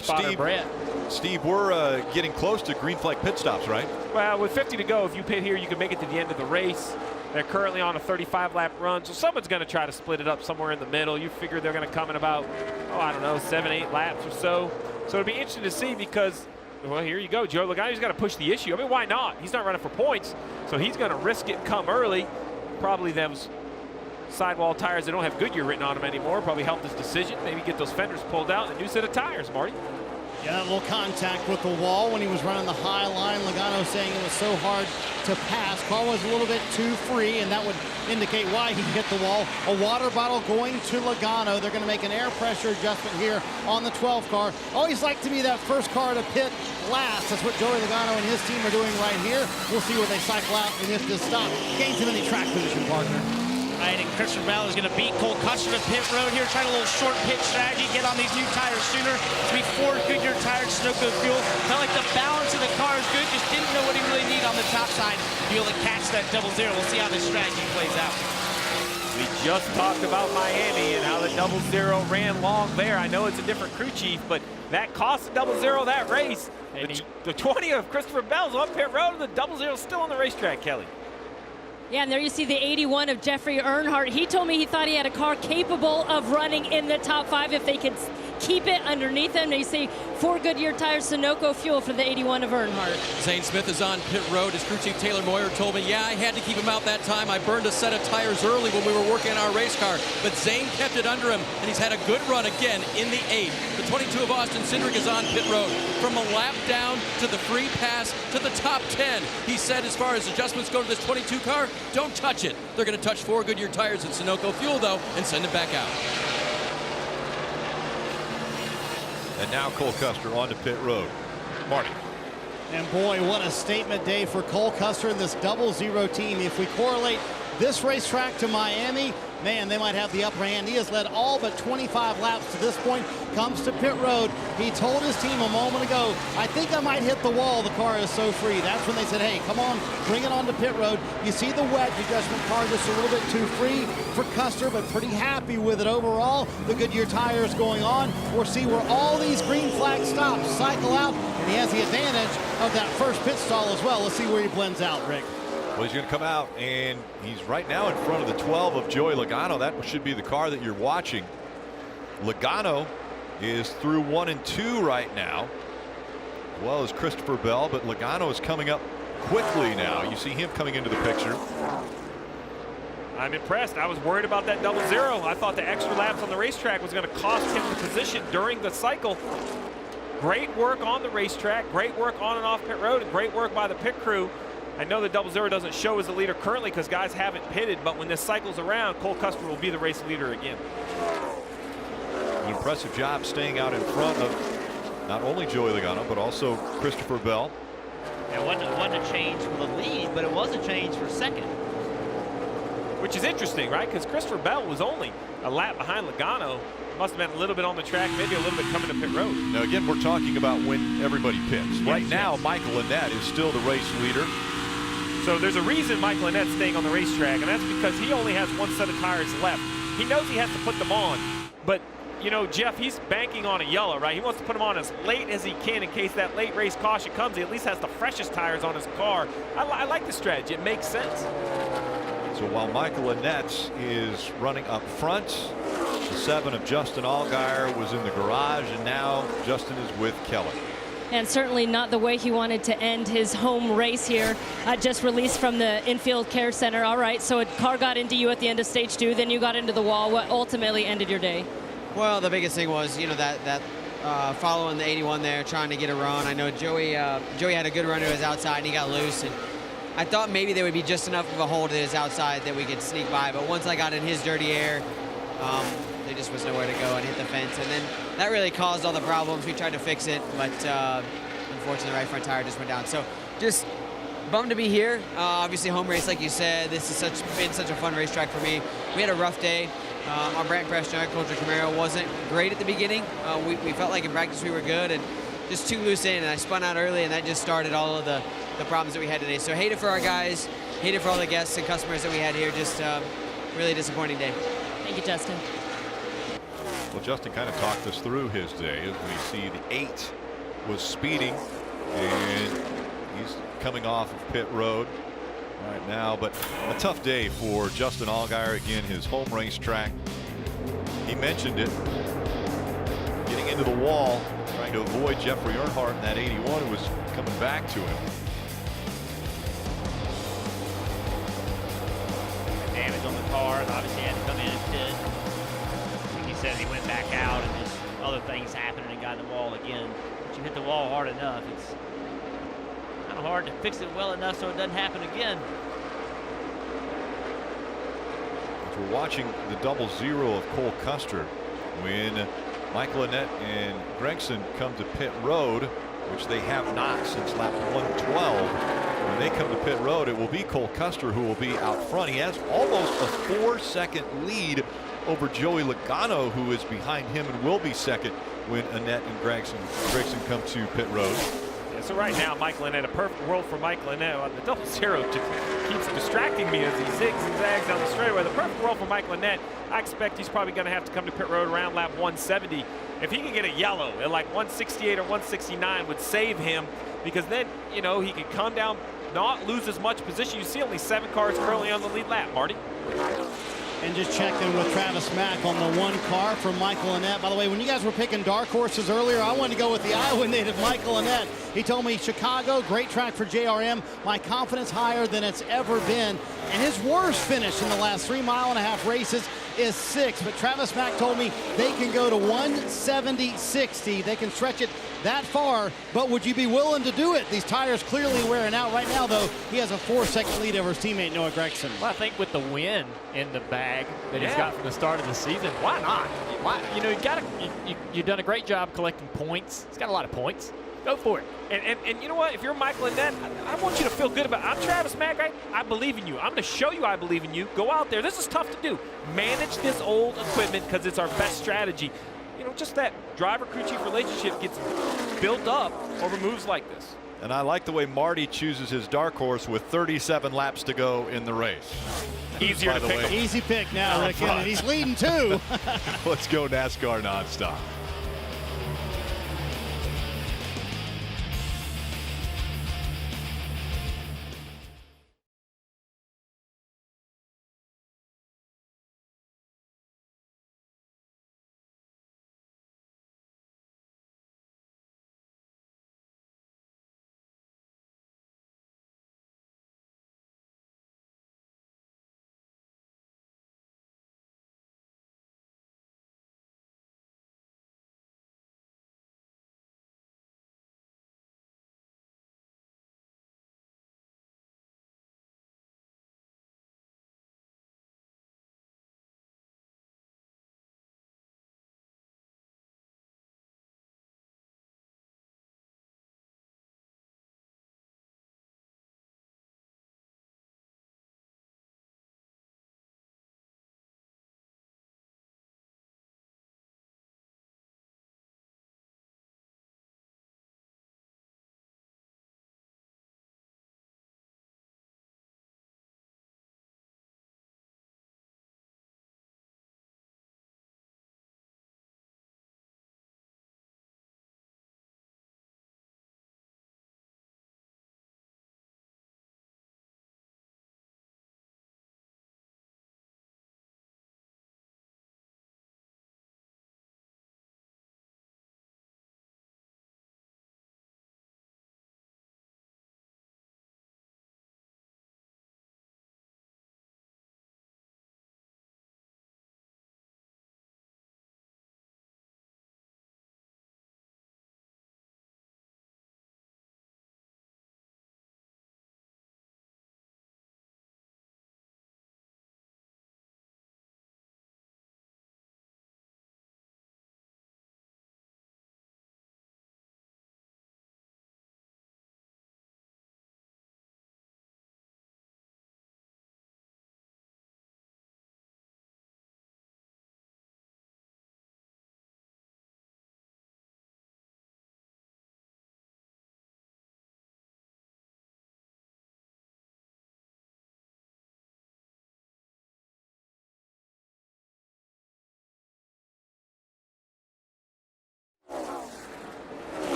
Steve, we're getting close to green flag pit stops, right? Well, with 50 to go, if you pit here, you can make it to the end of the race. They're currently on a 35-lap run, so someone's going to try to split it up somewhere in the middle. You figure they're going to come in about, I don't know, 7, 8 laps or so. So it'll be interesting to see because, well, here you go. Joe Logano's got to push the issue. I mean, why not? He's not running for points, so he's going to risk it, come early. Probably those sidewall tires that don't have Goodyear written on them anymore probably helped his decision. Maybe get those fenders pulled out and a new set of tires, Marty. Yeah, a little contact with the wall when he was running the high line. Logano saying it was so hard to pass. Car was a little bit too free, and that would indicate why he hit the wall. A water bottle going to Logano. They're going to make an air pressure adjustment here on the 12 car. Always like to be that first car to pit last. That's what Joey Logano and his team are doing right here. We'll see where they cycle out and if this stop gains him any track position, partner. Right, and Christopher Bell is going to beat Cole Custer to pit road here, trying a little short pit strategy, get on these new tires sooner. It's be 4 Goodyear tires, Sunoco fuel. Felt like the balance of the car is good, just didn't know what he really needed on the top side to be able to catch that 0-0. We'll see how this strategy plays out. We just talked about Miami and how the 0-0 ran long there. I know it's a different crew chief, but that cost the 0-0 that race. And the 20 of Christopher Bell's on pit road, and the 0-0 is still on the racetrack, Kelly. Yeah, and there you see the 81 of Jeffrey Earnhardt. He told me he thought he had a car capable of running in the top 5 if they could keep it underneath him. They say 4 Goodyear tires, Sunoco fuel for the 81 of Earnhardt. Zane Smith is on pit road. His crew chief Taylor Moyer told me, yeah, I had to keep him out that time. I burned a set of tires early when we were working on our race car, but Zane kept it under him, and he's had a good run again in the 8. The 22 of Austin Cindric is on pit road. From a lap down to the free pass to the top 10. He said as far as adjustments go to this 22 car, don't touch it. They're going to touch 4 Goodyear tires and Sunoco fuel, though, and send it back out. And now Cole Custer on to pit road. Marty. And boy, what a statement day for Cole Custer and this 0-0 team. If we correlate this racetrack to Miami, man, they might have the upper hand. He has led all but 25 laps to this point. Comes to pit road. He told his team a moment ago, I think I might hit the wall. The car is so free. That's when they said, hey, come on, bring it on to pit road. You see the wedge adjustment car just a little bit too free for Custer, but pretty happy with it overall. The Goodyear tires going on. We'll see where all these green flag stops cycle out, and he has the advantage of that first pit stall as well. Let's see where he blends out, Rick. Well, he's going to come out, and he's right now in front of the 12 of Joey Logano. That should be the car that you're watching. Logano is through 1 and 2 right now, as well as Christopher Bell, but Logano is coming up quickly now. You see him coming into the picture. I'm impressed. I was worried about that 0-0. I thought the extra laps on the racetrack was going to cost him the position during the cycle. Great work on the racetrack, great work on and off pit road, and great work by the pit crew. I know the 0-0 doesn't show as the leader currently because guys haven't pitted, but when this cycles around, Cole Custer will be the race leader again. An impressive job staying out in front of not only Joey Logano, but also Christopher Bell. It wasn't a change for the lead, but it was a change for second. Which is interesting, right? Because Christopher Bell was only a lap behind Logano. Must have been a little bit on the track, maybe a little bit coming to pit road. Now, again, we're talking about when everybody pits. Right now, Michael Annett is still the race leader. So there's a reason Michael Annett's staying on the racetrack, and that's because he only has 1 set of tires left. He knows he has to put them on, but you know, Jeff, he's banking on a yellow, right? He wants to put them on as late as he can in case that late race caution comes. He at least has the freshest tires on his car. I like the strategy. It makes sense. So while Michael Annett is running up front, the 7 of Justin Allgaier was in the garage, and now Justin is with Kelly. And certainly not the way he wanted to end his home race here. Just released from the infield care center. All right, so a car got into you at the end of stage 2, then you got into the wall. What ultimately ended your day? Well, the biggest thing was, you know, that following the 81 there, trying to get a run. I know Joey had a good run to his outside, and he got loose. And I thought maybe there would be just enough of a hold to his outside that we could sneak by. But once I got in his dirty air, there just was nowhere to go and hit the fence. And then that really caused all the problems. We tried to fix it, but unfortunately, the right front tire just went down. So just bummed to be here. Obviously, home race, like you said. This is been such a fun racetrack for me. We had a rough day. Our brand fresh agriculture Camaro wasn't great at the beginning. We felt like in practice we were good and just too loose in, and I spun out early, and that just started all of the problems that we had today. So hate it for our guys, hate it for all the guests and customers that we had here. Just really disappointing day. Thank you, Justin. Well, Justin kind of talked us through his day as we see the 8 was speeding, and he's coming off of pit road right now. But a tough day for Justin Allgaier. Again, his home racetrack. He mentioned it, getting into the wall, trying to avoid Jeffrey Earnhardt in that 81 who was coming back to him. Damage on the car, and obviously had to come in and pit. Like he said, he went back out and just other things happened and got in the wall again. But you hit the wall hard enough, it's kind of hard to fix it well enough so it doesn't happen again. As we're watching the 0-0 of Cole Custer, when Michael Annett and Gregson come to pit road, which they have not since lap 112. When they come to pit road, it will be Cole Custer who will be out front. He has almost a 4-second lead over Joey Logano, who is behind him and will be second when Annett and Gregson come to pit road. Yeah, so right now, Michael Annett, a perfect world for Michael Annett. The 0-0 just keeps distracting me as he zigs and zags down the straightaway. The perfect world for Michael Annett. I expect he's probably going to have to come to pit road around lap 170. If he can get a yellow at like 168 or 169 would save him, because then, you know, he could come down, not lose as much position. You see only 7 cars currently on the lead lap, Marty. And just checking with Travis Mack on the 1 car from Michael Annett. By the way, when you guys were picking dark horses earlier, I wanted to go with the Iowa native Michael Annett. He told me Chicago, great track for JRM. My confidence higher than it's ever been. And his worst finish in the last 3.5 races is 6th. But Travis Mack told me they can go to 170-60. They can stretch it that far. But would you be willing to do it? These tires clearly wearing out right now, though. He has a 4-second lead over his teammate Noah Gragson. Well, I think with the win in the bag that he's got from the start of the season, why not? Why? You know, you've done a great job collecting points. He's got a lot of points. Go for it. And you know what? If you're Michael Annett, I want you to feel good about it. I'm Travis Mack, right? I believe in you. I'm going to show you I believe in you. Go out there. This is tough to do. Manage this old equipment because it's our best strategy. You know, just that driver-crew chief relationship gets built up over moves like this. And I like the way Marty chooses his dark horse with 37 laps to go in the race. Easier to pick. Easy pick now, Rick. And he's leading too. Let's go NASCAR nonstop.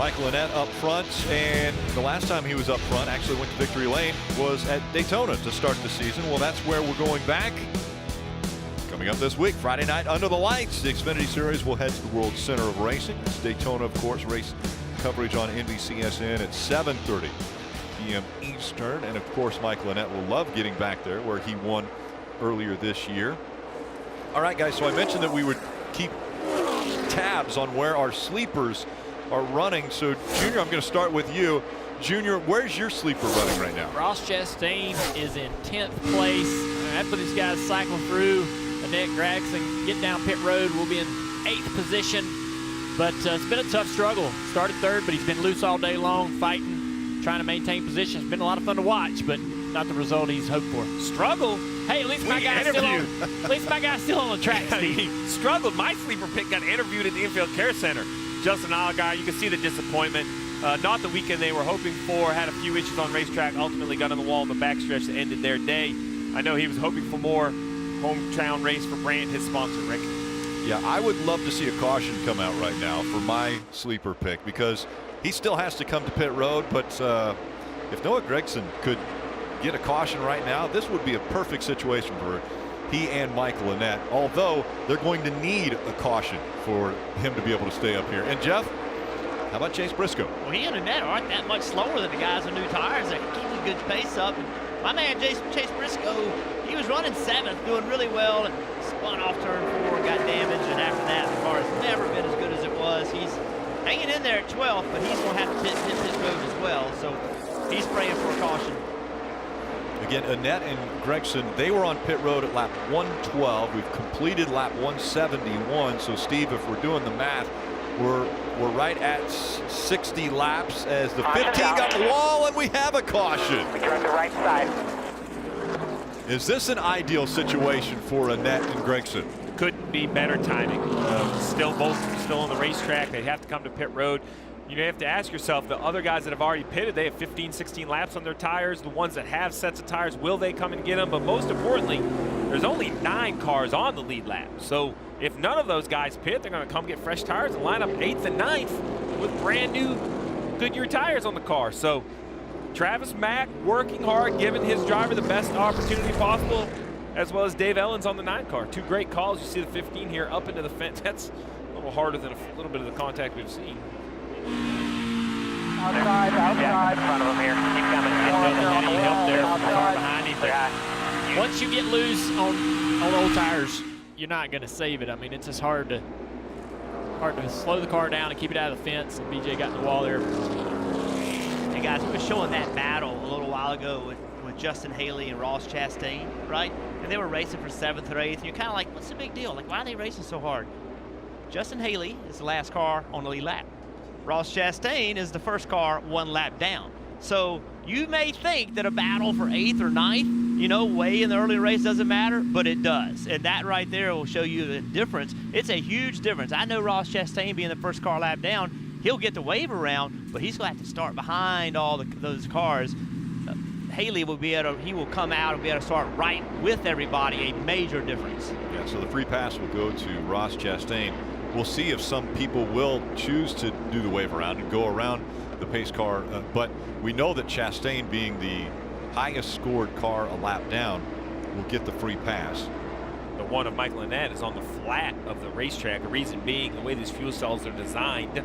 Michael Annett up front, and the last time he was up front, actually went to victory lane, was at Daytona to start the season. Well, that's where we're going back. Coming up this week, Friday night under the lights, the Xfinity Series will head to the World Center of Racing. It's Daytona, of course, race coverage on NBCSN at 7:30 p.m. Eastern. And of course, Michael Annett will love getting back there where he won earlier this year. All right, guys, so I mentioned that we would keep tabs on where our sleepers are running. So, Junior, I'm going to start with you. Junior, where's your sleeper running right now? Ross Chastain is in 10th place. After these guys cycle through, Annett, Gragson get down pit road. We'll be in 8th position. But it's been a tough struggle. Started 3rd, but he's been loose all day long, fighting, trying to maintain position. It's been a lot of fun to watch, but not the result he's hoped for. Struggle? Hey, at least my guy's still on the track, Steve. He struggled. My sleeper pick got interviewed at the Infield Care Center. Justin Allgaier, you can see the disappointment. Not the weekend they were hoping for. Had a few issues on racetrack. Ultimately got on the wall in the backstretch that ended their day. I know he was hoping for more hometown race for Brandt, his sponsor, Rick. Yeah, I would love to see a caution come out right now for my sleeper pick, because he still has to come to pit road. But if Noah Gragson could get a caution right now, this would be a perfect situation for he and Michael Annett, although they're going to need a caution for him to be able to stay up here. And Jeff, how about Chase Briscoe? Well, he and Annett aren't that much slower than the guys with new tires. They can keep a good pace up. And my man Chase Briscoe, he was running 7th, doing really well, and spun off turn 4, got damaged, and after that, the car has never been as good as it was. He's hanging in there at 12th, but he's going to have to hit pit road as well, so he's praying for a caution. Again, Annett and Gragson, they were on pit road at lap 112. We've completed lap 171. So, Steve, if we're doing the math, we're right at 60 laps as the 15 got the wall, and we have a caution. We turn the right side. Is this an ideal situation for Annett and Gragson? Couldn't be better timing. Both still on the racetrack. They have to come to pit road. You have to ask yourself, the other guys that have already pitted, they have 15, 16 laps on their tires. The ones that have sets of tires, will they come and get them? But most importantly, there's only 9 cars on the lead lap. So if none of those guys pit, they're going to come get fresh tires and line up 8th and 9th with brand new Goodyear tires on the car. So Travis Mack working hard, giving his driver the best opportunity possible, as well as Dave Ellens on the 9 car. 2 great calls. You see the 15 here up into the fence. That's a little harder than a little bit of the contact we've seen. Outside, in front of him here. Keep coming. Any help there from the car behind him. But once you get loose on old tires, you're not going to save it. I mean, it's just hard to slow the car down and keep it out of the fence. And BJ got in the wall there. Hey guys, we were showing that battle a little while ago with Justin Haley and Ross Chastain, right? And they were racing for 7th or 8th. And you're kind of like, what's the big deal? Like, why are they racing so hard? Justin Haley is the last car on the lead lap. Ross Chastain is the first car 1 lap down. So you may think that a battle for 8th or 9th, way in the early race doesn't matter, but it does. And that right there will show you the difference. It's a huge difference. I know Ross Chastain being the first car lap down, he'll get the wave around, but he's going to have to start behind all those cars. Haley will he will come out and be able to start right with everybody, a major difference. Yeah, so the free pass will go to Ross Chastain. We'll see if some people will choose to do the wave around and go around the pace car. But we know that Chastain, being the highest scored car a lap down, will get the free pass. The one of Michael Annett is on the flat of the racetrack. The reason being the way these fuel cells are designed.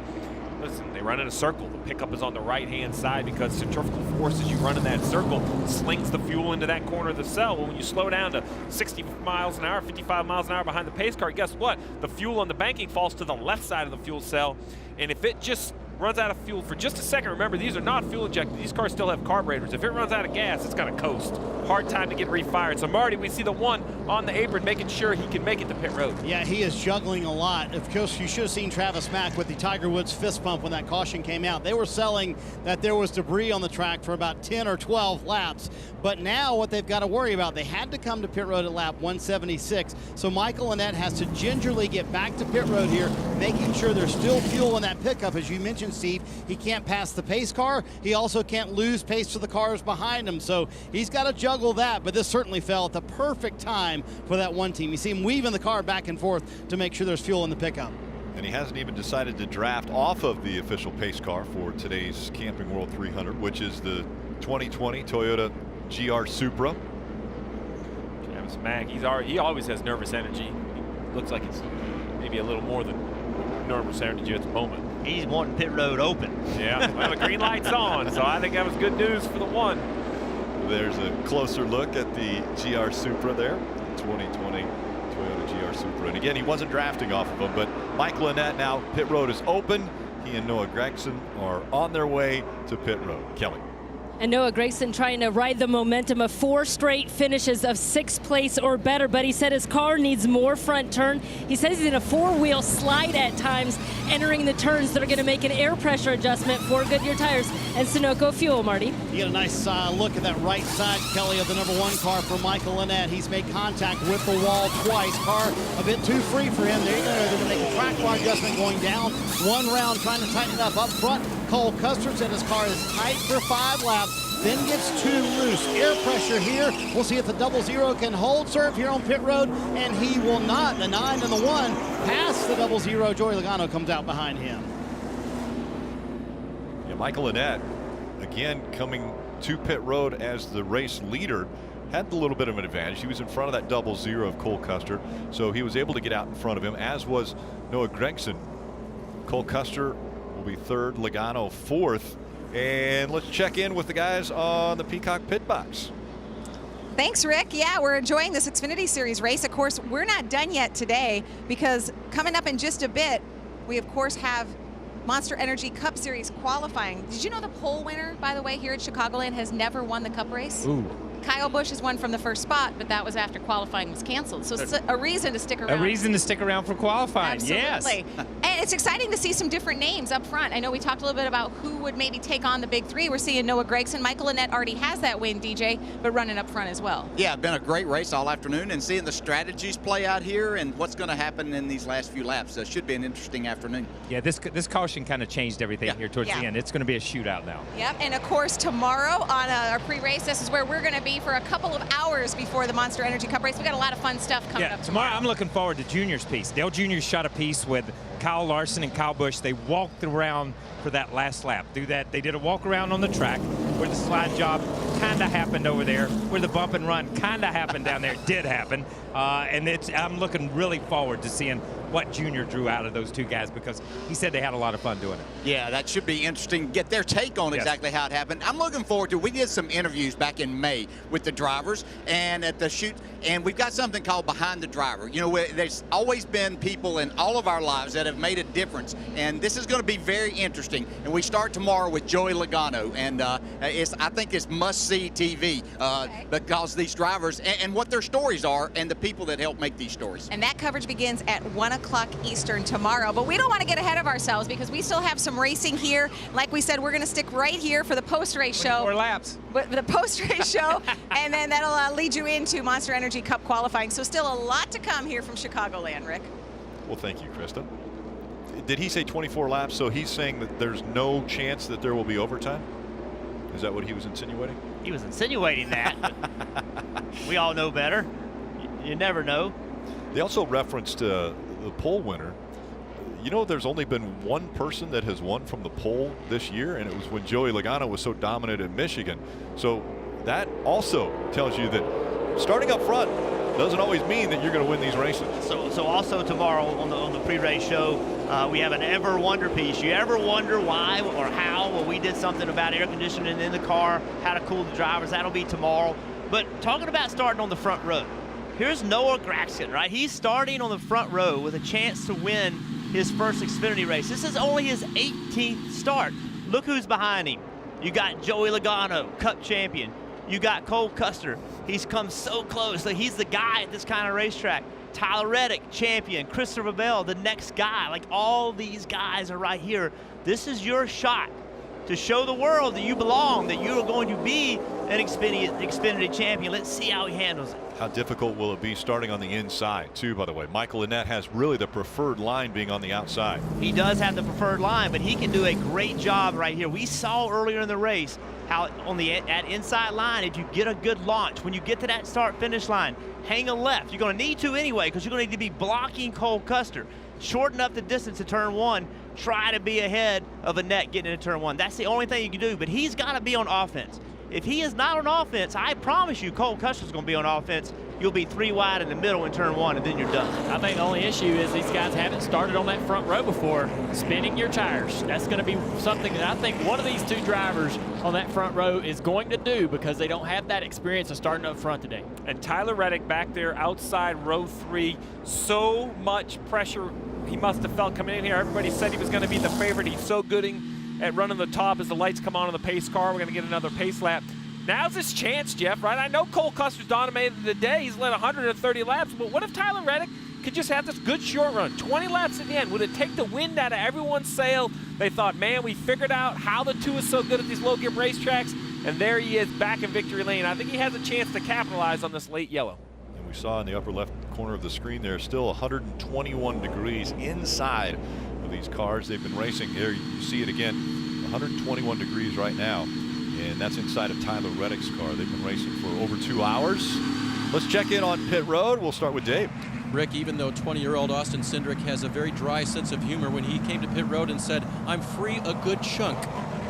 Listen, they run in a circle. The pickup is on the right-hand side because centrifugal force as you run in that circle slings the fuel into that corner of the cell. Well, when you slow down to 60 miles an hour, 55 miles an hour behind the pace car, guess what? The fuel on the banking falls to the left side of the fuel cell. And if it just runs out of fuel for just a second, remember, these are not fuel injected. These cars still have carburetors. If it runs out of gas, it's going to coast. Hard time to get refired. So, Marty, we see the one on the apron making sure he can make it to pit road. Yeah, he is juggling a lot. Of course, you should have seen Travis Mack with the Tiger Woods fist pump when that caution came out. They were selling that there was debris on the track for about 10 or 12 laps. But now what they've got to worry about, they had to come to pit road at lap 176. So Michael Annett has to gingerly get back to pit road here, making sure there's still fuel in that pickup. As you mentioned, Steve, he can't pass the pace car. He also can't lose pace to the cars behind him. So he's got to juggle that. But this certainly fell at the perfect time for that one team. You see him weaving the car back and forth to make sure there's fuel in the pickup. And he hasn't even decided to draft off of the official pace car for today's Camping World 300, which is the 2020 Toyota GR Supra. Travis Mack, he always has nervous energy. Looks like it's maybe a little more than nervous energy at the moment. He's wanting pit road open. Yeah, well, the green light's on, so I think that was good news for the one. There's a closer look at the GR Supra there, 2020 Toyota GR Supra. And again, he wasn't drafting off of him, but Mike Lynette now, pit road is open. He and Noah Gragson are on their way to pit road. Kelly. And Noah Gragson trying to ride the momentum of 4 straight finishes of 6th place or better, but he said his car needs more front turn. He says he's in a 4-wheel slide at times, entering the turns that are going to make an air pressure adjustment for Goodyear tires and Sunoco fuel, Marty. You get a nice look at that right side, Kelly, of the #1 car for Michael Lynette. He's made contact with the wall twice. Car a bit too free for him. There you go. They're going to make a track bar adjustment going down. 1 round trying to tighten it up front. Cole Custer said his car is tight for 5 laps. Then gets too loose. Air pressure here. We'll see if the 00 can hold serve here on pit road, and he will not. The 9 and the 1 past the 00. Joey Logano comes out behind him. Yeah, Michael Lynette, again, coming to pit road as the race leader, had a little bit of an advantage. He was in front of that 00 of Cole Custer, so he was able to get out in front of him, as was Noah Gragson. Cole Custer will be 3rd, Logano 4th. And let's check in with the guys on the Peacock pit box. Thanks, Rick. Yeah, we're enjoying this Xfinity Series race. Of course, we're not done yet today because coming up in just a bit, we of course have Monster Energy Cup Series qualifying. Did you know the pole winner, by the way, here at Chicagoland has never won the Cup race? Ooh. Kyle Busch has won from the first spot, but that was after qualifying was canceled. So it's a reason to stick around. A reason to stick around for qualifying, Absolutely. Yes. And it's exciting to see some different names up front. I know we talked a little bit about who would maybe take on the big 3. We're seeing Noah Gragson. Michael Lynette already has that win, DJ, but running up front as well. Yeah, been a great race all afternoon, and seeing the strategies play out here and what's going to happen in these last few laps. Should be an interesting afternoon. Yeah, this caution kind of changed everything here towards the end. It's going to be a shootout now. Yep, and of course tomorrow on our pre-race, this is where we're going to be for a couple of hours before the Monster Energy Cup race. We got a lot of fun stuff coming up tomorrow. I'm looking forward to Junior's piece. Dale Jr. shot a piece with Kyle Larson and Kyle Busch. They walked around for that last lap. They did a walk around on the track where the slide job kind of happened over there, where the bump and run kind of happened down there. It did happen. And I'm looking really forward to seeing what Junior drew out of those 2 guys, because he said they had a lot of fun doing it. Yeah, that should be interesting. Get their take on exactly how it happened. I'm looking forward to. We did some interviews back in May with the drivers and at the shoot, and we've got something called Behind the Driver. You know, there's always been people in all of our lives that have made a difference, and this is going to be very interesting. And we start tomorrow with Joey Logano, and I think it's must-see TV because these drivers and what their stories are, and the people that help make these stories. And that coverage begins at 1 o'clock Eastern tomorrow. But we don't want to get ahead of ourselves because we still have some racing here. Like we said, we're going to stick right here for the post-race show. 4 laps. But the post-race show, and then that'll lead you into Monster Energy Cup qualifying. So still a lot to come here from Chicagoland, Rick. Well, thank you, Krista. Did he say 24 laps? So he's saying that there's no chance that there will be overtime? Is that what he was insinuating? He was insinuating that. We all know better. You never know. They also referenced the pole winner. You know, there's only been 1 person that has won from the pole this year, and it was when Joey Logano was so dominant in Michigan. So that also tells you that starting up front doesn't always mean that you're going to win these races. So also tomorrow on the pre-race show, we have an ever wonder piece. You ever wonder why or how? Well, we did something about air conditioning in the car, how to cool the drivers. That'll be tomorrow. But talking about starting on the front row, here's Noah Gragson, right? He's starting on the front row with a chance to win his first Xfinity race. This is only his 18th start. Look who's behind him. You got Joey Logano, Cup champion. You got Cole Custer. He's come so close. Like, he's the guy at this kind of racetrack. Tyler Reddick, champion. Christopher Bell, the next guy. Like, all these guys are right here. This is your shot to show the world that you belong, that you are going to be an Xfinity champion. Let's see how he handles it. How difficult will it be starting on the inside, too, by the way? Michael Lynette has really the preferred line being on the outside. He does have the preferred line, but he can do a great job right here. We saw earlier in the race how on that inside line, if you get a good launch, when you get to that start-finish line, hang a left. You're going to need to anyway because you're going to need to be blocking Cole Custer. shorten up the distance to turn 1, try to be ahead of Annett getting into turn 1. That's the only thing you can do, but he's got to be on offense. If he is not on offense, I promise you Cole Custer's going to be on offense. You'll be 3 wide in the middle in turn 1, and then you're done. I think the only issue is these guys haven't started on that front row before. Spinning your tires. That's going to be something that I think one of these 2 drivers on that front row is going to do because they don't have that experience of starting up front today. And Tyler Reddick back there outside row 3. So much pressure he must have felt coming in here. Everybody said he was going to be the favorite. He's so good at running the top as the lights come on in the pace car. We're going to get another pace lap. Now's his chance, Jeff, right? I know Cole Custer's dominated the day. He's led 130 laps, but what if Tyler Reddick could just have this good short run? 20 laps at the end. Would it take the wind out of everyone's sail? They thought, man, we figured out how the 2 is so good at these low-grip racetracks, and there he is back in victory lane. I think he has a chance to capitalize on this late yellow. And we saw in the upper left corner of the screen there, still 121 degrees inside of these cars they've been racing. There you see it again, 121 degrees right now. And that's inside of Tyler Reddick's car. They've been racing for over 2 hours. Let's check in on pit road. We'll start with Dave. Rick, even though 20-year-old Austin Cindric has a very dry sense of humor, when he came to pit road and said, "I'm free a good chunk,"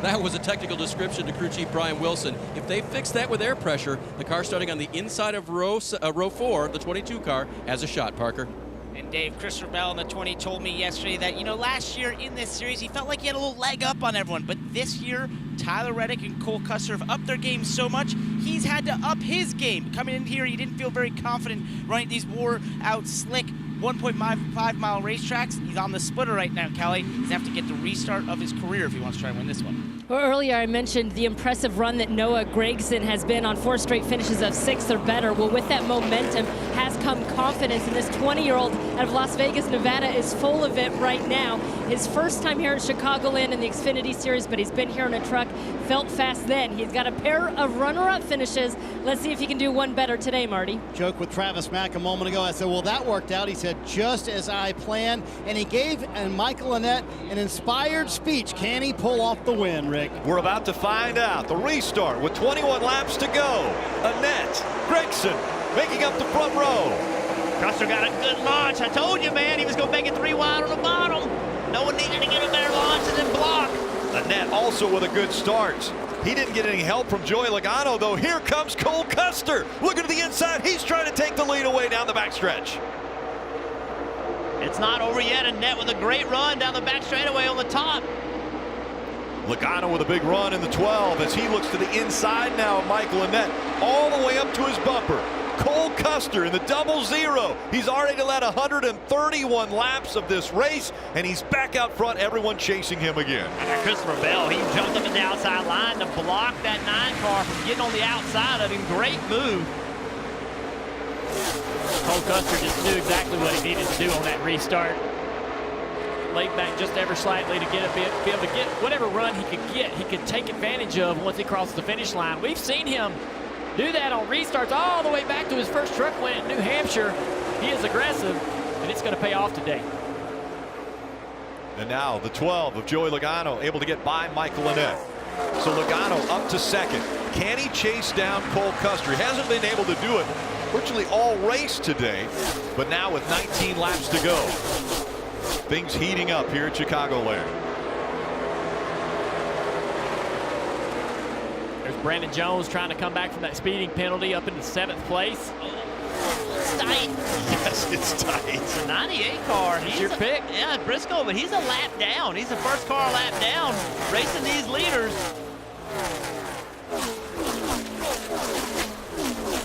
that was a technical description to crew chief Brian Wilson. If they fix that with air pressure, the car starting on the inside of row 4, the 22 car, has a shot, Parker. And Dave, Christopher Bell in the 20 told me yesterday that, last year in this series, he felt like he had a little leg up on everyone. But this year, Tyler Reddick and Cole Custer have upped their game so much, he's had to up his game. Coming in here, he didn't feel very confident running these wore-out, slick 1.5-mile racetracks. He's on the splitter right now, Kelly. He's going to have to get the restart of his career if he wants to try and win this one. Well, earlier I mentioned the impressive run that Noah Gragson has been on 4 straight finishes of 6th or better. Well, with that momentum has come confidence, and this 20-year-old out of Las Vegas, Nevada is full of it right now. His first time here at Chicagoland in the Xfinity Series, but he's been here in a truck, felt fast then. He's got a pair of runner-up finishes. Let's see if he can do one better today, Marty. Joke with Travis Mack a moment ago. I said, well, that worked out. He said, just as I planned. And he gave Michael Annett an inspired speech. Can he pull off the win, Rick? We're about to find out. The restart with 21 laps to go. Annett, Gragson making up the front row. Custer got a good launch. I told you, man, he was going to make it 3 wide on the bottom. No one needed to get a better launch and then block. Annett also with a good start. He didn't get any help from Joey Logano, though. Here comes Cole Custer. Looking to the inside. He's trying to take the lead away down the backstretch. It's not over yet. Annett with a great run down the back straightaway on the top. Logano with a big run in the 12 as he looks to the inside now of Michael Annett, all the way up to his bumper. Cole Custer in the 00. He's already led 131 laps of this race, and he's back out front, everyone chasing him again. And Christopher Bell, he jumped up in the outside line to block that 9 car from getting on the outside of him. Great move. Cole Custer just knew exactly what he needed to do on that restart. Laid back just ever slightly to be able to get whatever run he could get. He could take advantage of once he crosses the finish line. We've seen him do that on restarts all the way back to his first truck win at New Hampshire. He is aggressive, and it's going to pay off today. And now the 12 of Joey Logano able to get by Michael Annett. So Logano up to second. Can he chase down Cole Custer? He hasn't been able to do it virtually all race today, but now with 19 laps to go, things heating up here at Chicagoland. There's Brandon Jones trying to come back from that speeding penalty up into 7th place. It's tight. Yes, it's tight. It's a 98 car. He's your pick. Yeah, Briscoe, but he's a lap down. He's the first car lap down, racing these leaders.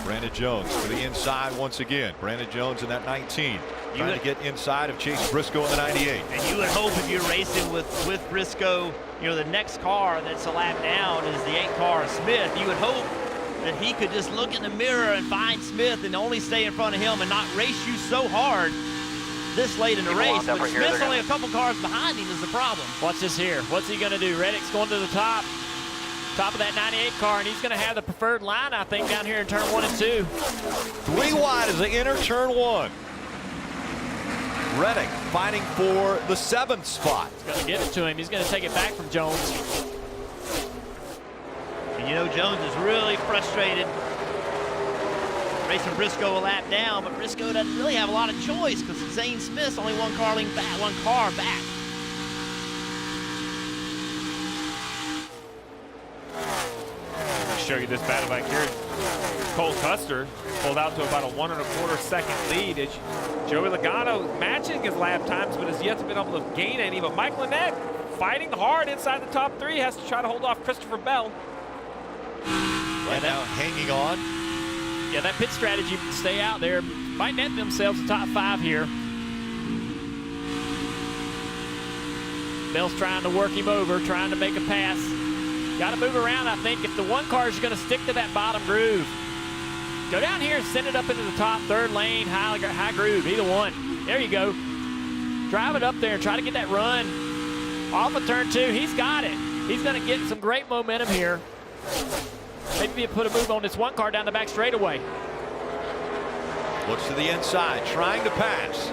Brandon Jones to the inside once again. Brandon Jones in that 19. Trying to get inside of Chase Briscoe in the 98. And you would hope if you're racing with Briscoe, the next car that's a lap down is the 8 car of Smith. You would hope that he could just look in the mirror and find Smith and only stay in front of him and not race you so hard this late in the race. But Smith's only a couple cars behind him is the problem. Watch this here. What's he going to do? Reddick's going to the top of that 98 car, and he's going to have the preferred line, I think, down here in turn 1 and 2. 3 wide as they enter turn 1. Reddick fighting for the 7th spot. He's going to give it to him. He's going to take it back from Jones. And Jones is really frustrated racing Briscoe a lap down, but Briscoe doesn't really have a lot of choice because Zane Smith's only one car back. I'll show you this battle back here. Cole Custer pulled out to about a 1 1/4 second lead. It's Joey Logano matching his lap times, but has yet to be able to gain any. But Mike Lynette fighting hard inside the top 3, has to try to hold off Christopher Bell. Right now hanging on. Yeah, that pit strategy, stay out there, might net themselves a top 5 here. Bell's trying to work him over, trying to make a pass. Got to move around, I think, if the one car is going to stick to that bottom groove. Go down here and send it up into the top 3rd lane, high groove, either one. There you go. Drive it up there and try to get that run. Off of turn 2, he's got it. He's going to get some great momentum here. Maybe put a move on this one car down the back straightaway. Looks to the inside, trying to pass.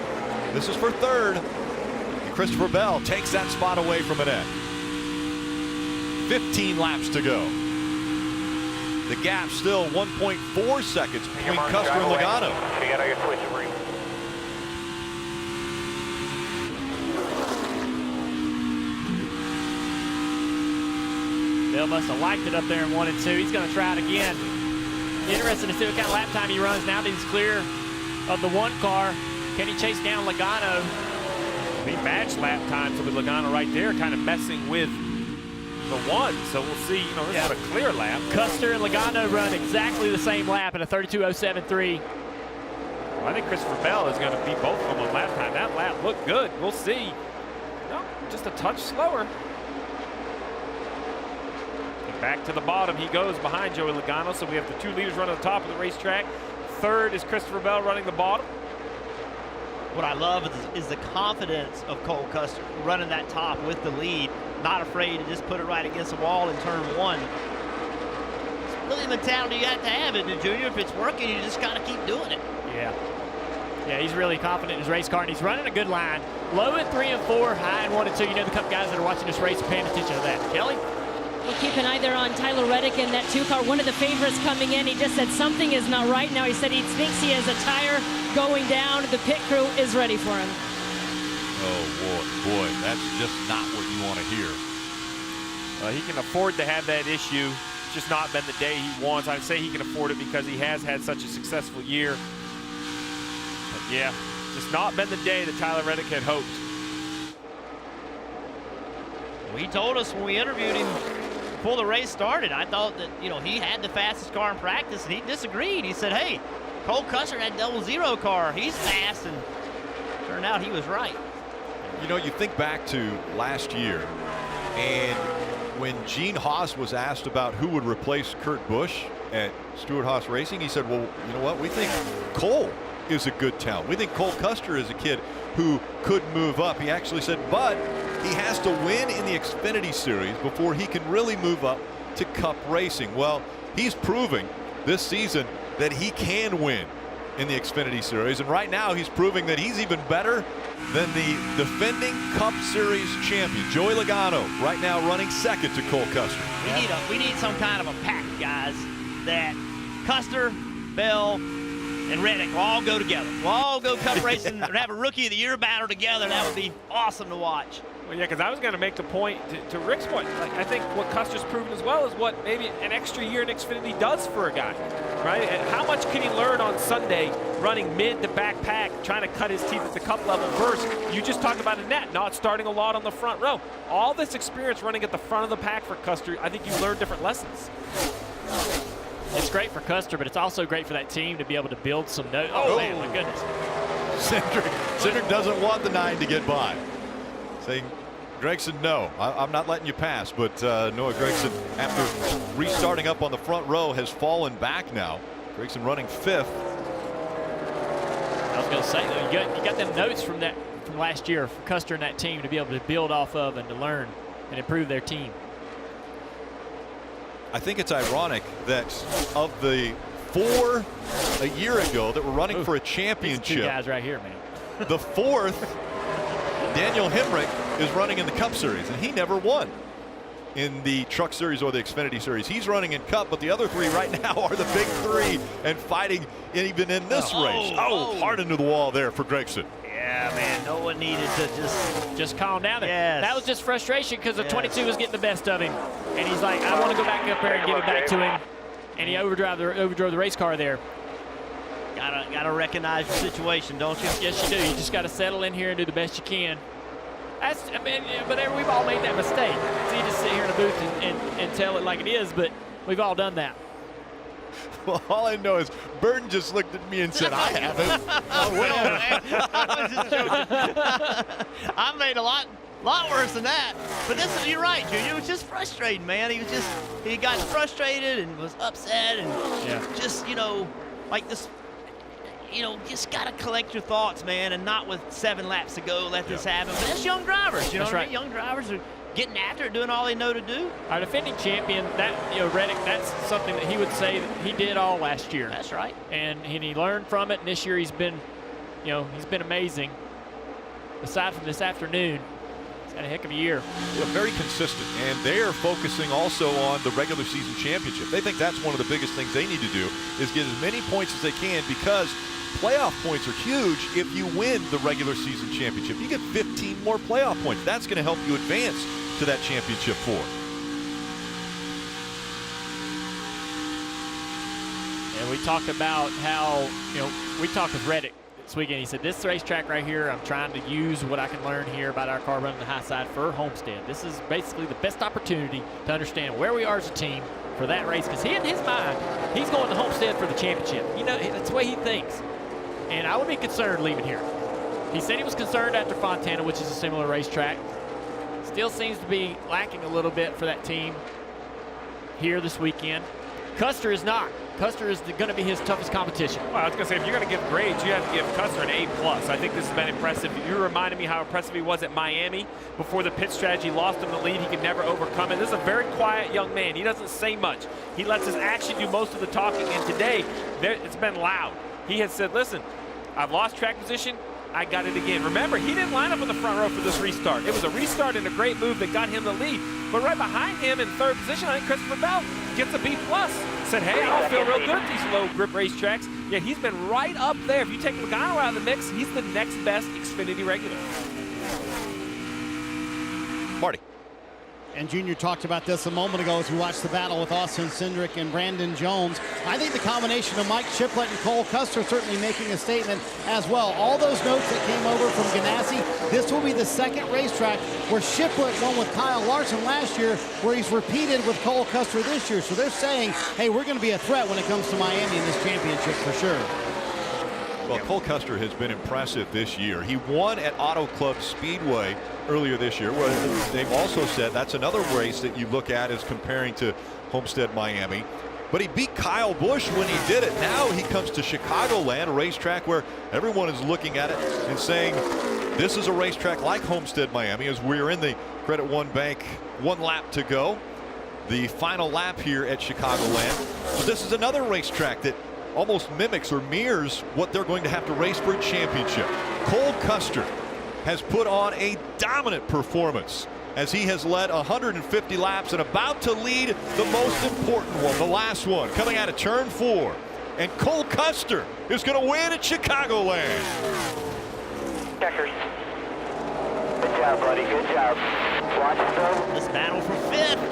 This is for 3rd. And Christopher Bell takes that spot away from Annette. 15 laps to go. The gap still 1.4 seconds between Custer and Logano. Bell must have liked it up there in 1 and 2. He's going to try it again. Interesting to see what kind of lap time he runs now that he's clear of the one car. Can he chase down Logano? He matched lap times with Logano right there, kind of messing with the 1. So we'll see. You know, this is a clear lap. Custer and Logano run exactly the same lap in a 32.073. Well, I think Christopher Bell is going to beat both of them on lap time. That lap looked good. We'll see. No, just a touch slower. Back to the bottom he goes behind Joey Logano. So we have the 2 leaders running the top of the racetrack. 3rd is Christopher Bell running the bottom. What I love is the confidence of Cole Custer running that top with the lead, not afraid to just put it right against the wall in turn 1. It's really the mentality you have to have, isn't it, Junior? If it's working, you just got to keep doing it. Yeah. Yeah, he's really confident in his race car, and he's running a good line. Low in 3 and 4, high in 1 and 2. You know the Cup guys that are watching this race are paying attention to that. Kelly? We'll keep an eye there on Tyler Reddick in that 2 car. One of the favorites coming in. He just said something is not right now. He said he thinks he has a tire going down. The pit crew is ready for him. Oh, boy, that's just not what you want to hear. He can afford to have that issue. It's just not been the day he wants. I'd say he can afford it because he has had such a successful year. But yeah, just not been the day that Tyler Reddick had hoped. Well, he told us when we interviewed him before the race started, I thought that, you know, he had the fastest car in practice, and he disagreed. He said, hey, Cole Custer had 00 car. He's fast, and turned out he was right. You know, you think back to last year, and when Gene Haas was asked about who would replace Kurt Busch at Stewart Haas Racing, he said, well, you know what, we think Cole is a good talent. We think Cole Custer is a kid who could move up. He actually said, but he has to win in the Xfinity Series before he can really move up to Cup racing. Well, he's proving this season that he can win in the Xfinity Series, and right now he's proving that he's even better than the defending Cup Series champion, Joey Logano, right now running 2nd to Cole Custer. We need some kind of a pack, guys, that Custer, Bell, and Reddick will all go together. We'll all go Cup racing and have a Rookie of the Year battle together. That would be awesome to watch. Well, yeah, because I was going to make the point to Rick's point. Like, I think what Custer's proven as well is what maybe an extra year in Xfinity does for a guy, right? And how much can he learn on Sunday running mid to back pack, trying to cut his teeth at the Cup level versus you just talked about Annette not starting a lot on the front row. All this experience running at the front of the pack for Custer, I think you learn different lessons. It's great for Custer, but it's also great for that team to be able to build some notes. Oh, man, my goodness. Cindric doesn't want the 9 to get by. Saying, Gregson, no, I'm not letting you pass. But Noah Gregson, after restarting up on the front row, has fallen back now. Gregson running 5th. I was going to say, though, you got them notes from last year for Custer and that team to be able to build off of and to learn and improve their team. I think it's ironic that of the 4 a year ago that were running for a championship, these 2 guys right here, man. The 4th, Daniel Hemrick, is running in the Cup Series, and he never won. in the Truck Series or the Xfinity Series. He's running in Cup, but the other 3 right now are the big 3 and fighting even in this race. Hard into the wall there for Gregson. Yeah, man, no one needed to just calm down there. Yes. That was just frustration because the 22 was getting the best of him. And he's like, I want to go back up there and give it back to him. And he overdrove the race car there. Gotta recognize the situation, don't you? Yes, you do. You just got to settle in here and do the best you can. But we've all made that mistake. It's easy to sit here in a booth and tell it like it is, but we've all done that. Well, all I know is Burton just looked at me and said, I haven't. I was just joking. I made a lot worse than that. But you're right, Junior. It was just frustrating, man. He got frustrated and was upset and just, like this. Just got to collect your thoughts, man, and not with 7 laps to go let this happen. But that's young drivers, you know what I mean? Young drivers are getting after it, doing all they know to do. Our defending champion, Reddick, that's something that he would say that he did all last year. That's right. And he learned from it, and this year he's been amazing. Aside from this afternoon, he's had a heck of a year. Yeah, very consistent, and they're focusing also on the regular season championship. They think that's one of the biggest things they need to do is get as many points as they can, because playoff points are huge if you win the regular season championship. You get 15 more playoff points. That's going to help you advance to that championship 4. And we talked about how, we talked with Reddick this weekend. He said, this racetrack right here, I'm trying to use what I can learn here about our car running the high side for Homestead. This is basically the best opportunity to understand where we are as a team for that race, because in his mind, he's going to Homestead for the championship. That's the way he thinks. And I would be concerned leaving here. He said he was concerned after Fontana, which is a similar racetrack. Still seems to be lacking a little bit for that team here this weekend. Custer is not. Custer is going to be his toughest competition. Well, I was going to say, if you're going to give grades, you have to give Custer an A+. I think this has been impressive. You reminded me how impressive he was at Miami. Before the pit strategy lost him the lead, he could never overcome it. This is a very quiet young man. He doesn't say much. He lets his action do most of the talking, and today, it's been loud. He has said, listen, I've lost track position. I got it again. Remember, he didn't line up in the front row for this restart. It was a restart and a great move that got him the lead. But right behind him in 3rd position, I think Christopher Bell gets a B+. Said, hey, I don't feel real good at these low grip racetracks. Yeah, he's been right up there. If you take Logano out of the mix, he's the next best Xfinity regular. Marty. And Junior talked about this a moment ago as we watched the battle with Austin Cindric and Brandon Jones. I think the combination of Mike Shiplett and Cole Custer certainly making a statement as well. All those notes that came over from Ganassi, this will be the 2nd racetrack where Shiplett won with Kyle Larson last year, where he's repeated with Cole Custer this year. So they're saying, hey, we're going to be a threat when it comes to Miami in this championship for sure. Well, Cole Custer has been impressive this year. He won at Auto Club Speedway earlier this year, where they've also said that's another race that you look at as comparing to Homestead Miami. But he beat Kyle Busch when he did it. Now he comes to Chicagoland, a racetrack where everyone is looking at it and saying this is a racetrack like Homestead Miami, as we're in the Credit One Bank 1 lap to go. The final lap here at Chicagoland. So this is another racetrack that almost mimics or mirrors what they're going to have to race for a championship. Cole Custer has put on a dominant performance as he has led 150 laps and about to lead the most important one, the last one, coming out of turn 4. And Cole Custer is going to win at Chicagoland. Checkers. Good job, buddy. Good job. Watch yourself. This battle for 5th.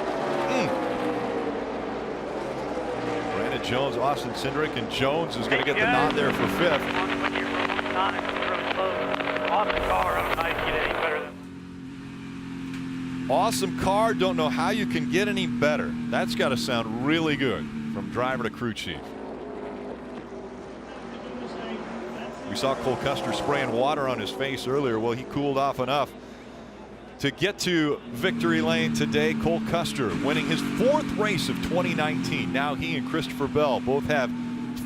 Brandon Jones, Austin Cindric, and Jones is going to get the nod there for 5th. Awesome car. Don't know how you can get any better. That's got to sound really good from driver to crew chief. We saw Cole Custer spraying water on his face earlier. Well, he cooled off enough to get to victory lane today. Cole Custer winning his 4th race of 2019. Now he and Christopher Bell both have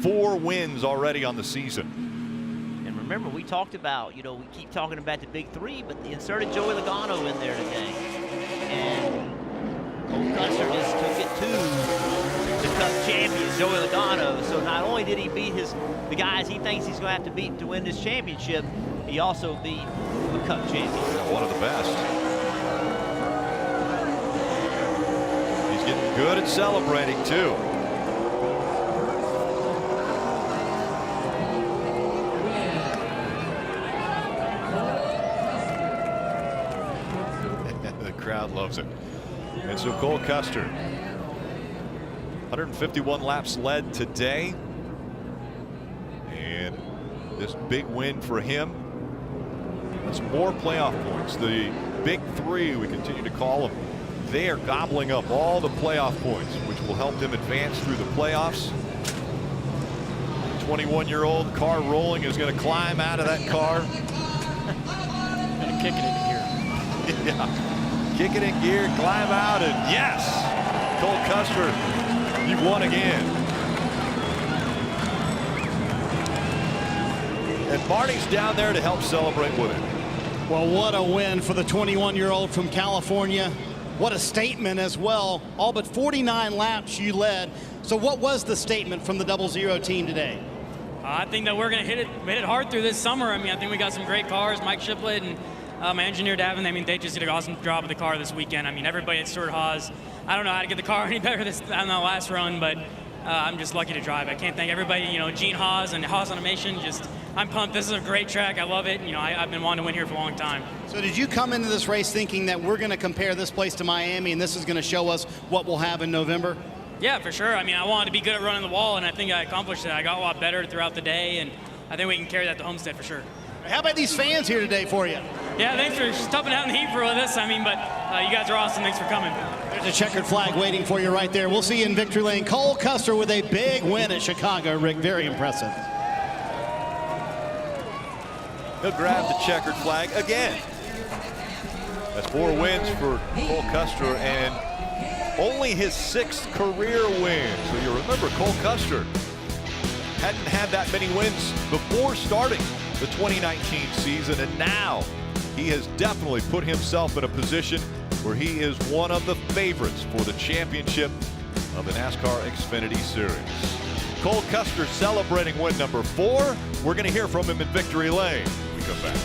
4 wins already on the season. And remember, we talked about, we keep talking about the big 3, but they inserted Joey Logano in there today. And Cole Custer just took it to the Cup champion, Joey Logano. So not only did he beat the guys he thinks he's going to have to beat to win this championship, he also beat the Cup champion. One of the best. getting good at celebrating, too. The crowd loves it. And so Cole Custer, 151 laps led today. And this big win for him. That's more playoff points. The big three, we continue to call them. They are gobbling up all the playoff points, which will help them advance through the playoffs. 21-year-old car rolling is going to climb out of that car. And kick it into gear. Yeah, kick it in gear, climb out, and yes, Cole Custer, you've won again. And Marty's down there to help celebrate with him. Well, what a win for the 21-year-old from California. What a statement as well. All but 49 laps you led. So what was the statement from the 00 team today? I think that we're going to hit it hard through this summer. I mean, I think we got some great cars. Mike Shiplett and my engineer Davin, I mean, they just did an awesome job of the car this weekend. I mean, everybody at Stewart Haas, I don't know how to get the car any better than the last run, but I'm just lucky to drive. I can't thank everybody, you know, Gene Haas and Haas Automation. Just, I'm pumped. This is a great track. I love it. You know, I've been wanting to win here for a long time. So did you come into this race thinking that we're going to compare this place to Miami and this is going to show us what we'll have in November? Yeah, for sure. I mean, I wanted to be good at running the wall, and I think I accomplished it. I got a lot better throughout the day, and I think we can carry that to Homestead for sure. How about these fans here today for you? Yeah, thanks for toughing out in the heat for us. I mean, but you guys are awesome. Thanks for coming. There's a checkered flag waiting for you right there. We'll see you in victory lane. Cole Custer with a big win at Chicago, Rick. Very impressive. He'll grab the checkered flag again. That's 4 wins for Cole Custer and only his 6th career win. So you remember Cole Custer hadn't had that many wins before starting the 2019 season, and now he has definitely put himself in a position where he is one of the favorites for the championship of the NASCAR Xfinity Series. Cole Custer celebrating win number 4. We're going to hear from him in victory lane when we come back.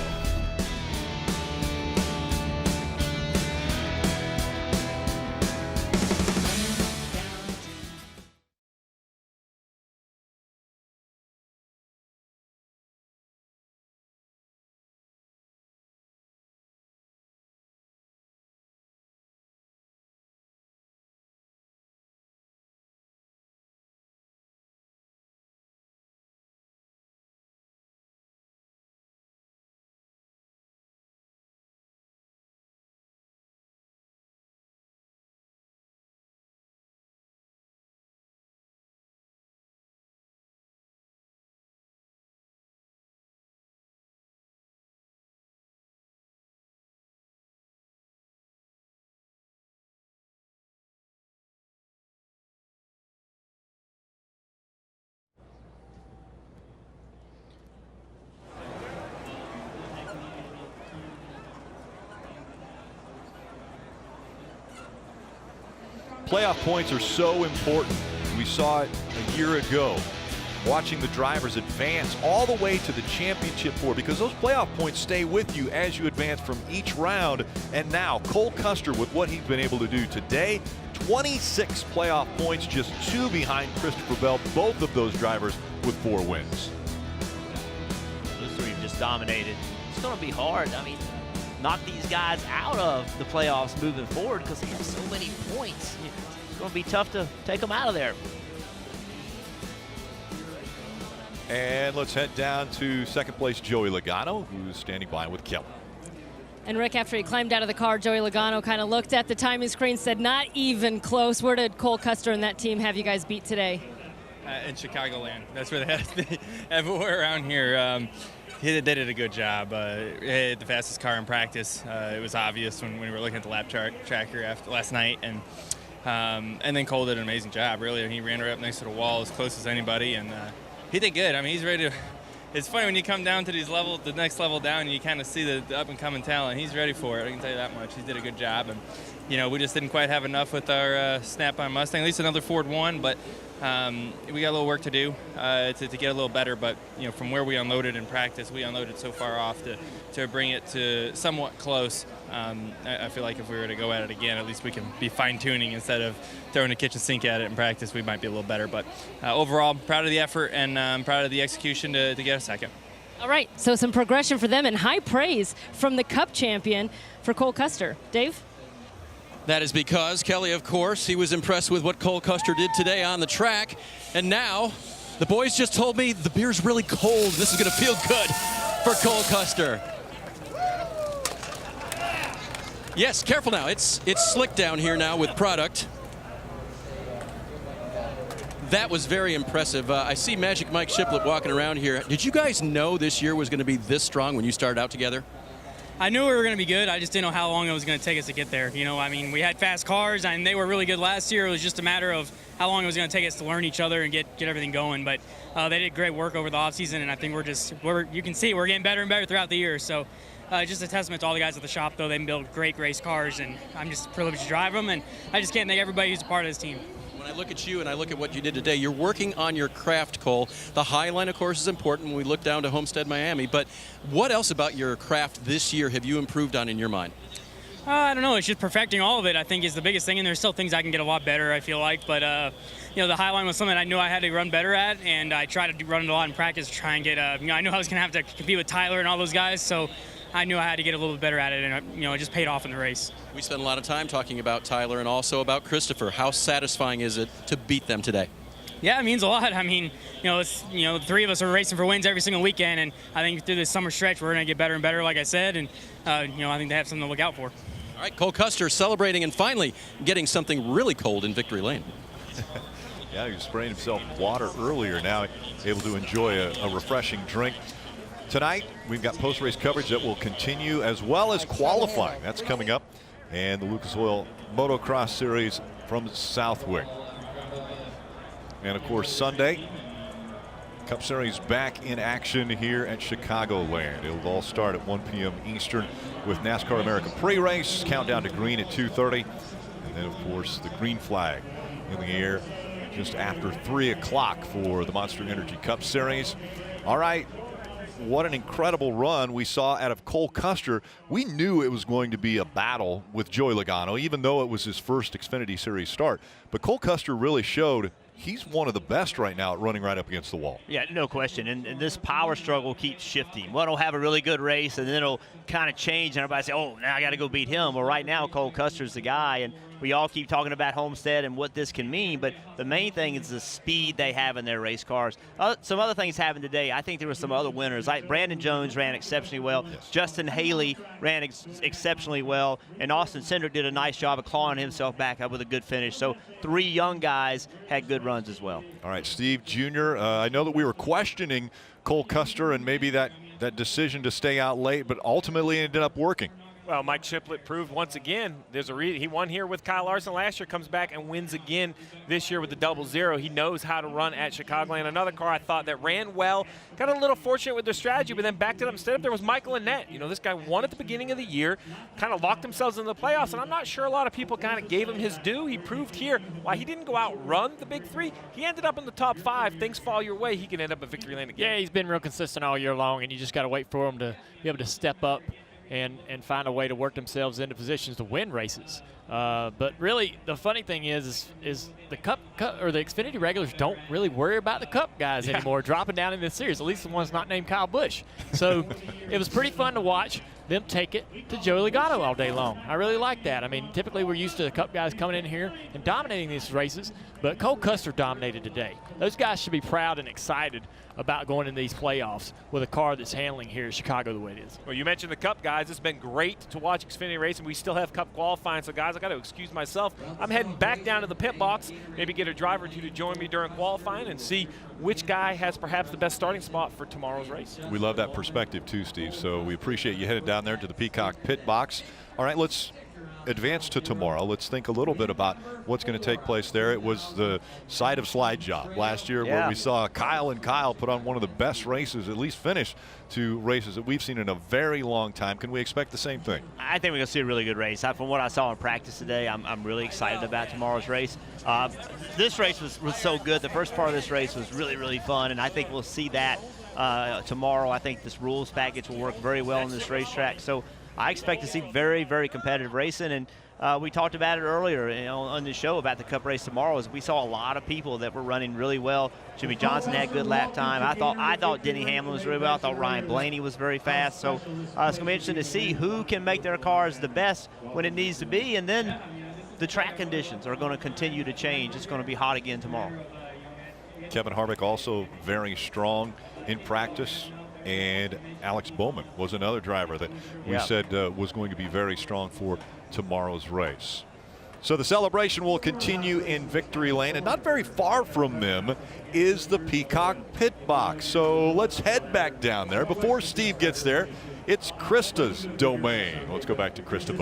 Playoff points are so important. We saw it a year ago, watching the drivers advance all the way to the championship four, because those playoff points stay with you as you advance from each round. And now Cole Custer, with what he's been able to do today, 26 playoff points, just 2 behind Christopher Bell, both of those drivers with 4 wins. Those 3 just dominated. It's going to be hard. I mean, knock these guys out of the playoffs moving forward because they have so many points. It's going to be tough to take them out of there. And let's head down to second place Joey Logano, who's standing by with Kelly. And Rick, after he climbed out of the car, Joey Logano kind of looked at the timing screen, said not even close. Where did Cole Custer and that team have you guys beat today? In Chicagoland. That's where they had everywhere around here. They did a good job. He had the fastest car in practice. It was obvious when we were looking at the lap tracker after last night, and then Cole did an amazing job. Really, he ran right up next to the wall as close as anybody, and he did good. I mean, he's ready to. It's funny when you come down to these levels, the next level down, and you kind of see the up and coming talent. He's ready for it. I can tell you that much. He did a good job, and we just didn't quite have enough with our Snap-on Mustang. At least another Ford won, but We got a little work to do to get a little better, but from where we unloaded in practice, we unloaded so far off to bring it to somewhat close. I feel like if we were to go at it again, at least we can be fine-tuning instead of throwing a kitchen sink at it in practice. We might be a little better, but overall, proud of the effort and proud of the execution to get a second. All right, so some progression for them and high praise from the Cup champion for Cole Custer. Dave? That is because Kelly, of course, he was impressed with what Cole Custer did today on the track. And now the boys just told me the beer's really cold. This is going to feel good for Cole Custer. Yes, careful now. It's slick down here now with product. That was very impressive. I see Magic Mike Shiplet walking around here. Did you guys know this year was going to be this strong when you started out together? I knew we were going to be good. I just didn't know how long it was going to take us to get there. We had fast cars, and they were really good last year. It was just a matter of how long it was going to take us to learn each other and get everything going. But they did great work over the offseason, and I think you can see we're getting better and better throughout the year. So just a testament to all the guys at the shop, though. They build great race cars, and I'm just privileged to drive them, and I just can't thank everybody who's a part of this team. When I look at you and I look at what you did today, you're working on your craft, Cole. The high line, of course, is important when we look down to Homestead, Miami. But what else about your craft this year have you improved on in your mind? I don't know. It's just perfecting all of it, I think, is the biggest thing. And there's still things I can get a lot better, I feel like. But, the high line was something I knew I had to run better at. And I tried to run it a lot in practice to try and get, I knew I was going to have to compete with Tyler and all those guys. So I knew I had to get a little bit better at it, and it just paid off in the race. We spent a lot of time talking about Tyler and also about Christopher. How satisfying is it to beat them today? Yeah, it means a lot. I mean, the three of us are racing for wins every single weekend, and I think through this summer stretch we're going to get better and better, like I said, and I think they have something to look out for. All right, Cole Custer celebrating and finally getting something really cold in victory lane. Yeah, he was spraying himself water earlier. Now able to enjoy a refreshing drink. Tonight, we've got post-race coverage that will continue as well as qualifying. That's coming up. And the Lucas Oil Motocross Series from Southwick. And, of course, Sunday, Cup Series back in action here at Chicagoland. It'll all start at 1 p.m. Eastern with NASCAR American pre-race. Countdown to green at 2:30. And then, of course, the green flag in the air just after 3 o'clock for the Monster Energy Cup Series. All right. What an incredible run we saw out of Cole Custer. We knew it was going to be a battle with Joey Logano, even though it was his first Xfinity Series start. But Cole Custer really showed he's one of the best right now at running right up against the wall. Yeah, no question. And this power struggle keeps shifting. One will have a really good race, and then it'll kind of change, and everybody say, oh, now I got to go beat him. Well, right now, Cole Custer's the guy, and we all keep talking about Homestead and what this can mean, but the main thing is the speed they have in their race cars. Some other things happened today. I think there were some other winners. Like Brandon Jones ran exceptionally well. Yes. Justin Haley ran exceptionally well. And Austin Cindric did a nice job of clawing himself back up with a good finish. So 3 young guys had good runs as well. All right, Steve Jr., I know that we were questioning Cole Custer and maybe that decision to stay out late, but ultimately it ended up working. Well, Mike Shiplet proved once again there's a reason. He won here with Kyle Larson last year, comes back and wins again this year with the 00. He knows how to run at Chicagoland. Another car I thought that ran well, got a little fortunate with their strategy, but then backed it up. Instead of there was Michael Annett. This guy won at the beginning of the year, kind of locked themselves in the playoffs, and I'm not sure a lot of people kind of gave him his due. He proved here why he didn't go out and run the big 3. He ended up in the top 5. Things fall your way, he can end up at victory lane again. Yeah, he's been real consistent all year long, and you just got to wait for him to be able to step up and find a way to work themselves into positions to win races. But really, the funny thing is the Cup or the Xfinity regulars don't really worry about the Cup guys anymore dropping down in this series, at least the ones not named Kyle Busch. So it was pretty fun to watch them take it to Joey Logano all day long. I really like that. I mean, typically we're used to the Cup guys coming in here and dominating these races, but Cole Custer dominated today. Those guys should be proud and excited about going into these playoffs with a car that's handling here in Chicago the way it is. Well, you mentioned the Cup guys. It's been great to watch Xfinity racing. We still have Cup qualifying, so guys, I got to excuse myself. I'm heading back down to the pit box, maybe get a driver or two to join me during qualifying and see which guy has perhaps the best starting spot for tomorrow's race. We love that perspective too, Steve, so we appreciate you headed down there to the Peacock pit box. All right, let's advance to tomorrow, let's think a little bit about what's going to take place there. It was the site of slide job last year where we saw Kyle and Kyle put on one of the best races, at least finish to races that we've seen in a very long time. Can we expect the same thing? I think we're going to see a really good race. From what I saw in practice today, I'm really excited about tomorrow's race. This race was so good. The first part of this race was really, really fun, and I think we'll see that tomorrow. I think this rules package will work very well on this racetrack. So I expect to see very, very competitive racing. And we talked about it earlier on the show about the Cup race tomorrow. Is we saw a lot of people that were running really well. Jimmy Johnson had good lap time. I thought Denny Hamlin was really well. I thought Ryan Blaney was very fast. So it's going to be interesting to see who can make their cars the best when it needs to be. And then the track conditions are going to continue to change. It's going to be hot again tomorrow. Kevin Harvick also very strong in practice. And Alex Bowman was another driver that we said was going to be very strong for tomorrow's race. So the celebration will continue in Victory Lane, and not very far from them is the Peacock Pit Box. So let's head back down there. Before Steve gets there, it's Krista's domain. Let's go back to Krista.